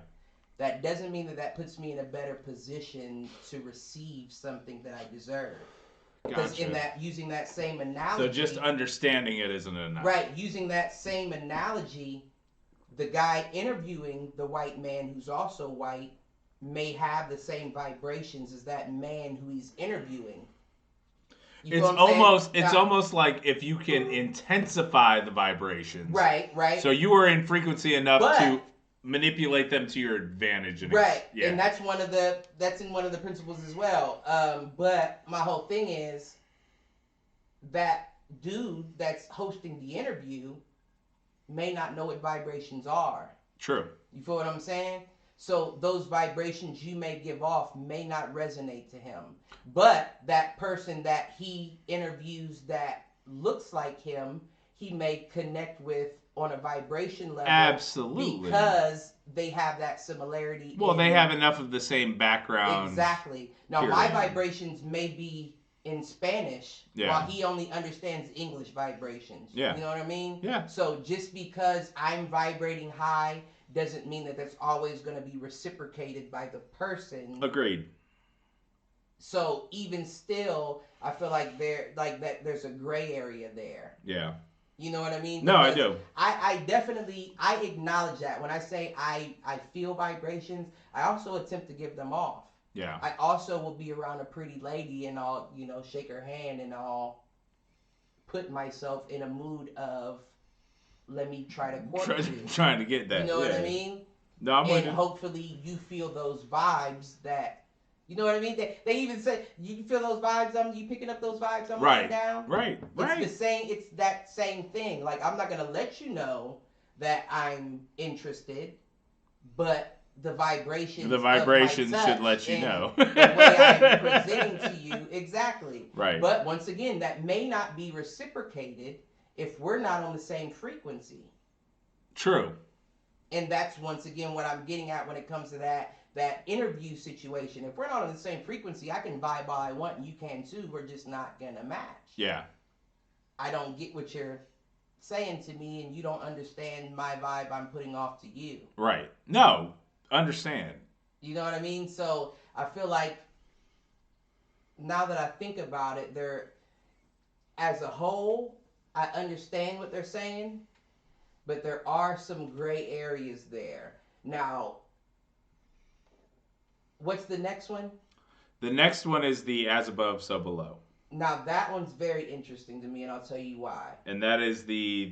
That doesn't mean that puts me in a better position to receive something that I deserve. Because Gotcha. using that same analogy. So just understanding it isn't enough. Right, using that same analogy, the guy interviewing the white man who's also white may have the same vibrations as that man who he's interviewing. It's almost like if you can intensify the vibrations. Right. So you are in frequency enough to manipulate them to your advantage. Right. Yeah. And that's in one of the principles as well. But my whole thing is that dude that's hosting the interview may not know what vibrations are. True. You feel what I'm saying? So those vibrations you may give off may not resonate to him. But that person that he interviews that looks like him, he may connect with on a vibration level. Absolutely. Because they have that similarity. Well, they have enough of the same background. Exactly. Now, my vibrations may be in Spanish, while he only understands English vibrations. Yeah. You know what I mean? Yeah. So just because I'm vibrating high doesn't mean that that's always going to be reciprocated by the person. Agreed. So even still, I feel like there's a gray area there. Yeah. You know what I mean? No, I do. I definitely acknowledge that. When I say I feel vibrations, I also attempt to give them off. Yeah. I also will be around a pretty lady and I'll, shake her hand and I'll put myself in a mood of, let me try to court you. Trying to get that. You know what I mean? No, I'm with you. And hopefully you feel those vibes that, you know what I mean? They even say, you feel those vibes, you picking up those vibes I'm writing down? Right. It's that same thing. Like, I'm not going to let you know that I'm interested, but the vibrations should let you know. The way I'm presenting to you, exactly. Right. But once again, that may not be reciprocated if we're not on the same frequency. True. And that's once again what I'm getting at when it comes to that interview situation. If we're not on the same frequency, I can vibe all I want and you can too. We're just not gonna match. Yeah. I don't get what you're saying to me and you don't understand my vibe I'm putting off to you. Right. No. Understand. You know what I mean? So I feel like now that I think about it, as a whole, I understand what they're saying, but there are some gray areas there. Now, what's the next one? The next one is the as above, so below. Now that one's very interesting to me, and I'll tell you why. And that is the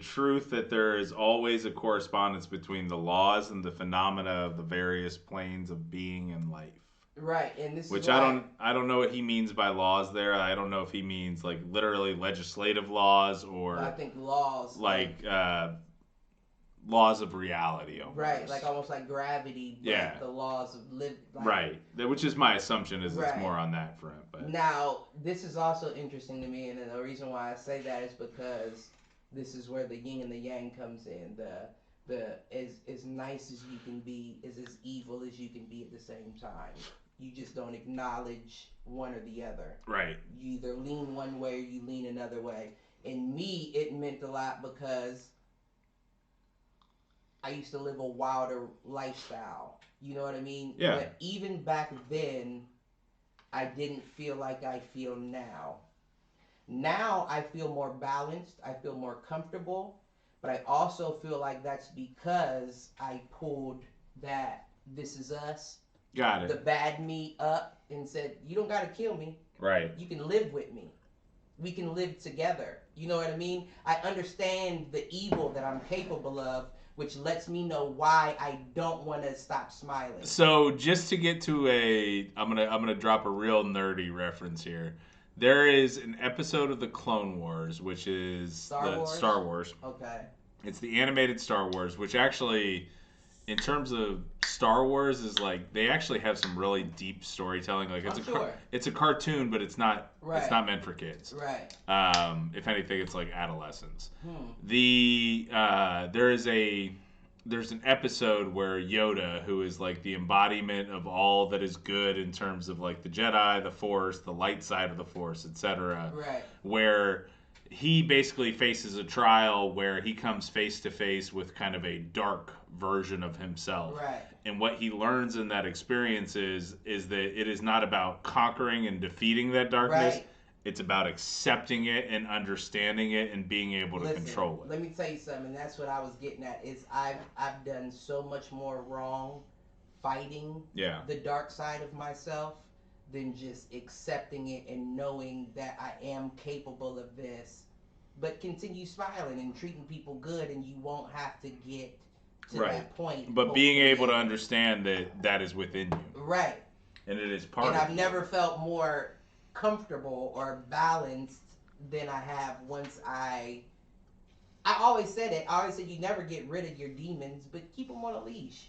truth that there is always a correspondence between the laws and the phenomena of the various planes of being and life. Right, and this which is why, I don't know what he means by laws there. I don't know if he means like literally legislative laws or I think laws like laws of reality almost. Right, like almost like gravity, but yeah. The laws of right, which is my assumption is right. It's more on that front. But now this is also interesting to me, and the reason why I say that is because this is where the yin and the yang comes in. The as nice as you can be is as evil as you can be at the same time. You just don't acknowledge one or the other. Right. You either lean one way or you lean another way. And me, it meant a lot because I used to live a wilder lifestyle. You know what I mean? Yeah. But even back then, I didn't feel like I feel now. Now I feel more balanced. I feel more comfortable. But I also feel like that's because I pulled that This Is Us. Got it. The bad me up and said, you don't got to kill me. Right. You can live with me. We can live together. You know what I mean? I understand the evil that I'm capable of, which lets me know why I don't want to stop smiling. So just to get to I'm gonna drop a real nerdy reference here. There is an episode of the Clone Wars, which is Star Wars? Star Wars. Okay. It's the animated Star Wars, which actually, in terms of Star Wars, is like they actually have some really deep storytelling. Like it's a cartoon, but it's not meant for kids. Right. If anything, it's like adolescents. Hmm. There's an episode where Yoda, who is like the embodiment of all that is good in terms of like the Jedi, the Force, the light side of the Force, etc. Right. Where he basically faces a trial where he comes face to face with kind of a dark version of himself. Right. And what he learns in that experience is that it is not about conquering and defeating that darkness. Right. It's about accepting it and understanding it and being able to control it. Let me tell you something. That's what I was getting at. Is I've done so much more wrong fighting the dark side of myself than just accepting it and knowing that I am capable of this. But continue smiling and treating people good, and you won't have to get to that point. But being able to understand that is within you. Right. And it is part of you. you. And I've never felt more comfortable or balanced than I have once I always said it. I always said you never get rid of your demons, but keep them on a leash.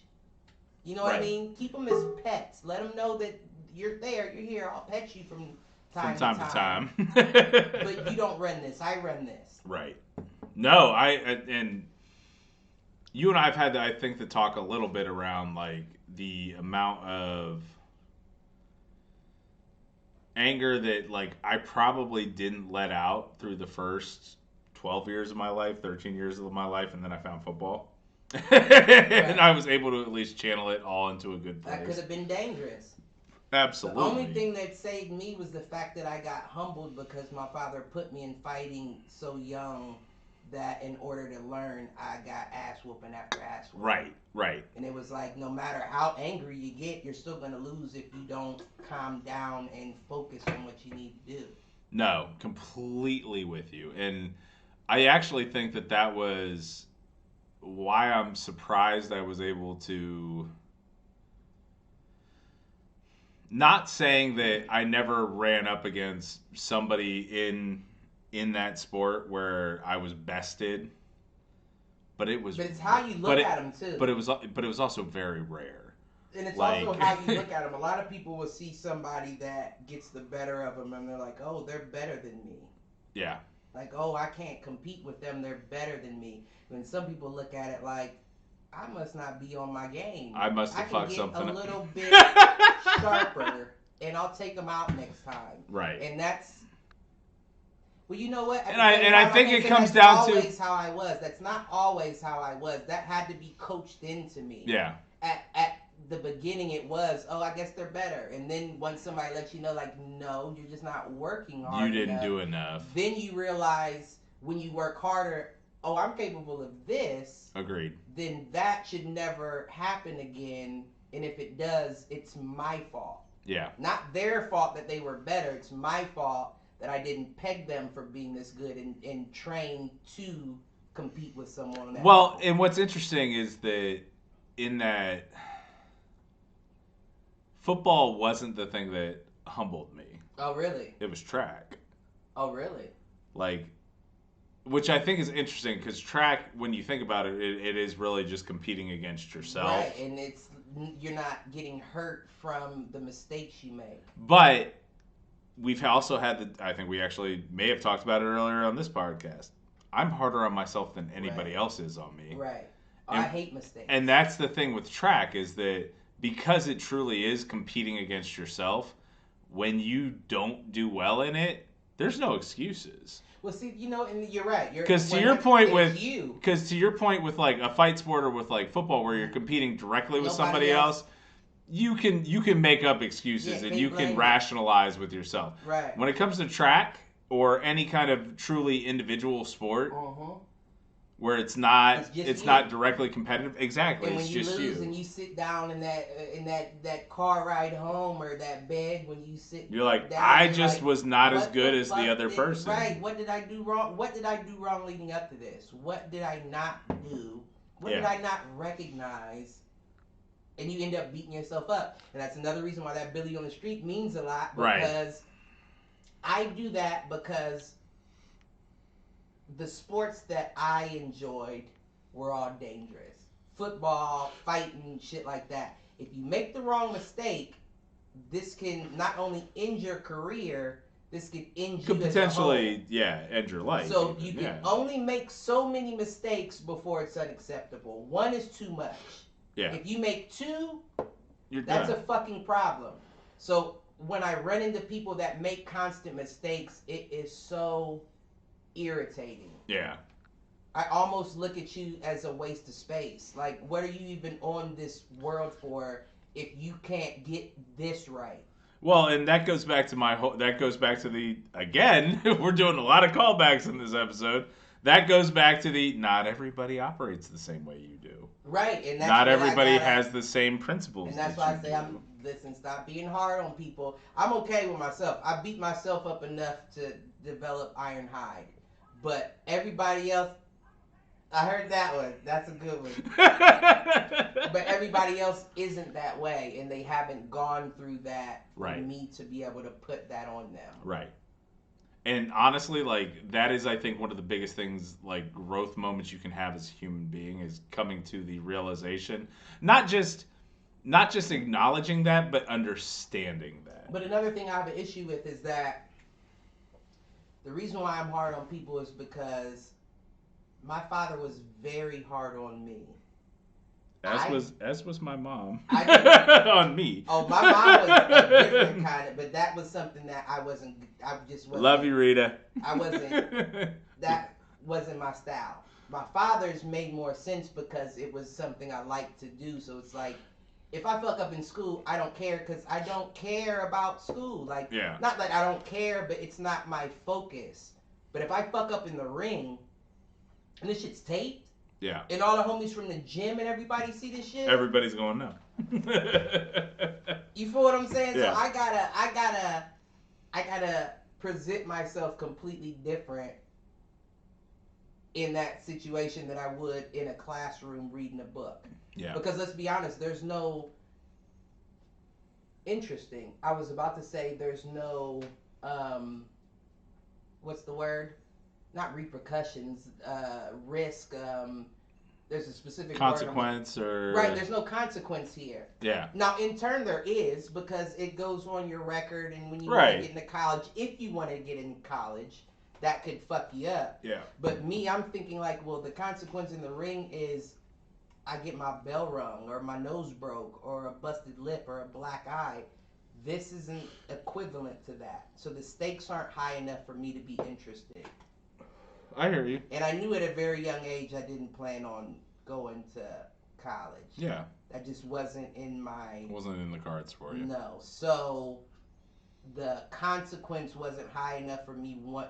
You know what I mean? Keep them as pets. Let them know that you're there, you're here. I'll pet you from time to time. But you don't run this. I run this. Right. No, and you and I have had to, I think, to talk a little bit around like the amount of anger that like I probably didn't let out through the first 12 years of my life, 13 years of my life, and then I found football. And I was able to at least channel it all into a good place. That could have been dangerous. Absolutely. The only thing that saved me was the fact that I got humbled because my father put me in fighting so young that in order to learn, I got ass whooping after ass whooping. Right. And it was like, no matter how angry you get, you're still going to lose if you don't calm down and focus on what you need to do. No, completely with you. And I actually think that was why I'm surprised I was able to... Not saying that I never ran up against somebody in that sport where I was bested, but it was. But it's how you look at them too. But it was also very rare. And it's also how you look at them. A lot of people will see somebody that gets the better of them, and they're like, "Oh, they're better than me." Yeah. Like, "Oh, I can't compete with them. They're better than me." And some people look at it like, I must not be on my game. I must have fucked something up. A little bit sharper, and I'll take them out next time. Right. And that's... Well, you know what? And I think it comes down to... That's always how I was. That's not always how I was. That had to be coached into me. Yeah. At the beginning, it was, oh, I guess they're better. And then once somebody lets you know, like, no, you're just not working hard enough. You didn't do enough. Then you realize when you work harder... Oh, I'm capable of this. Agreed. Then that should never happen again. And if it does, it's my fault. Yeah. Not their fault that they were better. It's my fault that I didn't peg them for being this good and train to compete with someone else. Well, and what's interesting is that in that football wasn't the thing that humbled me. Oh, really? It was track. Oh, really? Like... Which I think is interesting because track, when you think about it, it is really just competing against yourself. Right, and you're not getting hurt from the mistakes you make. But we've also had I think we actually may have talked about it earlier on this podcast. I'm harder on myself than anybody else is on me. Right. I hate mistakes. And that's the thing with track is that because it truly is competing against yourself, when you don't do well in it, there's no excuses. Well, see, you know, and you're right. Because to your point with like a fight sport or with like football, where you're competing directly with somebody else, you can make up excuses and you can rationalize with yourself. Right. When it comes to track or any kind of truly individual sport, where it's not directly competitive, exactly. And when it's you just lose and you sit down in that car ride home or that bed when you sit, you're like, down, I just like, was not as good as the other person. person. Right. What did I do wrong? What did I do wrong leading up to this? What did I not do? What did I not recognize? And you end up beating yourself up. And that's another reason why that Billy on the Street means a lot. Because I do that because the sports that I enjoyed we're all dangerous. Football, fighting, shit like that. If you make the wrong mistake, this can not only end your career, this could end you Could as a potentially, whole. end your life. So even, you can only make so many mistakes before it's unacceptable. One is too much. Yeah. If you make two, You're that's done. a fucking problem. So when I run into people that make constant mistakes, it is so irritating. Yeah. I almost look at you as a waste of space. Like, what are you even on this world for if you can't get this right? Well, and that goes back to again, we're doing a lot of callbacks in this episode. That goes back to not everybody operates the same way you do. Right, and that's not everybody has the same principles. And that's why I say listen, stop being hard on people. I'm okay with myself. I beat myself up enough to develop iron hide. But everybody else, I heard that one. That's a good one. But everybody else isn't that way, and they haven't gone through that for me to be able to put that on them. Right. And honestly, like, that is, I think, one of the biggest things, like, growth moments you can have as a human being is coming to the realization, not just acknowledging that, but understanding that. But another thing I have an issue with is that the reason why I'm hard on people is because my father was very hard on me. As was my mom on me. Oh, my mom was a different kind of, but that was something that I just wasn't. Love you, Rita. I wasn't, that wasn't my style. My father's made more sense because it was something I liked to do. So it's like, if I fuck up in school, I don't care because I don't care about school. Like, not that I don't care, but it's not my focus. But if I fuck up in the ring, and this shit's taped, and all the homies from the gym and everybody see this shit, everybody's going no. You feel what I'm saying? So I gotta present myself completely different in that situation than I would in a classroom reading a book. Yeah. Because let's be honest, there's no interesting. I was about to say there's no what's the word? Not repercussions, risk, there's a specific consequence or right, there's no consequence here. Yeah. Now in turn there is, because it goes on your record, and when you want to get into college, if you want to get in college, that could fuck you up. Yeah. But me, I'm thinking like, well, the consequence in the ring is I get my bell rung, or my nose broke, or a busted lip, or a black eye. This isn't equivalent to that. So the stakes aren't high enough for me to be interested. I hear you. And I knew at a very young age I didn't plan on going to college. Yeah. That just wasn't in the cards for you. No. So the consequence wasn't high enough for me want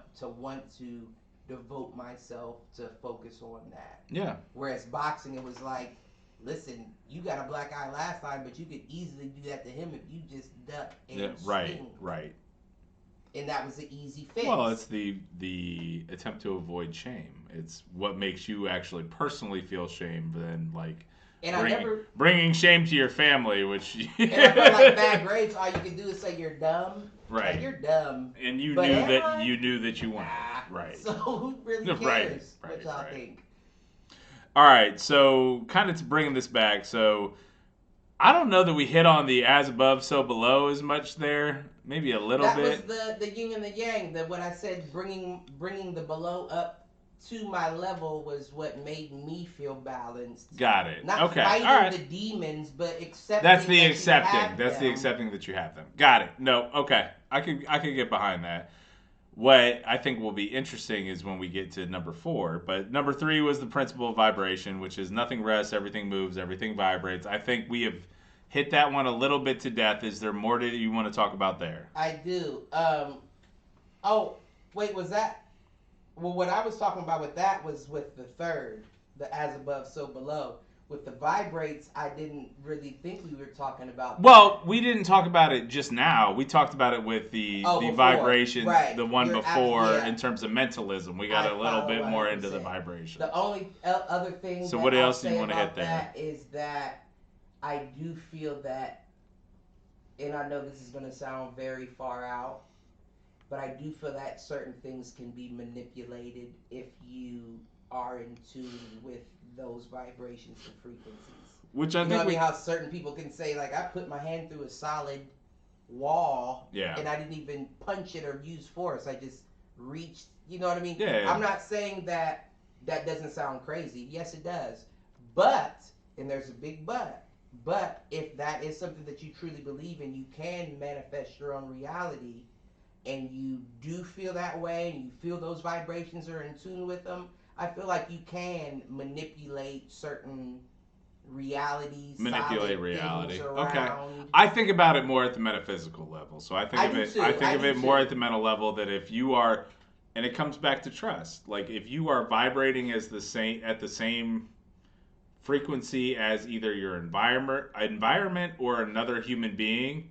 to devote myself to focus on that. Yeah. Whereas boxing, it was like, listen, you got a black eye last time, but you could easily do that to him if you just duck and swing. Right. And that was an easy fix. Well, it's the attempt to avoid shame. It's what makes you actually personally feel shame than like bringing shame to your family, which. And I felt like bad grades. All you can do is say you're dumb. Right. Like, you're dumb. And you knew that you weren't. Right. So who really cares what y'all think? All right. So kind of to bring this back. So I don't know that we hit on the as above, so below as much there. Maybe a little bit. That was the yin and the yang. That when I said bringing the below up to my level was what made me feel balanced. Got it. Not fighting the demons, but accepting. That's the accepting. That's the accepting that you have them. Got it. No. Okay. I could get behind that. What I think will be interesting is when we get to number 4. But number 3 was the principle of vibration, which is nothing rests, everything moves, everything vibrates. I think we have hit that one a little bit to death. Is there more that you want to talk about there? I do. Oh, wait, was that? Well, what I was talking about with that was with the third, the as above, so below. With the vibrates, I didn't really think we were talking about. Well, we didn't talk about it just now. We talked about it with the vibration, the one before, in terms of mentalism. We got a little bit more into the vibration. The only other thing. So what else do you want to hit there? That is that I do feel that, and I know this is going to sound very far out, but I do feel that certain things can be manipulated if you are in tune with those vibrations and frequencies. Which I you know think what I mean? How certain people can say, like, I put my hand through a solid wall, and I didn't even punch it or use force. I just reached. You know what I mean? Yeah. I'm not saying that doesn't sound crazy. Yes, it does. But, and there's a big but. But if that is something that you truly believe in, you can manifest your own reality, and you do feel that way, and you feel those vibrations are in tune with them. I feel like you can manipulate certain realities, manipulate reality. Okay. I think about it more at the metaphysical level. So I think of it more at the mental level, that if you are, and it comes back to trust. Like, if you are vibrating at the same frequency as either your environment or another human being,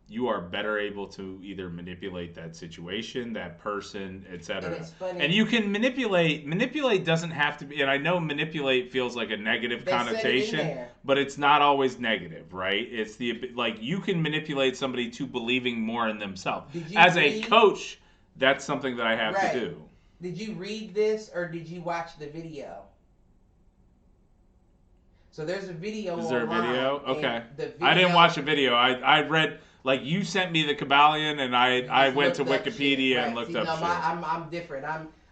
you are better able to either manipulate that situation, that person, etc. And you can manipulate doesn't have to be, and I know manipulate feels like a negative connotation, but it's not always negative, right? It's like, you can manipulate somebody to believing more in themselves. As a coach, that's something that I have to do. Did you read this or did you watch the video? So there's a video. Is there a video? Okay. I didn't watch a video. I read, like, you sent me the Kybalion, and I went to Wikipedia and looked up shit. I'm different.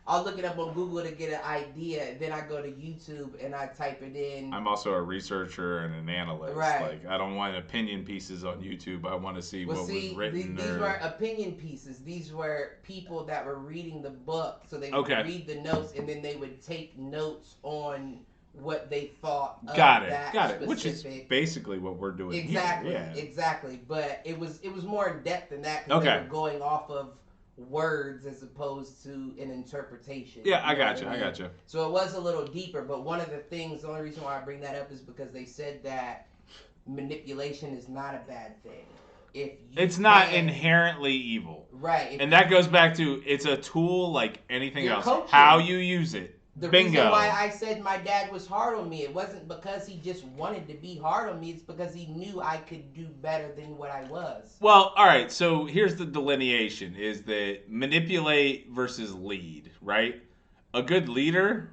I'll look it up on Google to get an idea. Then I go to YouTube and I type it in. I'm also a researcher and an analyst. Right. Like, I don't want opinion pieces on YouTube. I want to see what was written. These weren't opinion pieces. These were people that were reading the book. So they would read the notes, and then they would take notes on what they thought of got it specific. Which is basically what we're doing here. Exactly, but it was more in depth than that, because they were going off of words as opposed to an interpretation. I got you. So it was a little deeper, but one of the things, the only reason why I bring that up is because they said that manipulation is not a bad thing. It's not inherently evil, right? And that goes back to, it's a tool like anything else. Coaching. How you use it. The reason why I said my dad was hard on me, it wasn't because he just wanted to be hard on me. It's because he knew I could do better than what I was. Well, all right. So here's the delineation: is that manipulate versus lead, right? A good leader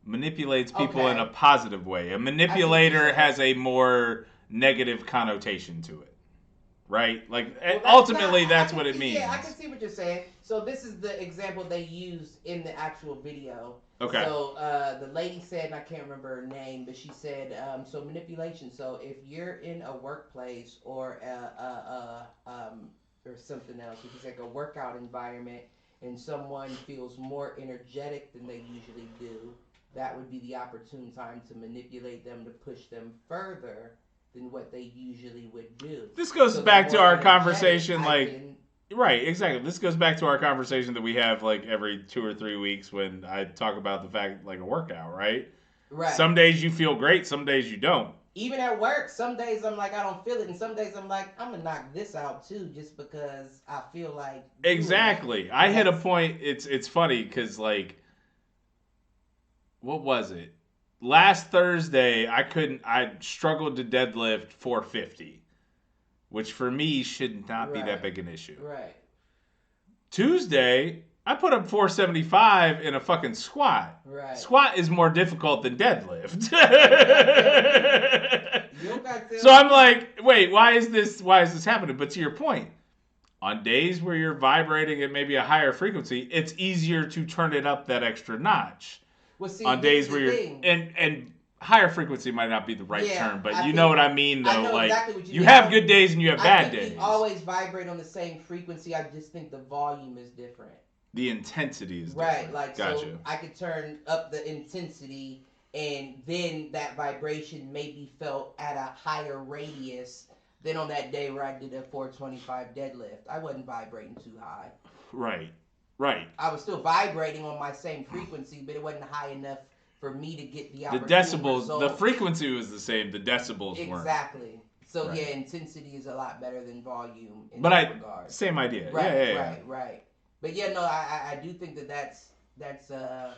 manipulates people in a positive way. A manipulator has a more negative connotation to it, right? Like, ultimately, that's what it means. Yeah, I can see what you're saying. So this is the example they used in the actual video. Okay. So the lady said, and I can't remember her name, but she said, so manipulation. So if you're in a workplace or or something else, if it's like a workout environment, and someone feels more energetic than they usually do, that would be the opportune time to manipulate them, to push them further than what they usually would do. This goes back to our conversation, right, exactly. This goes back to our conversation that we have, like, every 2 or 3 weeks when I talk about the fact, like, a workout, right? Right. Some days you feel great, some days you don't. Even at work, some days I'm like, I don't feel it, and some days I'm like, I'm gonna knock this out too, just because I feel like. Exactly. I hit a point. It's funny because, like, what was it? Last Thursday, I struggled to deadlift 450. Which for me should not be that big an issue. Right. Tuesday, I put up 475 in a fucking squat. Right. Squat is more difficult than deadlift. So I'm like, wait, why is this happening? But to your point, on days where you're vibrating at maybe a higher frequency, it's easier to turn it up that extra notch. Well, see, on days where you're and higher frequency might not be the right term, but you know what I mean, though. I know exactly what you have good days and you have bad days. We always vibrate on the same frequency. I just think the volume is different. The intensity is different. Right, like, gotcha. So I could turn up the intensity, and then that vibration may be felt at a higher radius than on that day where I did a 425 deadlift. I wasn't vibrating too high. Right. I was still vibrating on my same frequency, but it wasn't high enough for me to get the decibels, result. the frequency was the same, the decibels weren't. Exactly. So yeah, intensity is a lot better than volume in that regard. Same idea. Right. But yeah, no, I do think that's that's where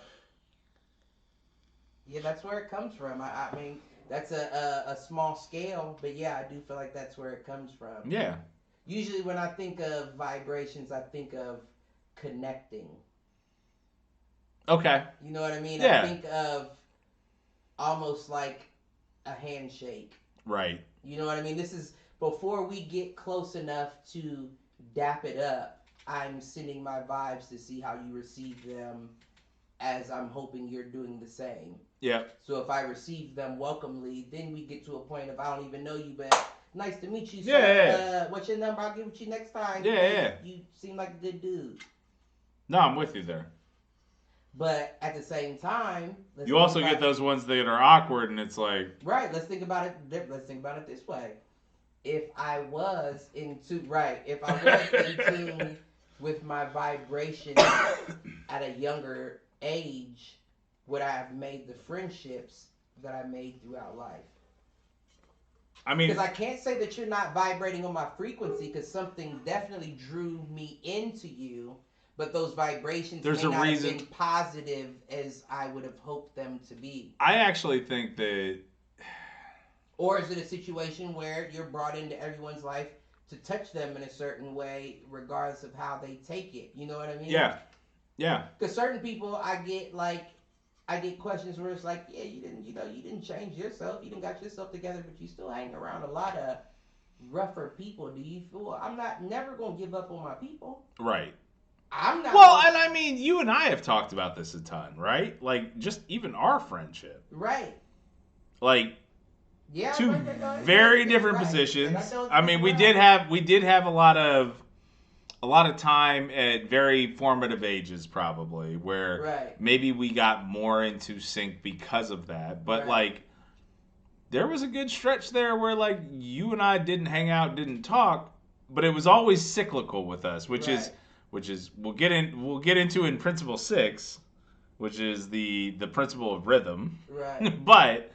it comes from. I mean, that's a small scale, but yeah, I do feel like that's where it comes from. Yeah. Usually when I think of vibrations, I think of connecting. Okay. You know what I mean? Yeah. I think of almost like a handshake. Right. You know what I mean? This is before we get close enough to dap it up. I'm sending my vibes to see how you receive them, as I'm hoping you're doing the same. Yeah. So if I receive them welcomely, then we get to a point of I don't even know you, but nice to meet you, sir. Yeah. What's your number? I'll give it to you next time. Yeah. You seem like a good dude. No, I'm with you there. But at the same time, you also get those ones that are awkward, and it's like right. Let's think about it. Let's think about it this way. If I was in tune with my vibration at a younger age, would I have made the friendships that I made throughout life? I mean, because I can't say that you're not vibrating on my frequency, because something definitely drew me into you. But those vibrations may not have been positive as I would have hoped them to be. I actually think that... Or is it a situation where you're brought into everyone's life to touch them in a certain way, regardless of how they take it? You know what I mean? Yeah. Yeah. Because certain people, I get questions where it's like, yeah, you didn't change yourself. You didn't got yourself together, but you still hang around a lot of rougher people. Do you feel I'm never going to give up on my people? Right. I'm not. Well, and I mean, you and I have talked about this a ton, right? Like, just even our friendship. Right. Like, yeah, two very different positions. I mean, we did have a lot of time at very formative ages, probably, where maybe we got more into sync because of that. But like, there was a good stretch there where like you and I didn't hang out, didn't talk, but it was always cyclical with us, which is we'll get into in Principle 6, which is the principle of rhythm. Right. But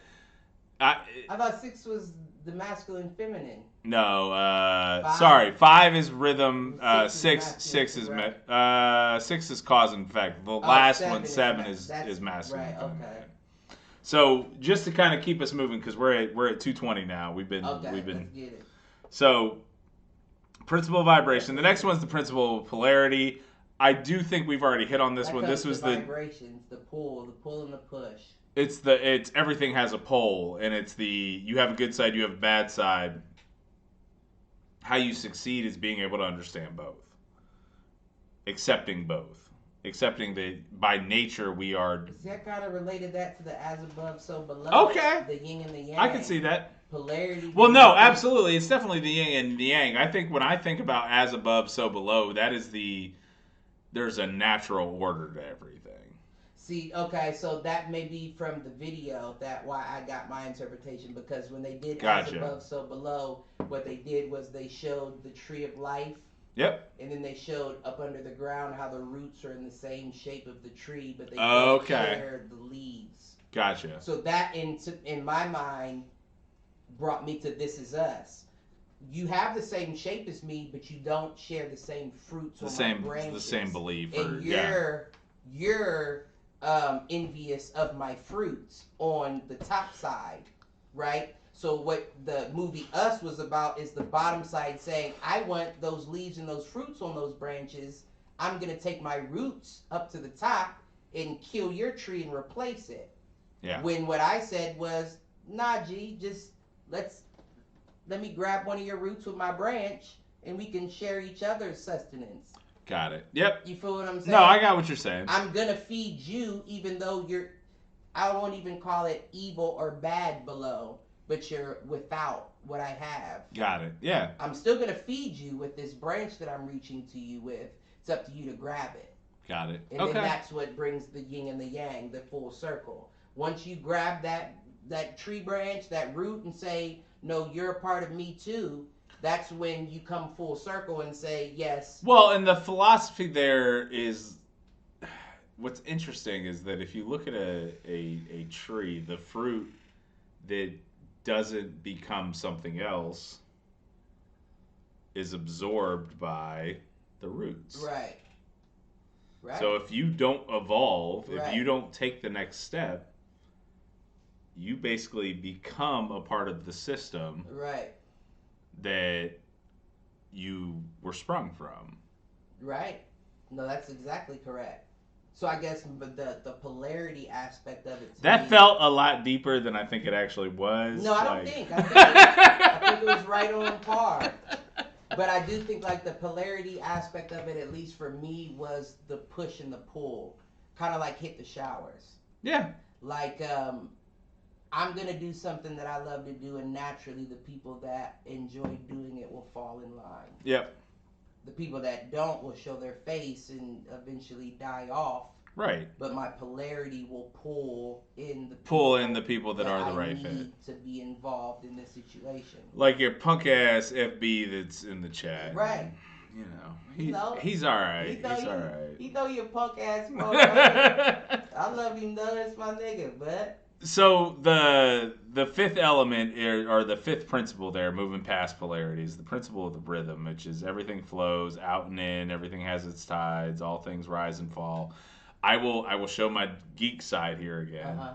I thought 6 was the masculine feminine. No, 5 is rhythm. 6 is cause and effect. The last one, 7 is masculine. Right. Okay. So just to kind of keep us moving, because we're at 2:20 now. We've been. Let's get it. So, principle of vibration. The next one's the principle of polarity. I do think we've already hit on this one. This was the vibrations, the pull and the push. It's everything has a pole, and it's you have a good side, you have a bad side. How you succeed is being able to understand both. Accepting both. Accepting that by nature we are... Is that kind of related that to the as above, so below? Okay. The yin and the yang. I can see that. Polarity. Well, no, absolutely. It's definitely the yin and the yang. I think when I think about as above, so below, that is there's a natural order to everything. See, okay, so that may be from the video, that why I got my interpretation, because when they did as above, so below, what they did was they showed the tree of life. Yep. And then they showed up under the ground how the roots are in the same shape of the tree, but they don't share the leaves. Gotcha. So that, in my mind, brought me to This Is Us. You have the same shape as me, but you don't share the same fruits or branches. The same belief. And you're envious of my fruits on the top side, right? So what the movie Us was about is the bottom side saying, I want those leaves and those fruits on those branches. I'm going to take my roots up to the top and kill your tree and replace it. Yeah. When what I said was, nah, G, just let me grab one of your roots with my branch and we can share each other's sustenance. Got it. Yep. You feel what I'm saying? No, I got what you're saying. I'm going to feed you even though I won't even call it evil or bad below, but you're without what I have. Got it. Yeah. I'm still going to feed you with this branch that I'm reaching to you with. It's up to you to grab it. Got it. And then that's what brings the yin and the yang, the full circle. Once you grab that tree branch, that root, and say, no, you're a part of me too, that's when you come full circle and say, yes. Well, and the philosophy there is, what's interesting is that if you look at a tree, the fruit that doesn't become something else is absorbed by the roots. Right. So if you don't evolve, if you don't take the next step, you basically become a part of the system. Right. That you were sprung from. Right. No, that's exactly correct. So I guess the polarity aspect of it. That felt a lot deeper than I think it actually was. No, I don't think. I think it was right on par. But I do think like the polarity aspect of it, at least for me, was the push and the pull, kind of like hit the showers. Yeah. Like I'm gonna do something that I love to do, and naturally, the people that enjoy doing it will fall in line. Yep. The people that don't will show their face and eventually die off. Right. But my polarity will pull in the people that are the right fit. Need to be involved in this situation. Like your punk ass FB that's in the chat. Right. You know, he's all right. He's all right. He know you punk ass motherfucker. I love him though. That's my nigga, but. So the fifth element or the fifth principle there, moving past polarity, is the principle of the rhythm, which is everything flows out and in, everything has its tides, all things rise and fall. I will show my geek side here again. Uh-huh.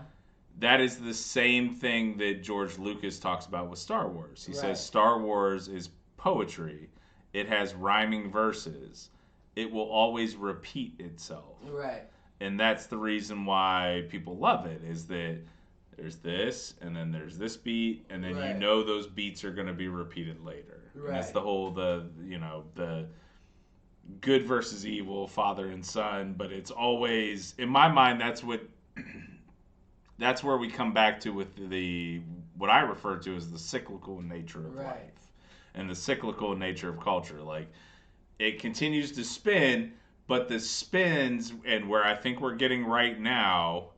That is the same thing that George Lucas talks about with Star Wars. He says Star Wars is poetry. It has rhyming verses. It will always repeat itself. Right. And that's the reason why people love it, is that there's this, and then there's this beat, and then you know those beats are going to be repeated later. Right. And it's the whole, the good versus evil, father and son, but it's always, in my mind, that's where we come back to with what I refer to as the cyclical nature of life and the cyclical nature of culture. Like, it continues to spin, but the spins, and where I think we're getting right now,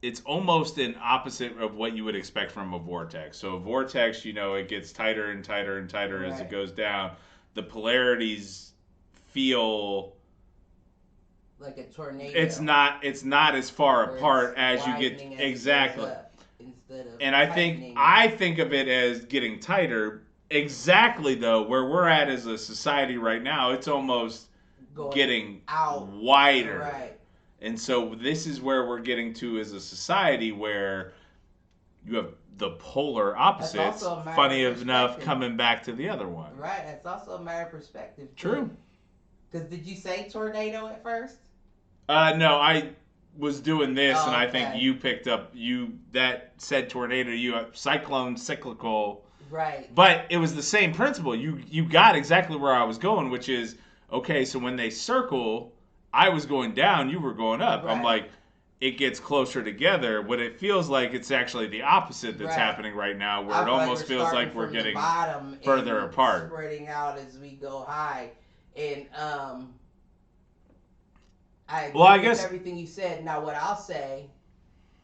it's almost an opposite of what you would expect from a vortex. So a vortex, it gets tighter and tighter and tighter as it goes down. The polarities feel like a tornado. It's not as far apart as you get exactly. And I think of it as getting tighter. Exactly, though, where we're at as a society right now, it's almost getting out wider. Right. And so this is where we're getting to as a society, where you have the polar opposites, funny enough, coming back to the other one. Right, that's also a matter of perspective. True. Because did you say tornado at first? No, I was doing this, and I think you picked up, that said tornado, cyclone, cyclical. Right. But it was the same principle. You got exactly where I was going, which is, okay, so when they circle, I was going down, you were going up. Right. I'm like, it gets closer together. What it feels like, it's actually the opposite that's happening right now, where it almost feels like we're getting further apart. Spreading out as we go high. And I agree with everything you said. Now, what I'll say,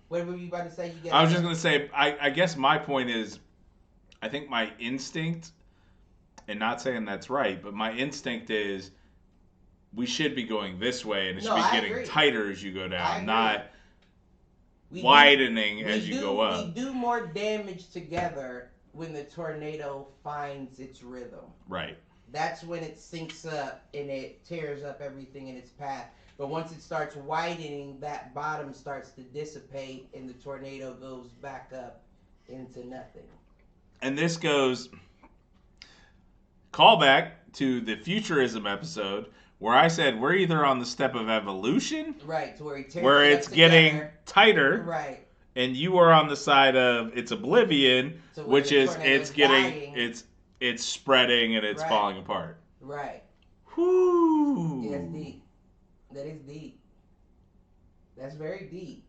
what were you about to say? I was just going to say, I guess my point is, I think my instinct, and not saying that's right, but my instinct is we should be going this way, and it should be getting tighter as you go down, not widening as you go up. We do more damage together when the tornado finds its rhythm. Right. That's when it syncs up and it tears up everything in its path. But once it starts widening, that bottom starts to dissipate, and the tornado goes back up into nothing. And this goes callback to the futurism episode where I said we're either on the step of evolution, right, to where it's getting tighter, right, and you are on the side of it's oblivion, which is it's getting dying. it's spreading and it's falling apart. Right. Whoo. Yeah, that's deep. That is deep. That's very deep.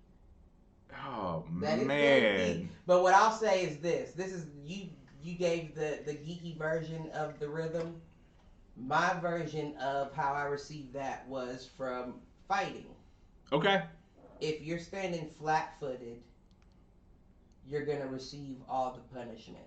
Oh, that is man. Deep. But what I'll say is this. This is, you gave the geeky version of the rhythm. My version of how I received that was from fighting. Okay. If you're standing flat-footed, you're going to receive all the punishment.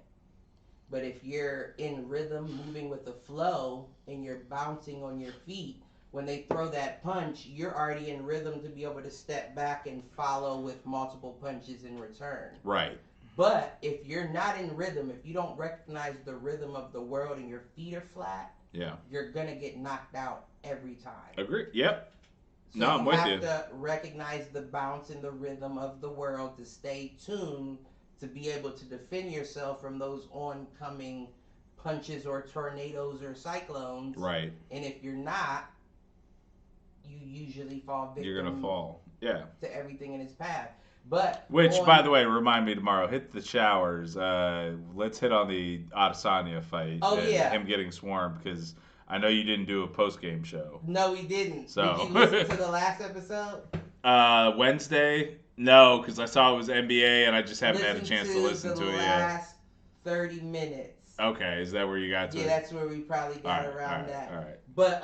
But if you're in rhythm, moving with the flow, and you're bouncing on your feet, when they throw that punch, you're already in rhythm to be able to step back and follow with multiple punches in return. Right. But if you're not in rhythm, if you don't recognize the rhythm of the world and your feet are flat, you're going to get knocked out every time. Agree. Yep. So no, I'm with you. You have to recognize the bounce and the rhythm of the world to stay tuned, to be able to defend yourself from those oncoming punches or tornadoes or cyclones. Right. And if you're not, you usually fall victim. You're gonna fall. Yeah. To everything in its path. But which, by the way, remind me tomorrow. Hit the showers. Let's hit on the Adesanya fight. Oh, and yeah. him getting swarmed because I know you didn't do a post game show. No, we didn't. So. Did you listen to the last episode? Wednesday. No, because I saw it was NBA and I just haven't had a chance to listen to it yet. Last 30 minutes. Okay, is that where you got to? Yeah, that's where we probably got around that. All right. But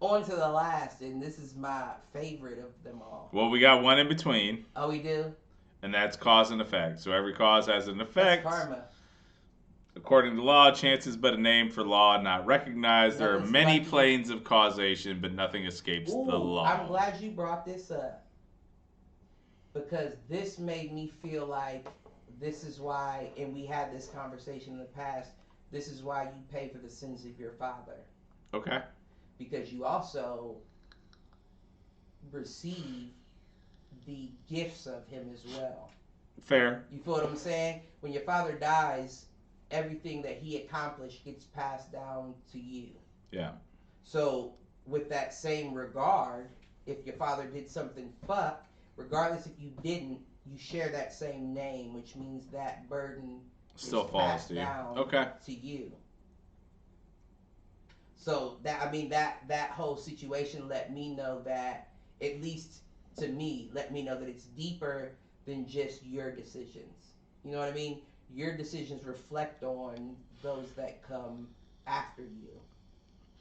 on to the last, and this is my favorite of them all. Well, we got one in between. Oh, we do? And that's cause and effect. So every cause has an effect. That's karma. According to law, chance is but a name for law not recognized. There are many lucky. planes of causation, but nothing escapes the law. I'm glad you brought this up. Because this made me feel like this is why, and we had this conversation in the past, this is why you pay for the sins of your father. Okay. Because you also receive the gifts of him as well. Fair. You feel what I'm saying? When your father dies, everything that he accomplished gets passed down to you. Yeah. So, with that same regard, if your father did something fuck, regardless if you didn't, you share that same name, which means that burden still is falls passed to you. down Okay. to you. So that whole situation let me know that, at least to me, let me know that it's deeper than just your decisions. You know what I mean? Your decisions reflect on those that come after you.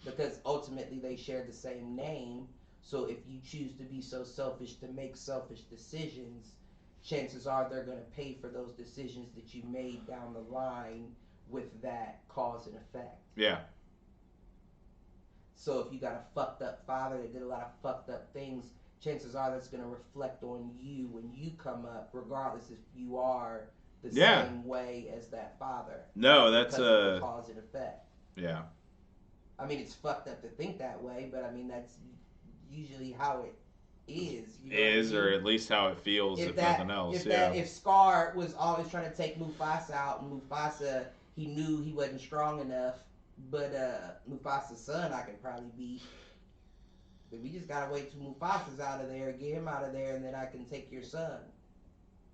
Because ultimately they share the same name. So if you choose to be so selfish to make selfish decisions, chances are they're going to pay for those decisions that you made down the line with that cause and effect. Yeah. So if you got a fucked up father that did a lot of fucked up things, chances are that's going to reflect on you when you come up, regardless if you are the same way as that father. No, that's a cause and effect. Yeah. I mean, it's fucked up to think that way, but I mean that's usually how it is. You know what I mean? Or at least how it feels, if nothing else. If Scar was always trying to take Mufasa out, and Mufasa, he knew he wasn't strong enough, but Mufasa's son I can probably beat. But we just gotta wait till Mufasa's out of there, get him out of there, and then I can take your son.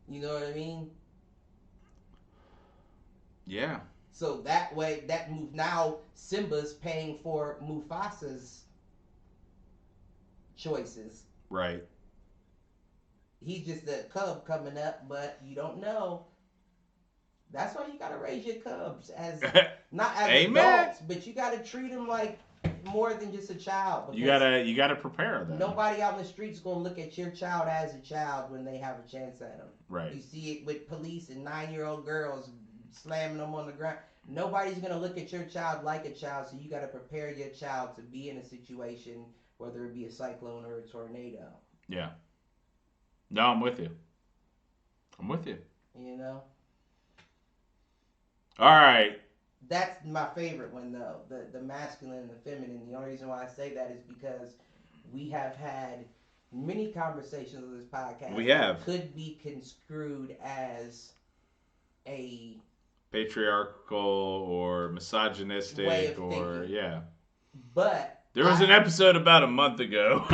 You know what I mean? Yeah. So that way, that move, now Simba's paying for Mufasa's choices. Right. He's just a cub coming up, but you don't know. That's why you gotta raise your cubs as not as adults, but you gotta treat them like more than just a child. You gotta prepare them. Nobody out in the street's gonna look at your child as a child when they have a chance at them. Right. You see it with police and 9-year-old girls slamming them on the ground. Nobody's gonna look at your child like a child, so you gotta prepare your child to be in a situation, whether it be a cyclone or a tornado. Yeah. No, I'm with you. You know? All right. That's my favorite one, though. The masculine and the feminine. The only reason why I say that is because we have had many conversations on this podcast. We have. That could be construed as a patriarchal or misogynistic way of or thinking. Yeah. But there was an episode about a month ago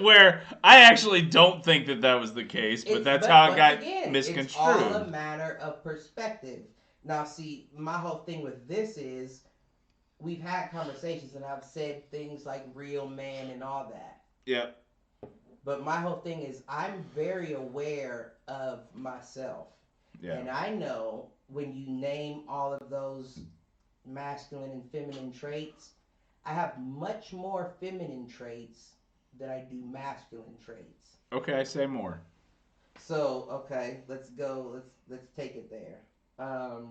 where I actually don't think that was the case, but that's how it got misconstrued. It's all a matter of perspective. Now, see, my whole thing with this is we've had conversations and I've said things like real man and all that. Yep. But my whole thing is I'm very aware of myself. Yeah. And I know when you name all of those masculine and feminine traits, I have much more feminine traits than I do masculine traits. Okay, say more. So, okay, let's go. Let's take it there. So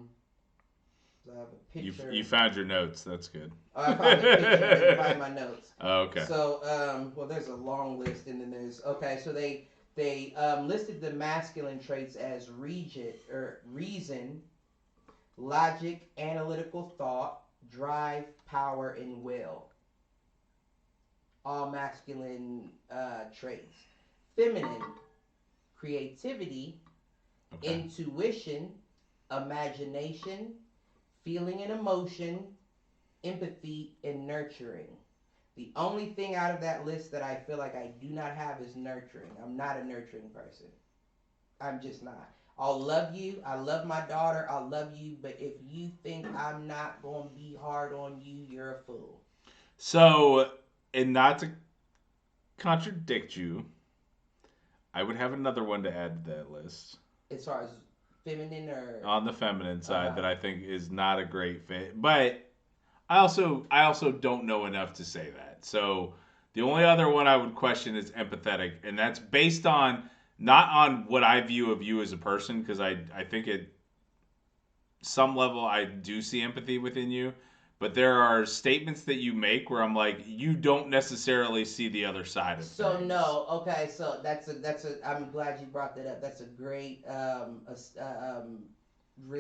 I have a picture. You found your notes. That's good. Oh, I found a picture. I didn't find my notes. Oh, okay. So, well, there's a long list, and then there's so they listed the masculine traits as reason, logic, analytical thought, drive, power, and will. All masculine traits. Feminine, creativity, intuition, imagination, feeling and emotion, empathy, and nurturing. The only thing out of that list that I feel like I do not have is nurturing. I'm not a nurturing person. I'm just not. I'll love you. I love my daughter. I'll love you. But if you think I'm not going to be hard on you, you're a fool. So, and not to contradict you, I would have another one to add to that list. As far as feminine or on the feminine side that I think is not a great fit. But I also don't know enough to say that. So the only other one I would question is empathetic, and that's based on not on what I view of you as a person, because I think at some level I do see empathy within you. But there are statements that you make where I'm like, you don't necessarily see the other side of so things. no, okay, so that's a. I'm glad you brought that up. That's a great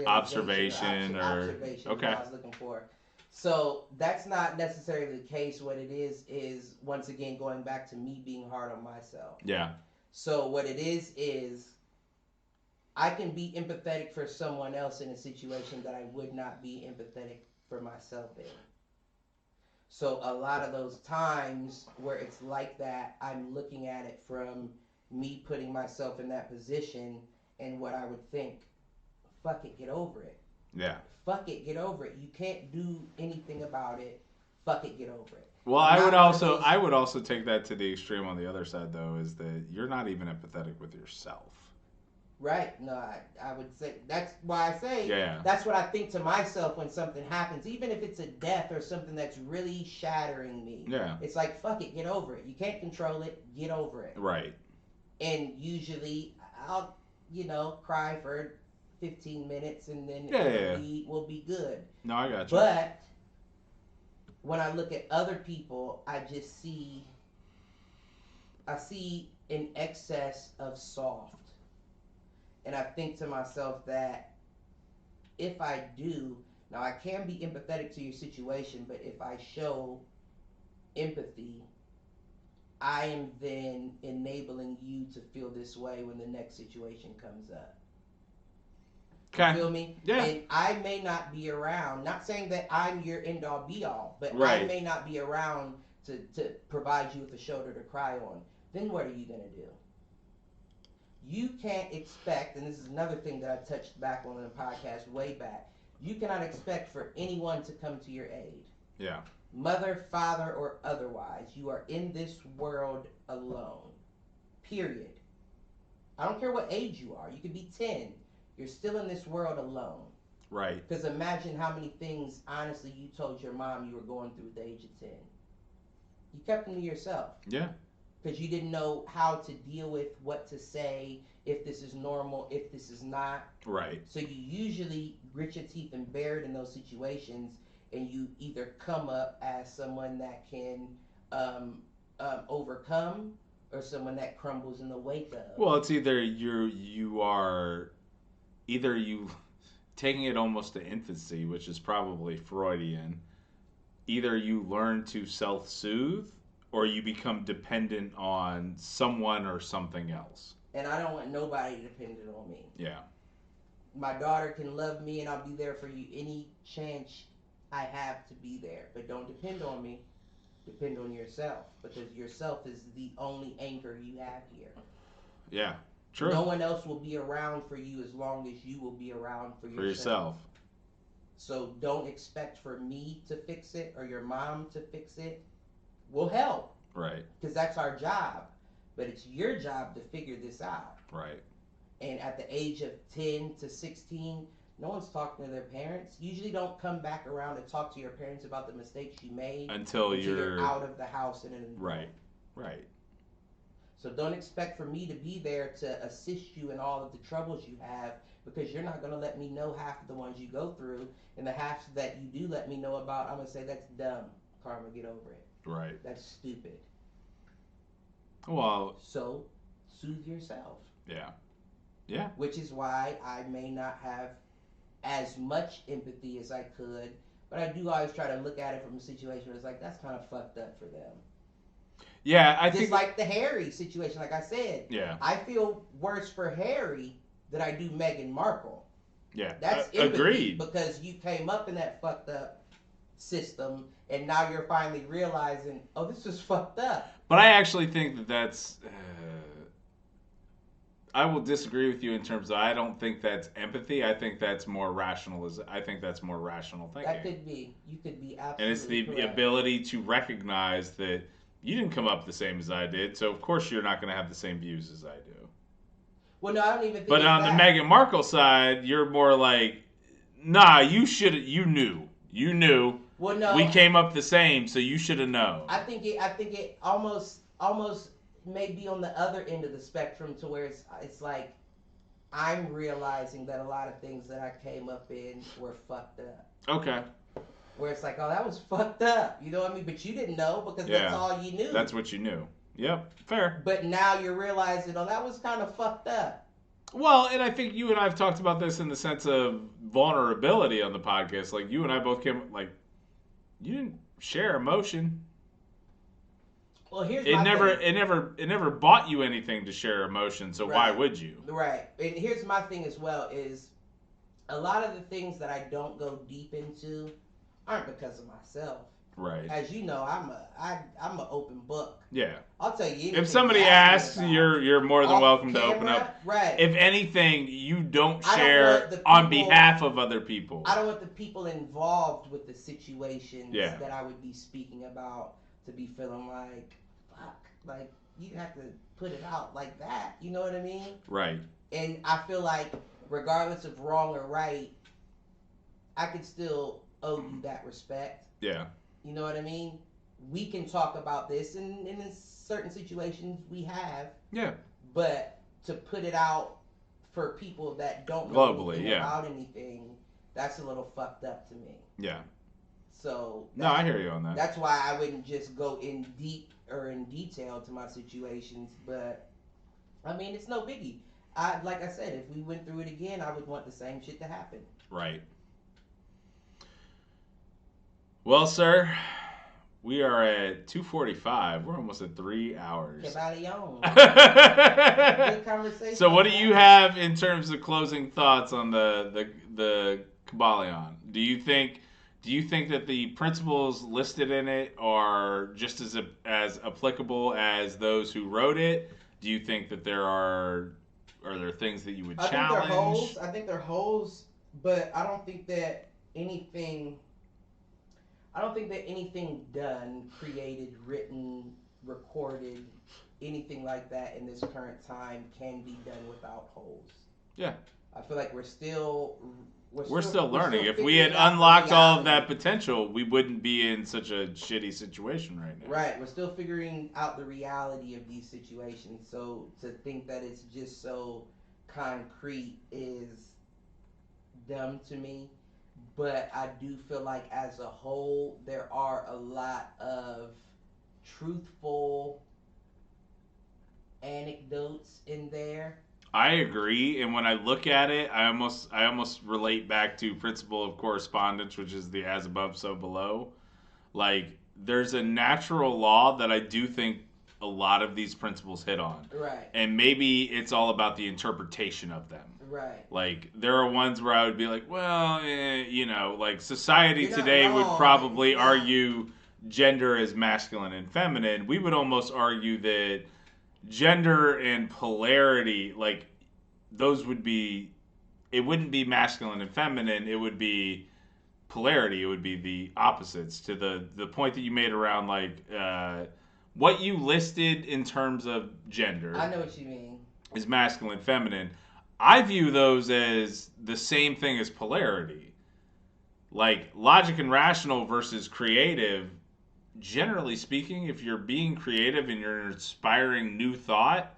observation observation okay. I was looking for. So that's not necessarily the case. What it is once again going back to me being hard on myself. Yeah. So what it is I can be empathetic for someone else in a situation that I would not be empathetic for myself in. So a lot of those times where it's like that, I'm looking at it from me putting myself in that position and what I would think, fuck it, get over it. Yeah. Fuck it, get over it. You can't do anything about it. Fuck it, get over it. Well, I would also take that to the extreme on the other side, though, is that you're not even empathetic with yourself. Right. No, I would say that's why I say that's what I think to myself when something happens, even if it's a death or something that's really shattering me. Yeah. It's like, fuck it, get over it. You can't control it, get over it. Right. And usually I'll, cry for 15 minutes and then we'll be good. No, I got you. But when I look at other people, I see an excess of soft. And I think to myself that if I do, now I can be empathetic to your situation, but if I show empathy, I am then enabling you to feel this way when the next situation comes up. Okay. You feel me? Yeah. And I may not be around, not saying that I'm your end all be all, but right. I may not be around to provide you with a shoulder to cry on. Then what are you going to do? You can't expect, and this is another thing that I touched back on in the podcast way back, you cannot expect for anyone to come to your aid. Yeah. Mother, father, or otherwise, you are in this world alone. Period. I don't care what age you are. You could be 10. You're still in this world alone. Right. Because imagine how many things, honestly, you told your mom you were going through at the age of 10. You kept them to yourself. Yeah. Because you didn't know how to deal with what to say, if this is normal, if this is not. Right. So you usually grit your teeth and bear it in those situations, and you either come up as someone that can overcome or someone that crumbles in the wake of. Well, it's either you taking it almost to infancy, which is probably Freudian. Either you learn to self-soothe or you become dependent on someone or something else. And I don't want nobody dependent on me. Yeah. My daughter can love me and I'll be there for you any chance I have to be there. But don't depend on me. Depend on yourself. Because yourself is the only anchor you have here. Yeah. True. No one else will be around for you as long as you will be around for yourself. So don't expect for me to fix it or your mom to fix it. We'll help. Right. Because that's our job. But it's your job to figure this out. Right. And at the age of 10 to 16, no one's talking to their parents. Usually don't come back around and talk to your parents about the mistakes you made until you're out of the house and in the Right. Right. So don't expect for me to be there to assist you in all of the troubles you have, because you're not going to let me know half of the ones you go through, and the half that you do let me know about, I'm going to say, that's dumb, Karma, get over it. Right. That's stupid. Well. So soothe yourself. Yeah. Yeah. Which is why I may not have as much empathy as I could, but I do always try to look at it from a situation where it's like, that's kind of fucked up for them. Yeah, I think just like the Harry situation, like I said. Yeah. I feel worse for Harry than I do Meghan Markle. Yeah. That's agreed. Because you came up in that fucked up system, and now you're finally realizing, oh, this was fucked up. But I actually think that that's. I will disagree with you in terms of I don't think that's empathy. I think that's more rational. I think that's more rational thinking. That could be. You could be absolutely. And it's the correct. ability to recognize that you didn't come up the same as I did, so of course you're not going to have the same views as I do. Well, no, I don't even think. But on the Meghan Markle side, you're more like, nah, you knew. Well, no, we came up the same, so you should have known. I think it almost may be on the other end of the spectrum to where it's like I'm realizing that a lot of things that I came up in were fucked up. Okay. Where it's like, oh, that was fucked up. You know what I mean? But you didn't know because that's all you knew. That's what you knew. Yep, fair. But now you're realizing, oh, that was kind of fucked up. Well, and I think you and I have talked about this in the sense of vulnerability on the podcast. Like, you and I both came, like, you didn't share emotion. Well, here's it my never thing. it never bought you anything to share emotion, so why would you? Right. And here's my thing as well is a lot of the things that I don't go deep into aren't because of myself. Right. As you know, I'm an open book. Yeah. I'll tell you anything. If somebody asks, you're more than welcome to open up. Right. If anything, you don't share on behalf of other people. I don't want the people involved with the situations that I would be speaking about to be feeling like, fuck, like you have to put it out like that. You know what I mean? Right. And I feel like regardless of wrong or right, I could still owe you that respect. Yeah. You know what I mean? We can talk about this, and in certain situations we have. Yeah. But to put it out for people that don't know globally, anything about anything, that's a little fucked up to me. Yeah. So no, I hear you on that. That's why I wouldn't just go in deep or in detail to my situations. But I mean, it's no biggie. Like I said, if we went through it again, I would want the same shit to happen. Right. Well, sir, we are at 2:45. We're almost at 3 hours. Kybalion. Good conversation. So, what do you have in terms of closing thoughts on the Kybalion? Do you think that the principles listed in it are just as applicable as those who wrote it? Do you think that are there things that you would challenge? I think they're holes, but I don't think that anything done, created, written, recorded, anything like that in this current time can be done without holes. Yeah. I feel like we're still learning. If we had unlocked all of that potential, we wouldn't be in such a shitty situation right now. Right. We're still figuring out the reality of these situations. So to think that it's just so concrete is dumb to me. But I do feel like as a whole, there are a lot of truthful anecdotes in there. I agree, and when I look at it, I almost relate back to principle of correspondence, which is the as above, so below. Like, there's a natural law that I do think a lot of these principles hit on. Right. And maybe it's all about the interpretation of them. Right. Like, there are ones where I would be like, well, like society today would probably argue gender as masculine and feminine. We would almost argue that gender and polarity, like, those would be, it wouldn't be masculine and feminine, it would be polarity, it would be the opposites to the point that you made around, like, what you listed in terms of gender. I know what you mean. Is masculine, feminine. I view those as the same thing as polarity. Like, logic and rational versus creative, generally speaking, if you're being creative and you're inspiring new thought,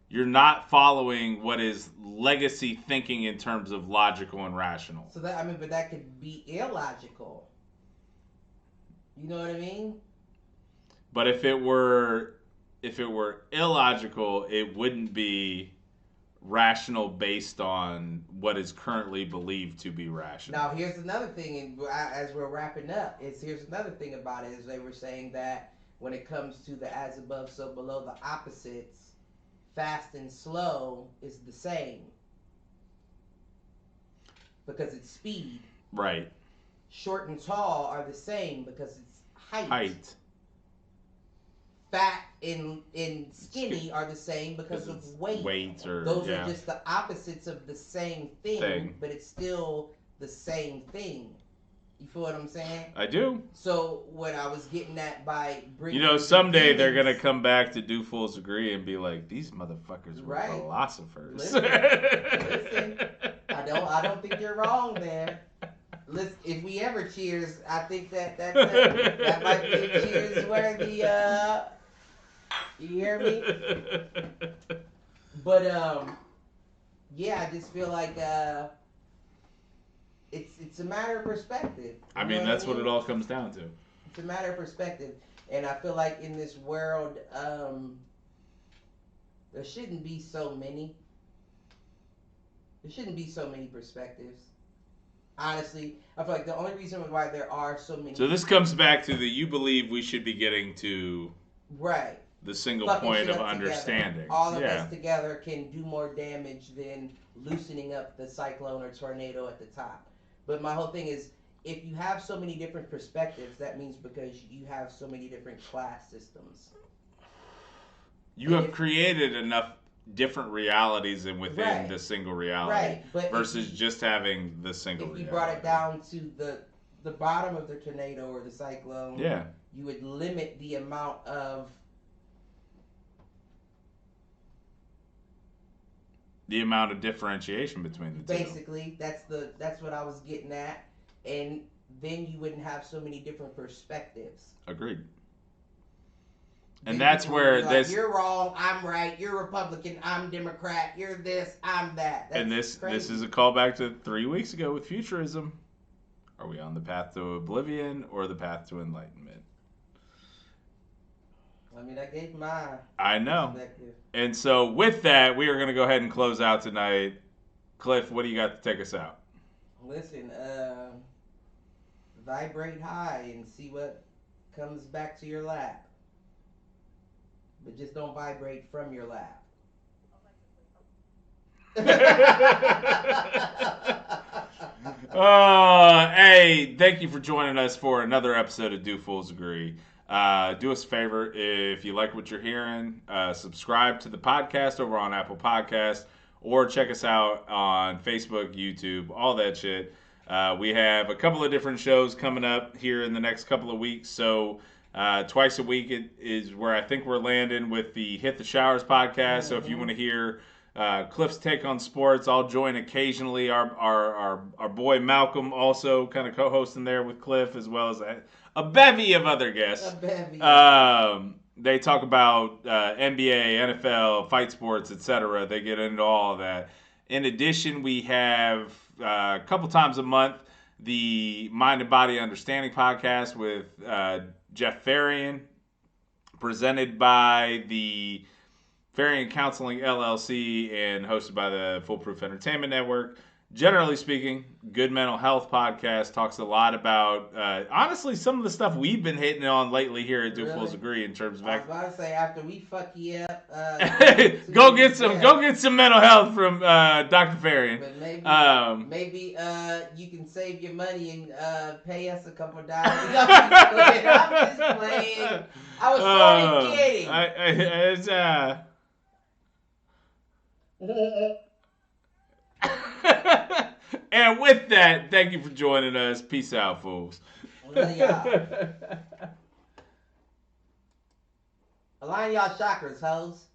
you're not following what is legacy thinking in terms of logical and rational. So but that could be illogical. You know what I mean? But if it were illogical, it wouldn't be rational based on what is currently believed to be rational. Now, here's another thing, and as we're wrapping up, here's another thing about it, is they were saying that when it comes to the as above, so below, the opposites, fast and slow, is the same. Because it's speed. Right. short and tall are the same because it's height. Fat and skinny are the same because of weight. Those are just the opposites of the same thing, but it's still the same thing. You feel what I'm saying? I do. So what I was getting at by bringing, someday they're gonna come back to Do Fools Agree and be like, these motherfuckers were philosophers. Listen, I don't think you're wrong there. Listen, if we ever cheers, I think that might be a cheers worthy. You hear me? But yeah, I just feel like it's a matter of perspective. I mean, that's what it all comes down to. It's a matter of perspective, and I feel like in this world, there shouldn't be so many. There shouldn't be so many perspectives. Honestly, I feel like the only reason why there are so many. So this comes back to you believe we should be getting to the single point of understanding. All of us together can do more damage than loosening up the cyclone or tornado at the top. But my whole thing is, if you have so many different perspectives, that means because you have so many different class systems. You have created enough different realities within the single reality, versus just having the single reality. If you brought it down to the bottom of the tornado or the cyclone, you would limit the amount of differentiation between the two. Basically, that's what I was getting at, and then you wouldn't have so many different perspectives. Agreed. And that's where this. You're wrong. I'm right. You're Republican. I'm Democrat. You're this. I'm that. That's crazy. This is a callback to 3 weeks ago with futurism. Are we on the path to oblivion or the path to enlightenment? I mean, I gave my perspective. And so with that, we are going to go ahead and close out tonight. Cliff, what do you got to take us out? Listen, vibrate high and see what comes back to your lap. But just don't vibrate from your lap. Hey, thank you for joining us for another episode of Do Fools Agree. Do us a favor, if you like what you're hearing, subscribe to the podcast over on Apple Podcasts, or check us out on Facebook, YouTube, all that shit. We have a couple of different shows coming up here in the next couple of weeks, so twice a week is where I think we're landing with the Hit the Showers podcast. So if you want to hear Cliff's take on sports, I'll join occasionally. Our boy Malcolm also kind of co-hosting there with Cliff, as well as a bevy of other guests. They talk about NBA, NFL, fight sports, etc. They get into all of that. In addition, we have a couple times a month the Mind and Body Understanding podcast with Jeff Pharion, presented by the Pharion Counseling LLC and hosted by the Foolproof Entertainment Network. Generally speaking, good mental health podcast, talks a lot about, honestly, some of the stuff we've been hitting on lately here at Do Fools Agree in terms of... I was about to say, after we fuck you up... go get some mental health from Dr. Pharion. But maybe you can save your money and pay us a couple of dollars. I'm just playing. I was only kidding. And with that, thank you for joining us. Peace out, fools. Align y'all chakras, hoes.